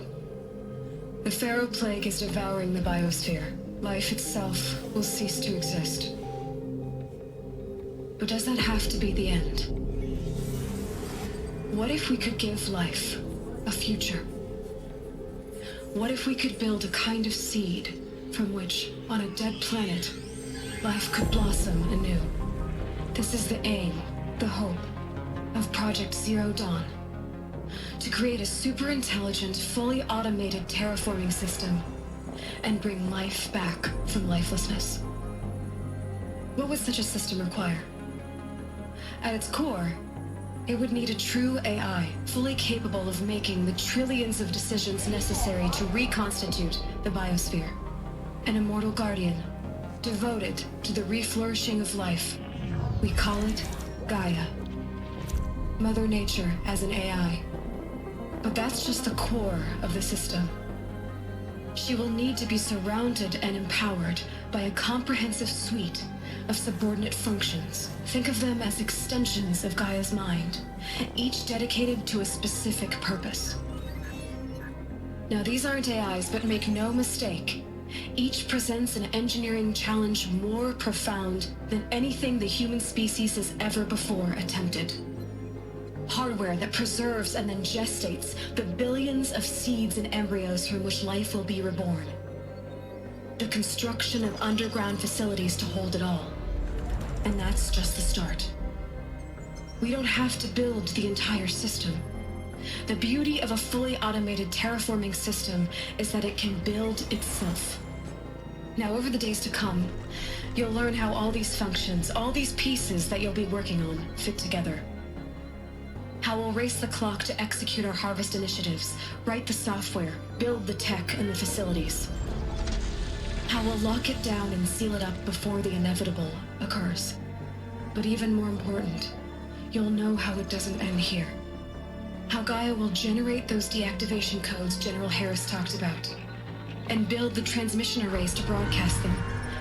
The Pharaoh Plague is devouring the biosphere. Life itself will cease to exist. But does that have to be the end? What if we could give life a future? What if we could build a kind of seed from which, on a dead planet, life could blossom anew? This is the aim, the hope, of Project Zero Dawn. To create a super-intelligent, fully automated terraforming system and bring life back from lifelessness. What would such a system require? At its core, it would need a true AI, fully capable of making the trillions of decisions necessary to reconstitute the biosphere. An immortal guardian, devoted to the reflourishing of life. We call it Gaia. Mother Nature as an AI. But that's just the core of the system. She will need to be surrounded and empowered by a comprehensive suite of subordinate functions. Think of them as extensions of Gaia's mind, each dedicated to a specific purpose. Now, these aren't AIs, but make no mistake, each presents an engineering challenge more profound than anything the human species has ever before attempted. Hardware that preserves and then gestates the billions of seeds and embryos from which life will be reborn. The construction of underground facilities to hold it all. And that's just the start. We don't have to build the entire system. The beauty of a fully automated terraforming system is that it can build itself. Now, over the days to come, you'll learn how all these functions, all these pieces that you'll be working on, fit together. How we'll race the clock to execute our harvest initiatives, write the software, build the tech and the facilities. How we'll lock it down and seal it up before the inevitable occurs. But even more important, you'll know how it doesn't end here. How Gaia will generate those deactivation codes General Harris talked about, and build the transmission arrays to broadcast them,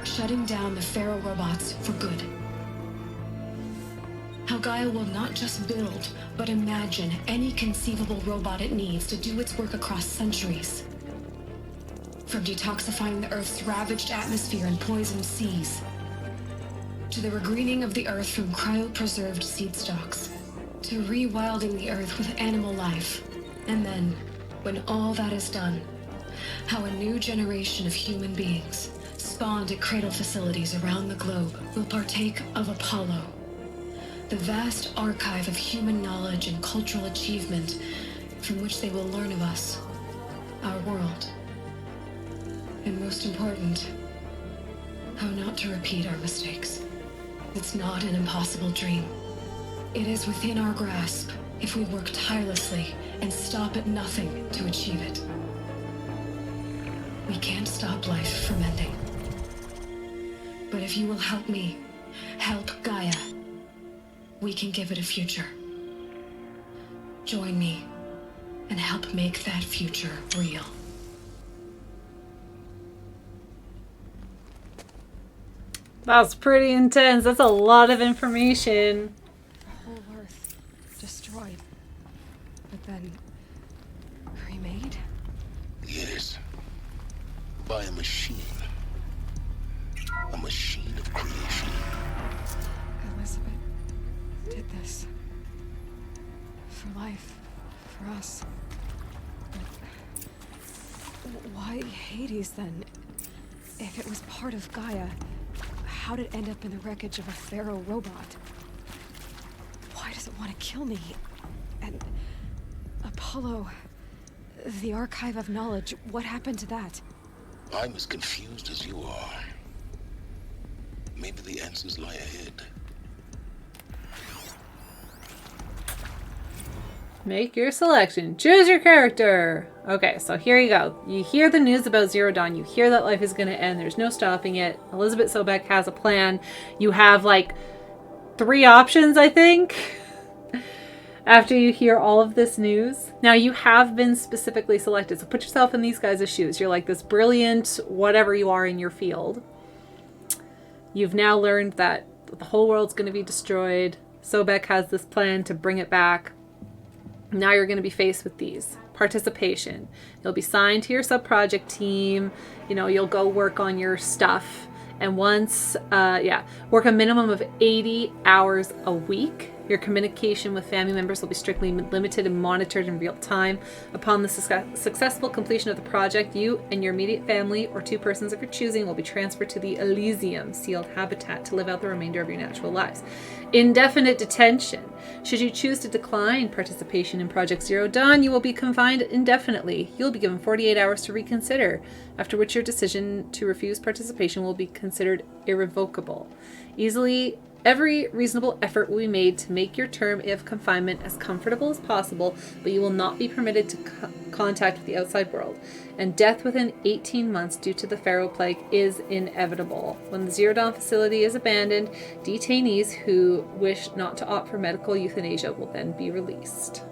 shutting down the Pharaoh robots for good. How Gaia will not just build, but imagine any conceivable robot it needs to do its work across centuries. From detoxifying the Earth's ravaged atmosphere and poisoned seas, to the regreening of the Earth from cryopreserved seed stalks, to rewilding the Earth with animal life. And then, when all that is done, how a new generation of human beings, spawned at cradle facilities around the globe, will partake of Apollo, the vast archive of human knowledge and cultural achievement from which they will learn of us, our world. And most important, how not to repeat our mistakes. It's not an impossible dream. It is within our grasp if we work tirelessly and stop at nothing to achieve it. We can't stop life from ending. But if you will help me, help Gaia, we can give it a future. Join me and help make that future real. That's pretty intense. That's a lot of information. The whole Earth destroyed, but then remade? Yes. By a machine. A machine of creation. Elizabeth did this. For life. For us. But why Hades then? If it was part of Gaia, how did it end up in the wreckage of a Pharaoh robot? Why does it want to kill me? And Apollo, The Archive of Knowledge, what happened to that? I'm as confused as you are. Maybe the answers lie ahead. Make your selection. Choose your character. Okay, so here you go. You hear the news about Zero Dawn. You hear that life is going to end. There's no stopping it. Elizabeth Sobek has a plan. You have like 3 options, I think, after you hear all of this news. Now, you have been specifically selected, so put yourself in these guys' shoes. You're like this brilliant whatever you are in your field. You've now learned that the whole world's going to be destroyed. Sobek has this plan to bring it back. Now you're going to be faced with these. Participation. You'll be signed to your sub-project team. You know, you'll go work on your stuff. And once, work a minimum of 80 hours a week. Your communication with family members will be strictly limited and monitored in real time. Upon the successful completion of the project, you and your immediate family or 2 persons of your choosing will be transferred to the Elysium sealed habitat to live out the remainder of your natural lives. Indefinite detention. Should you choose to decline participation in Project Zero Dawn, you will be confined indefinitely. You'll be given 48 hours to reconsider, after which your decision to refuse participation will be considered irrevocable. Every reasonable effort will be made to make your term of confinement as comfortable as possible, but you will not be permitted to contact with the outside world. And death within 18 months due to the Pharaoh Plague is inevitable. When the Zero Dawn facility is abandoned, detainees who wish not to opt for medical euthanasia will then be released.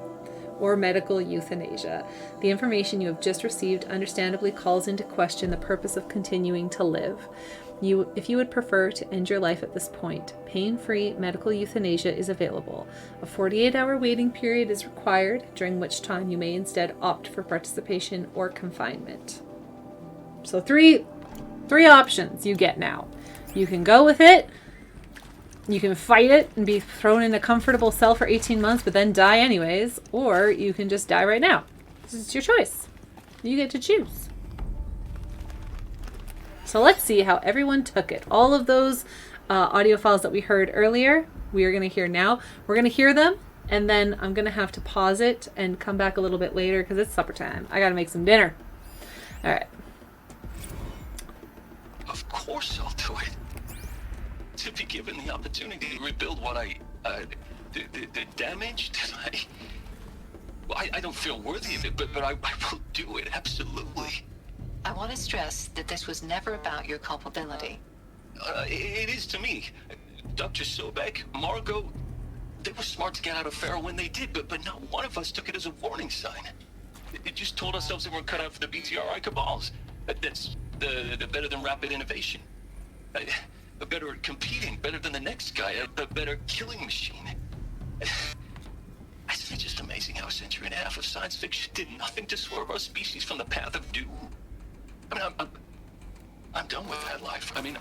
Or medical euthanasia. The information you have just received understandably calls into question the purpose of continuing to live. If you would prefer to end your life at this point, pain-free medical euthanasia is available. A 48-hour waiting period is required, during which time you may instead opt for participation or confinement. So three options you get now. You can go with it, you can fight it and be thrown in a comfortable cell for 18 months but then die anyways, or you can just die right now. This is your choice. You get to choose. So let's see how everyone took it. All of those audio files that we heard earlier, we are going to hear now. We're going to hear them, and then I'm going to have to pause it and come back a little bit later because it's supper time. I got to make some dinner. All right. Of course I'll do it. To be given the opportunity to rebuild what the damage that I don't feel worthy of it, but I will do it, absolutely. I want to stress that this was never about your culpability. It is to me. Dr. Sobek, Margot, they were smart to get out of Pharaoh when they did, but not one of us took it as a warning sign. It just told ourselves that we're cut out for the BTRI cabals. That's the better than rapid innovation. A better at competing, better than the next guy, a better killing machine. Isn't it just amazing how a century and a half of science fiction did nothing to swerve our species from the path of doom? I mean, I'm done with that life. I mean,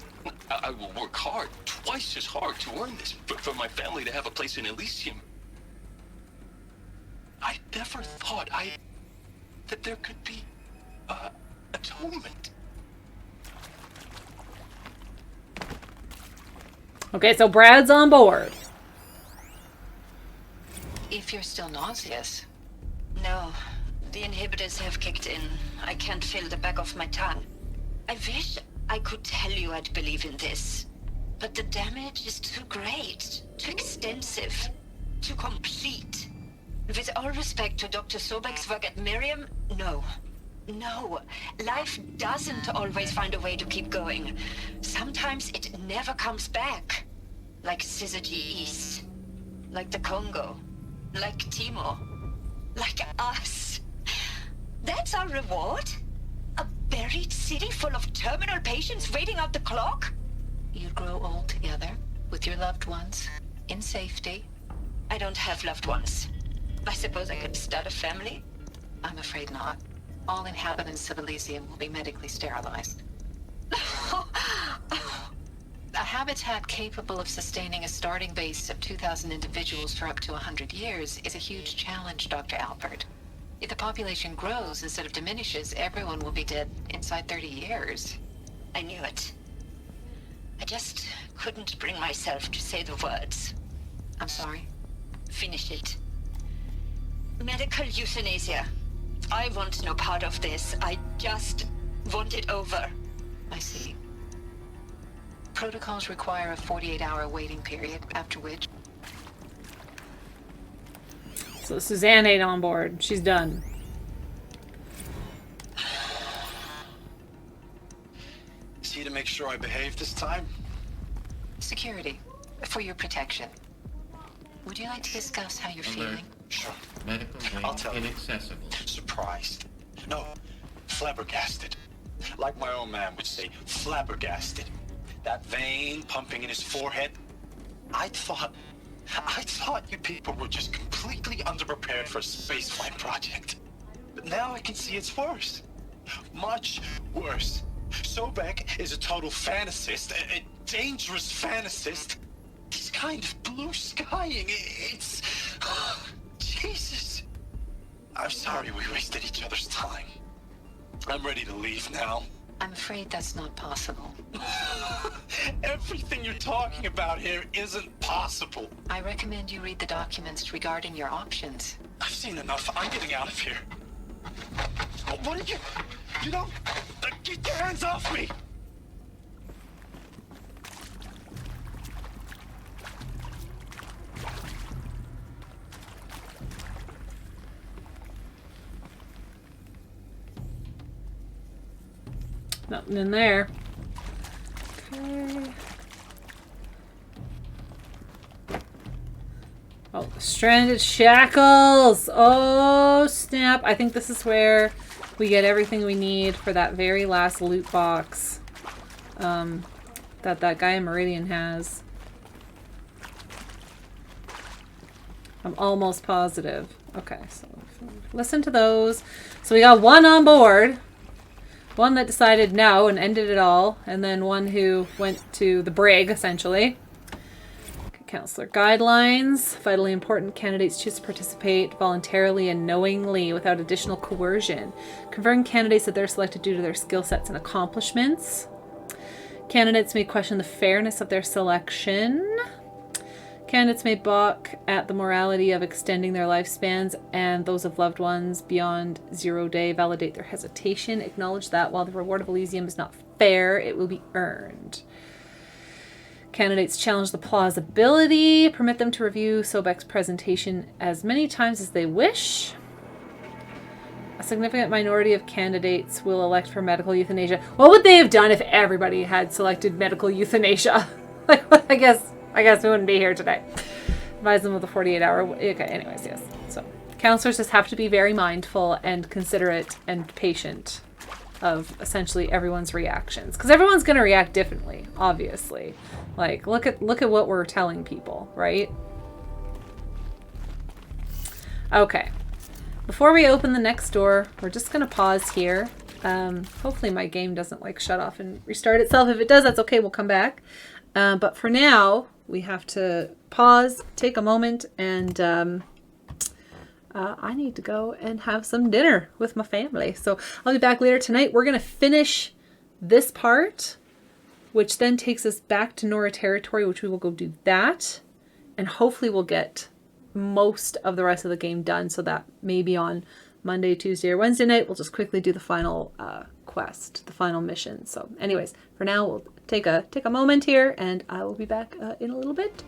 I will work hard, twice as hard to earn this, for my family to have a place in Elysium. I never thought that there could be atonement. Okay, so Brad's on board. If you're still nauseous. No, the inhibitors have kicked in. I can't feel the back of my tongue. I wish I could tell you I'd believe in this, but the damage is too great, too extensive, too complete. With all respect to Dr. Sobek's work at Miriam, no. No, life doesn't always find a way to keep going. Sometimes it never comes back. Like Syzygy East. Like the Congo. Like Timor. Like us. That's our reward? A buried city full of terminal patients waiting out the clock? You'd grow old together, with your loved ones, in safety. I don't have loved ones. I suppose I could start a family? I'm afraid not. All inhabitants of Elysium will be medically sterilized. A habitat capable of sustaining a starting base of 2,000 individuals for up to 100 years is a huge challenge, Dr. Alpert. If the population grows instead of diminishes, everyone will be dead inside 30 years. I knew it. I just couldn't bring myself to say the words. I'm sorry. Finish it. Medical euthanasia. I want no part of this. I just want it over. I see. Protocols require a 48-hour waiting period, after which... So Suzanne ain't on board. She's done. Is he to make sure I behave this time? Security, for your protection. Would you like to discuss how you're feeling? Sure. Medical I'll wing tell you. inaccessible. Surprised. No, flabbergasted. Like my own man would say, flabbergasted. That vein pumping in his forehead. I thought you people were just completely underprepared for a spaceflight project. But now I can see it's worse. Much worse. Sobek is a total fantasist, a dangerous fantasist. He's kind of blue skying. It's... Jesus. I'm sorry we wasted each other's time. I'm ready to leave now. I'm afraid that's not possible. Everything you're talking about here isn't possible. I recommend you read the documents regarding your options. I've seen enough. I'm getting out of here. What did you... You don't... Get your hands off me! Nothing in there. Okay. Oh, stranded shackles! Oh, snap. I think this is where we get everything we need for that very last loot box that guy in Meridian has. I'm almost positive. Okay, so listen to those. So we got one on board. One that decided no and ended it all, and then one who went to the brig, essentially. Counselor guidelines. Vitally important candidates choose to participate voluntarily and knowingly without additional coercion. Conferring candidates that they're selected due to their skill sets and accomplishments. Candidates may question the fairness of their selection. Candidates may balk at the morality of extending their lifespans and those of loved ones beyond 0 day. Validate their hesitation. Acknowledge that while the reward of Elysium is not fair, it will be earned. Candidates challenge the plausibility. Permit them to review Sobek's presentation as many times as they wish. A significant minority of candidates will elect for medical euthanasia. What would they have done if everybody had selected medical euthanasia? I guess we wouldn't be here today. Advise them with a 48-hour... Okay, anyways, yes. So, counselors just have to be very mindful and considerate and patient of essentially everyone's reactions. Because everyone's going to react differently, obviously. Like, look at what we're telling people, right? Okay. Before we open the next door, we're just going to pause here. Hopefully my game doesn't, like, shut off and restart itself. If it does, that's okay. We'll come back. But for now, we have to pause, take a moment, and I need to go and have some dinner with my family. So I'll be back later tonight. We're going to finish this part, which then takes us back to Nora territory, which we will go do that. And hopefully we'll get most of the rest of the game done so that maybe on Monday, Tuesday, or Wednesday night, we'll just quickly do the final quest, the final mission. So anyways, for now, we'll take a moment here, and I will be back in a little bit.